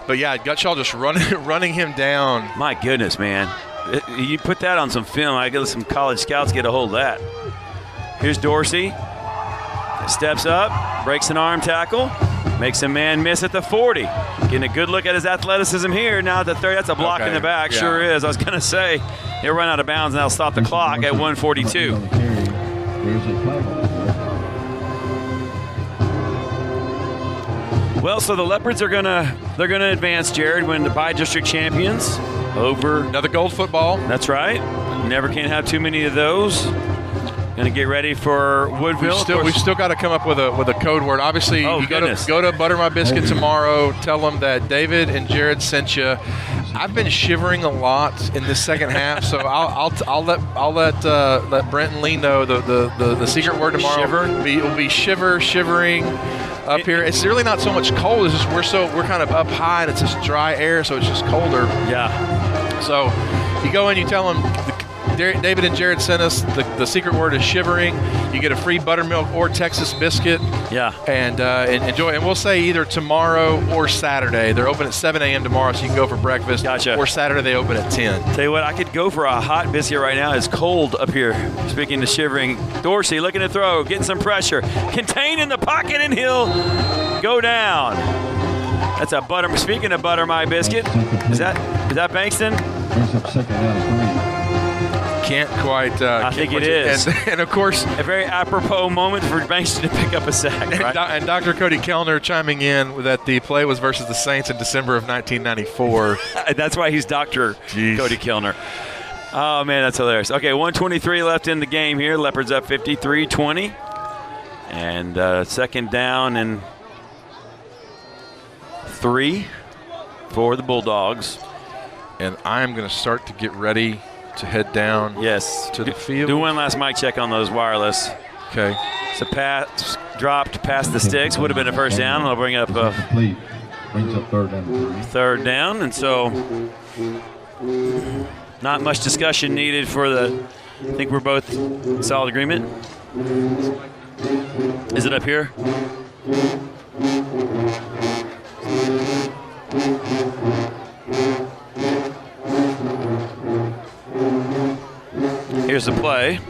But yeah, Gutshaw just running him down. My goodness, man. You put that on some film. I guess some college scouts get a hold of that. Here's Dorsey. Steps up, breaks an arm tackle, makes a man miss at the 40. Getting a good look at his athleticism here. Now at the 30, that's a block in the back. Yeah. Sure is. I was going to say, he'll run out of bounds and that'll stop the clock at 1:42. Well, so the Leopards they're gonna advance, Jared, win the bi-district champions over another gold football. That's right. Never can have too many of those. Gonna get ready for Woodville. We've still got to come up with a code word. Obviously, you go to Butter My Biscuit tomorrow. Tell them that David and Jared sent you. I've been shivering a lot in this second half, so I'll let Brent and Lee know the secret word tomorrow. Shiver. Will be shivering. Up here, it's really not so much cold. It's just we're kind of up high, and it's just dry air, so it's just colder. Yeah. So you go in, you tell them David and Jared sent us the secret word is shivering. You get a free buttermilk or Texas biscuit. Yeah. And enjoy. And we'll say either tomorrow or Saturday. They're open at 7 a.m. tomorrow, so you can go for breakfast. Gotcha. Or Saturday they open at 10. Tell you what, I could go for a hot biscuit right now. It's cold up here. Speaking of shivering, Dorsey looking to throw, getting some pressure, contained in the pocket, and he'll go down. That's a butter. Speaking of Butter My Biscuit, is that Bankston? Can't quite. I think it is. And of course, a very apropos moment for Bankston to pick up a sack. Right? And Dr. Cody Kellner chiming in that the play was versus the Saints in December of 1994. That's why he's Dr. Cody Kellner. Oh, man, that's hilarious. Okay, 1:23 left in the game here. Leopards up 53-20. And second down and 3 for the Bulldogs. And I'm going to start to get ready to head down to the field. Do one last mic check on those wireless. Okay. So pass dropped past the sticks. Would have been a first down. I'll bring up brings up third down. And so not much discussion needed for I think we're both in solid agreement. Is it up here? Here's the play.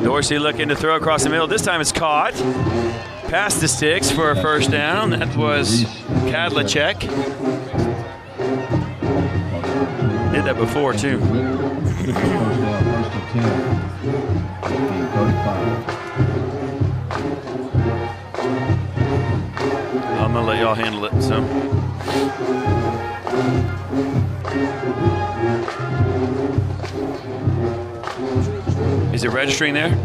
Dorsey looking to throw across the middle. This time it's caught. Past the sticks for a first down. That was Kadlicek. did that before, too. First down, first and 10. 35. I'm going to let y'all handle it. So. Is it registering there?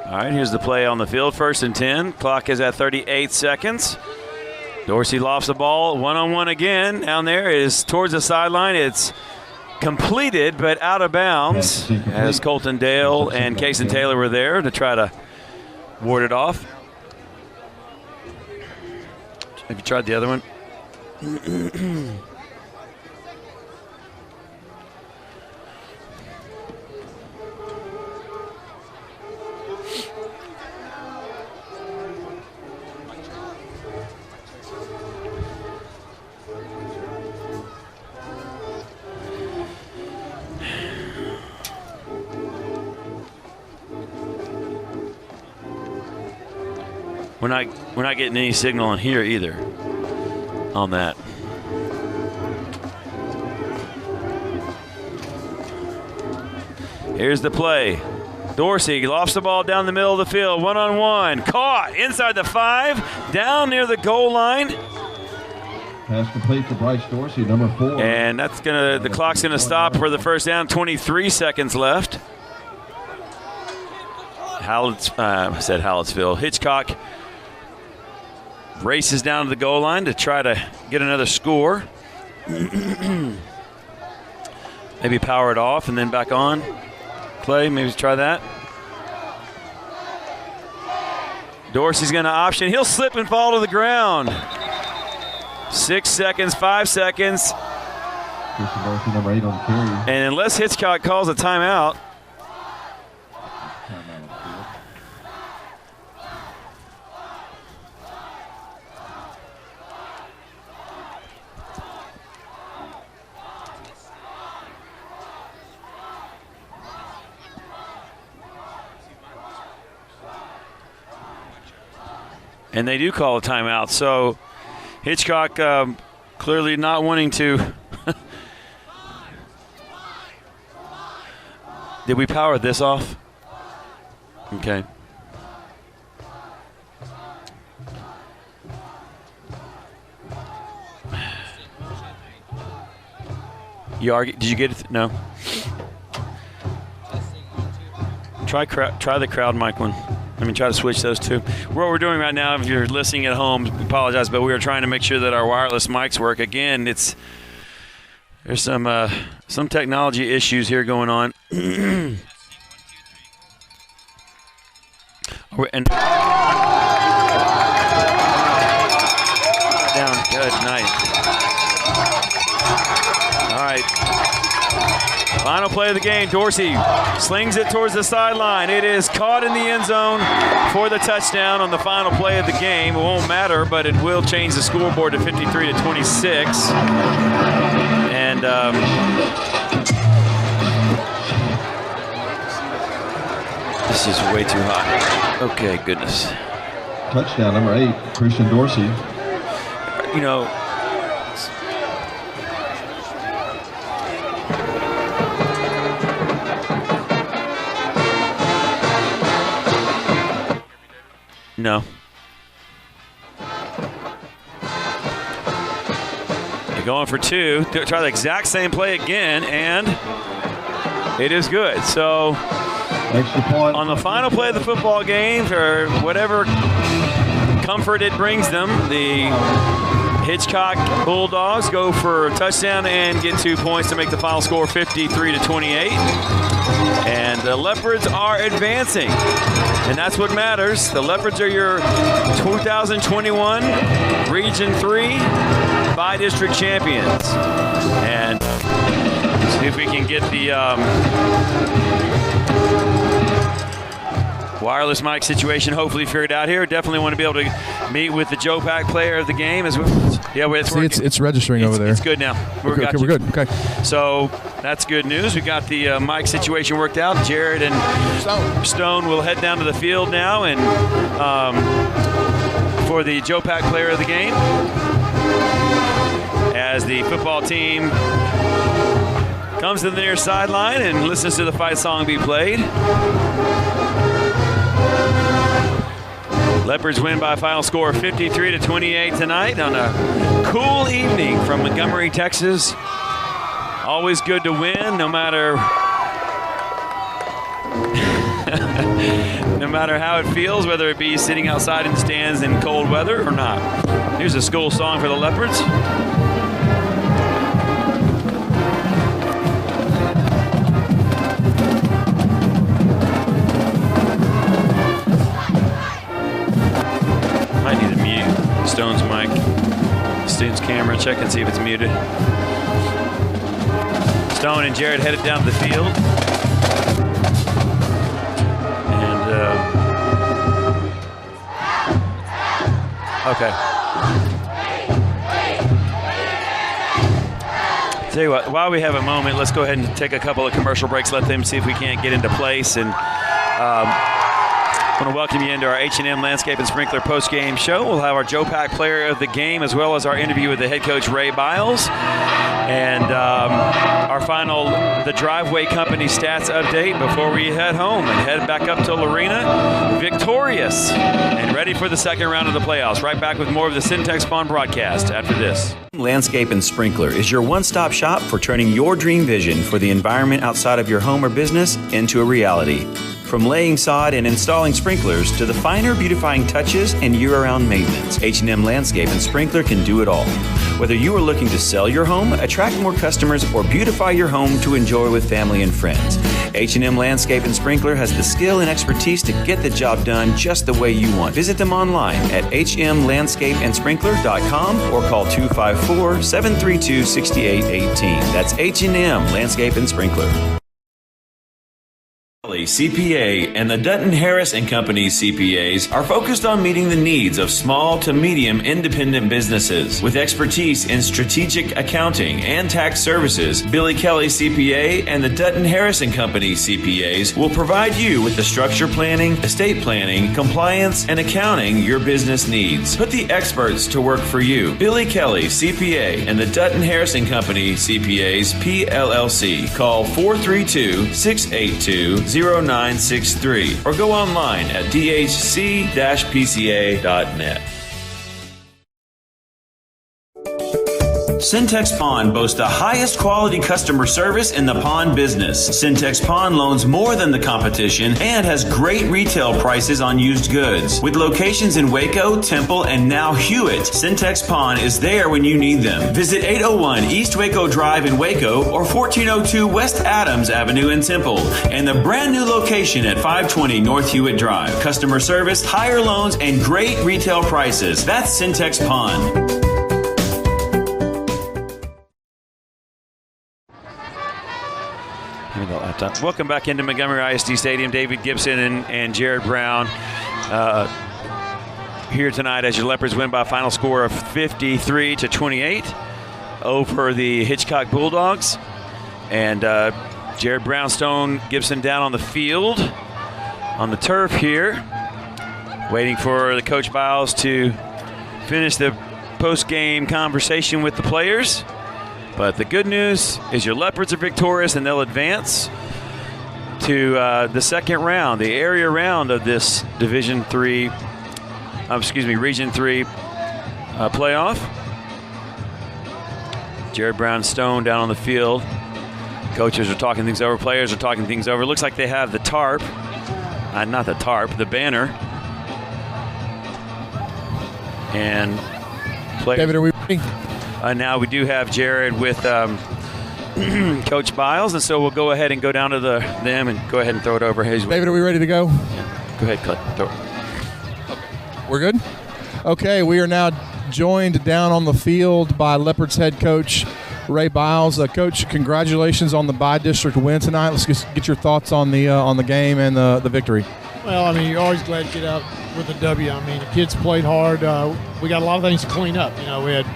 All right, here's the play on the field. 1st and 10. Clock is at 38 seconds. Dorsey lofts the ball. One-on-one again. Down there is towards the sideline. It's completed, but out of bounds as Colton Dale and Kason Taylor were there to try to ward it off. Have you tried the other one? We're not getting any signal on here either on that. Here's the play. Dorsey lofts the ball down the middle of the field. One-on-one. Caught inside the 5. Down near the goal line. Pass complete to Bryce Dorsey, number 4. And that's the clock's gonna stop for the first down. 23 seconds left. Hallettsville. Hitchcock races down to the goal line to try to get another score. Maybe power it off and then back on. Clay, maybe try that. Dorsey's going to option. He'll slip and fall to the ground. 6 seconds, 5 seconds. Dorsey, number 8 on the carry. And unless Hitchcock calls a timeout, and they do call a timeout. So Hitchcock clearly not wanting to. Did we power this off? Okay. Did you get it? No. Try the crowd mic one. Let me try to switch those two. What we're doing right now, if you're listening at home, apologize, but we are trying to make sure that our wireless mics work. Again, there's some technology issues here going on. And down, good night. All right. Final play of the game. Dorsey slings it towards the sideline. It is caught in the end zone for the touchdown on the final play of the game. It won't matter, but it will change the scoreboard to 53-26. And this is way too hot. Okay, goodness. Touchdown, number 8, Christian Dorsey. You know, no. They're going for 2. Try the exact same play again, and it is good. So on the final play of the football game, for whatever comfort it brings them, the Hitchcock Bulldogs go for a touchdown and get 2 points to make the final score 53-28. And the Leopards are advancing. And that's what matters. The Leopards are your 2021 Region 3 by-district champions. And see if we can get the wireless mic situation hopefully figured out here. Definitely want to be able to meet with the Joe Pack player of the game as well. Yeah, it's registering over there. It's good now. We're good. Okay. So that's good news. We got the mic situation worked out. Jared and Stone will head down to the field now and for the Joe Pack player of the game as the football team comes to the near sideline and listens to the fight song be played. Leopards win by a final score of 53-28 tonight on a cool evening from Montgomery, Texas. Always good to win, no matter no matter how it feels, whether it be sitting outside in the stands in cold weather or not. Here's a school song for the Leopards. Might need to mute Stone's mic. Student's camera, check and see if it's muted. Stone and Jared headed down to the field. And, okay. Tell you what, while we have a moment, let's go ahead and take a couple of commercial breaks, let them see if we can't get into place. And I want to welcome you into our H&M Landscape and Sprinkler post-game show. We'll have our Joe Pack player of the game as well as our interview with the head coach, Ray Biles. And our final, the Driveway Company stats update before we head home and head back up to Lorena, victorious and ready for the second round of the playoffs. Right back with more of the Syntex Pond broadcast after this. Landscape and Sprinkler is your one-stop shop for turning your dream vision for the environment outside of your home or business into a reality. From laying sod and installing sprinklers to the finer beautifying touches and year-round maintenance, H&M Landscape and Sprinkler can do it all. Whether you are looking to sell your home, attract more customers, or beautify your home to enjoy with family and friends, H&M Landscape and Sprinkler has the skill and expertise to get the job done just the way you want. Visit them online at hmlandscapeandsprinkler.com or call 254-732-6818. That's H&M Landscape and Sprinkler. CPA and the Dutton Harris & Company CPAs are focused on meeting the needs of small to medium independent businesses. With expertise in strategic accounting and tax services, Billy Kelly CPA and the Dutton Harris & Company CPAs will provide you with the structure planning, estate planning, compliance, and accounting your business needs. Put the experts to work for you. Billy Kelly CPA and the Dutton Harris & Company CPAs PLLC. Call 432-682-0963 or go online at dhc-pca.net. Syntex Pond boasts the highest quality customer service in the pond business. Syntex Pond loans more than the competition and has great retail prices on used goods. With locations in Waco, Temple, and now Hewitt, Syntex Pond is there when you need them. Visit 801 East Waco Drive in Waco or 1402 West Adams Avenue in Temple and the brand new location at 520 North Hewitt Drive. Customer service, higher loans, and great retail prices. That's Syntex Pond. Welcome back into Montgomery ISD Stadium. David Gibson and Jared Brown here tonight as your Leopards win by a final score of 53-28 over the Hitchcock Bulldogs. And Jared Brown, Stone, Gibson down on the field, on the turf here, waiting for the Coach Biles to finish the post-game conversation with the players. But the good news is your Leopards are victorious and they'll advance to the second round, the area round of this Region 3 playoff. Jared Brown, Stone down on the field. Coaches are talking things over. Players are talking things over. Looks like they have the tarp. Not the tarp, the banner. And David, are we ready? Now we do have Jared with Coach Biles, and so we'll go ahead and go down to them and go ahead and throw it over his way. David, are we ready to go? Yeah. Go ahead, Clint. Throw it. Okay. We're good? Okay, we are now joined down on the field by Leopards head coach Ray Biles. Coach, congratulations on the by-district win tonight. Let's just get your thoughts on the game and the victory. Well, I mean, you're always glad to get out with a W. I mean, the kids played hard. We got a lot of things to clean up. You know, we had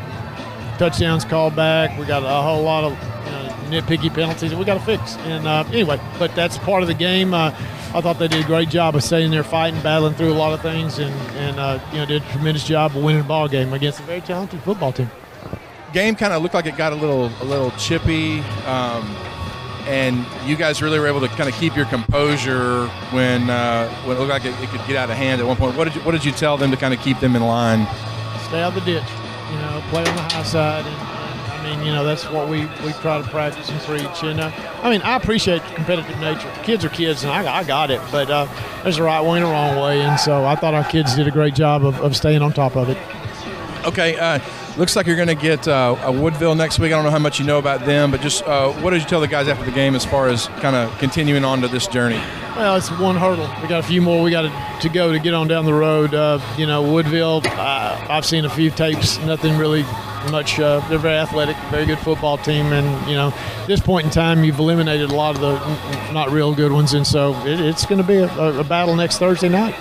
touchdowns called back. We got a whole lot of nitpicky penalties that we got to fix. And anyway, but that's part of the game. I thought they did a great job of staying there, fighting, battling through a lot of things, and did a tremendous job of winning the ball game against a very talented football team. Game kind of looked like it got a little chippy, and you guys really were able to kind of keep your composure when it looked like it could get out of hand at one point. What did you tell them to kind of keep them in line? Stay out of the ditch, play on the high side, and I mean, that's what we try to practice and preach. And I mean, I appreciate the competitive nature. Kids are kids, and I got it, but there's a right way and a wrong way, and so I thought our kids did a great job of staying on top of it. Okay, looks like you're going to get a Woodville next week. I don't know how much you know about them, but just what did you tell the guys after the game as far as kind of continuing on to this journey? Well, it's one hurdle. We got a few more we got to go to get on down the road. Woodville, I've seen a few tapes, nothing really much. They're very athletic, very good football team, and at this point in time, you've eliminated a lot of the not real good ones, and so it's going to be a battle next Thursday night.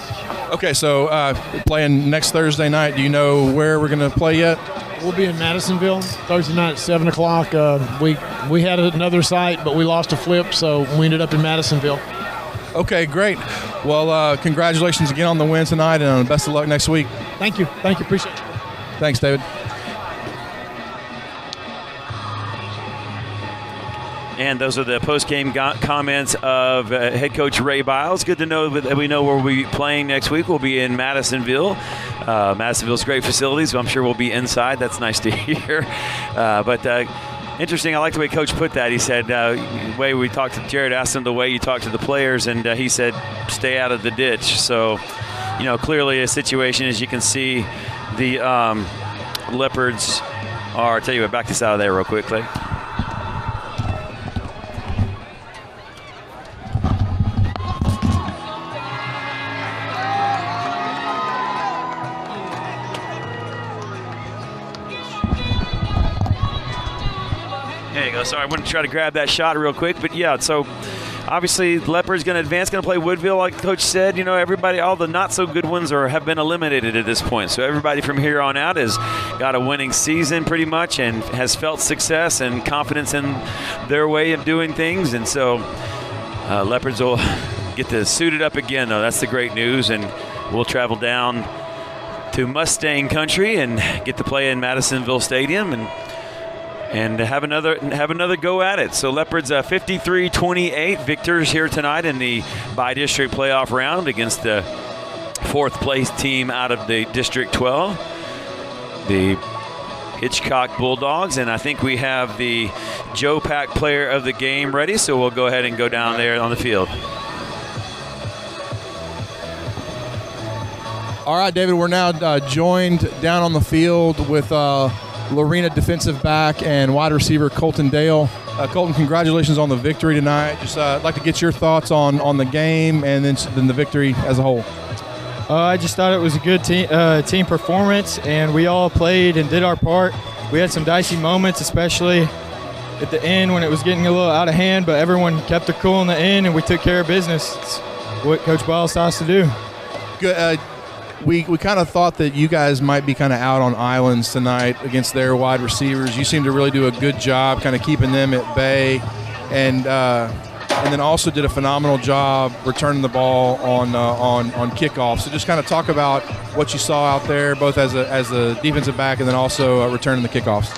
Okay, so playing next Thursday night, do you know where we're going to play yet? We'll be in Madisonville Thursday night at 7 o'clock. We had another site, but we lost a flip, so we ended up in Madisonville. Okay, great. Well, congratulations again on the win tonight, and best of luck next week. Thank you. Appreciate it. Thanks, David. And those are the post-game comments of head coach Ray Biles. Good to know that we know where we'll be playing next week. We'll be in Madisonville. Madisonville's great facilities, so I'm sure we'll be inside. That's nice to hear. But interesting, I like the way Coach put that. He said, the way we talked to Jared, asked him the way you talk to the players, and he said, stay out of the ditch. So, clearly a situation, as you can see, the Leopards are, I'll tell you what, back this out of there real quick, Clay. Sorry, I wanted to try to grab that shot real quick, but yeah, so obviously Leopard's going to advance, going to play Woodville, like Coach said. Everybody, all the not-so-good ones have been eliminated at this point. So everybody from here on out has got a winning season pretty much and has felt success and confidence in their way of doing things. And so Leopards will get to suit it up again, though. That's the great news, and we'll travel down to Mustang Country and get to play in Madisonville Stadium and have another go at it. So Leopards 53-28 victors here tonight in the by-district playoff round against the fourth-place team out of the District 12, the Hitchcock Bulldogs. And I think we have the Joe Pack player of the game ready, so we'll go ahead and go down there on the field. All right, David, we're now joined down on the field with Lorena defensive back and wide receiver Colton Dale. Colton, congratulations on the victory tonight. Just I'd like to get your thoughts on the game and then the victory as a whole. I just thought it was a good team performance, and we all played and did our part. We had some dicey moments, especially at the end when it was getting a little out of hand, but everyone kept it cool in the end, and we took care of business. It's what Coach Biles taught us to do. Good. We kind of thought that you guys might be kind of out on islands tonight against their wide receivers. You seem to really do a good job kind of keeping them at bay, and then also did a phenomenal job returning the ball on kickoff. So just kind of talk about what you saw out there, both as a defensive back and then also returning the kickoffs.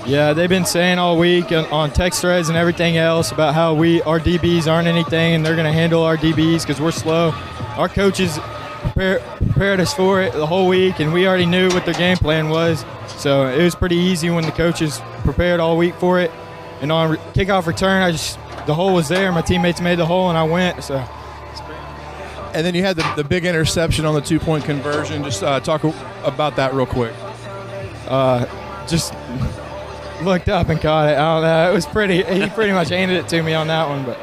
Yeah, they've been saying all week on text threads and everything else about how our DBs aren't anything and they're going to handle our DBs because we're slow. Our coaches prepared us for it the whole week, and we already knew what their game plan was. So it was pretty easy when the coaches prepared all week for it. And on kickoff return, the hole was there. My teammates made the hole, and I went. So. And then you had the big interception on the 2-point conversion. Just talk about that real quick. Just looked up and caught it. I don't know. It was pretty. He pretty much handed it to me on that one, but.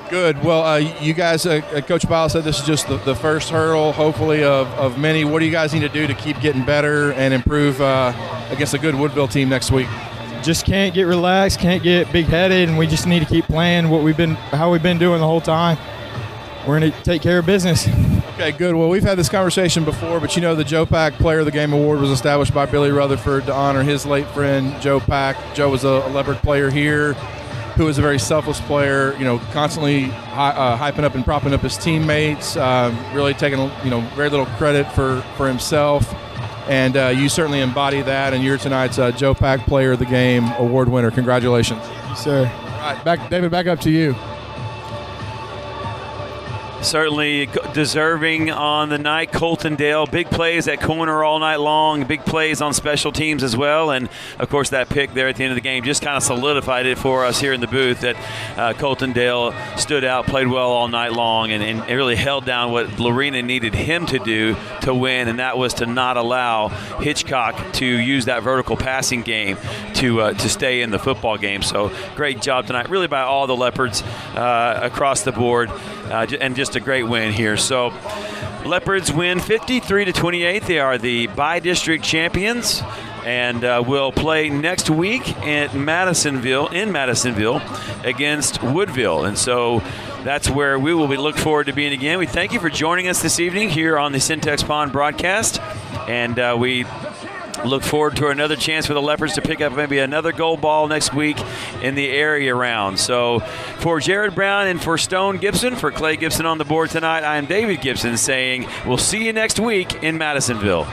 Good. Well, you guys, Coach Biles said this is just the first hurdle, hopefully, of many. What do you guys need to do to keep getting better and improve against a good Woodville team next week? Just can't get relaxed, can't get big-headed, and we just need to keep playing how we've been doing the whole time. we're going to take care of business. Okay, good. Well, we've had this conversation before, but the Joe Pack Player of the Game Award was established by Billy Rutherford to honor his late friend, Joe Pack. Joe was a Leopard player here who was a very selfless player, constantly hyping up and propping up his teammates, really taking, very little credit for himself. And you certainly embody that, and you're tonight's Joe Pack Player of the Game Award winner. Congratulations. Thank you, sir. All right, David, back up to you. Certainly deserving on the night. Colton Dale, big plays at corner all night long, big plays on special teams as well. And, of course, that pick there at the end of the game just kind of solidified it for us here in the booth that Colton Dale stood out, played well all night long, and really held down what Lorena needed him to do to win, and that was to not allow Hitchcock to use that vertical passing game to stay in the football game. So great job tonight, really by all the Leopards across the board, and just a great win here. So Leopards win 53-28. They are the by-district champions, and will play next week in Madisonville against Woodville. And so that's where we will look forward to being again. We thank you for joining us this evening here on the Syntex Pond broadcast, and we look forward to another chance for the Leopards to pick up maybe another gold ball next week in the area round. So for Jared Brown and for Stone Gibson, for Clay Gibson on the board tonight, I am David Gibson saying we'll see you next week in Madisonville.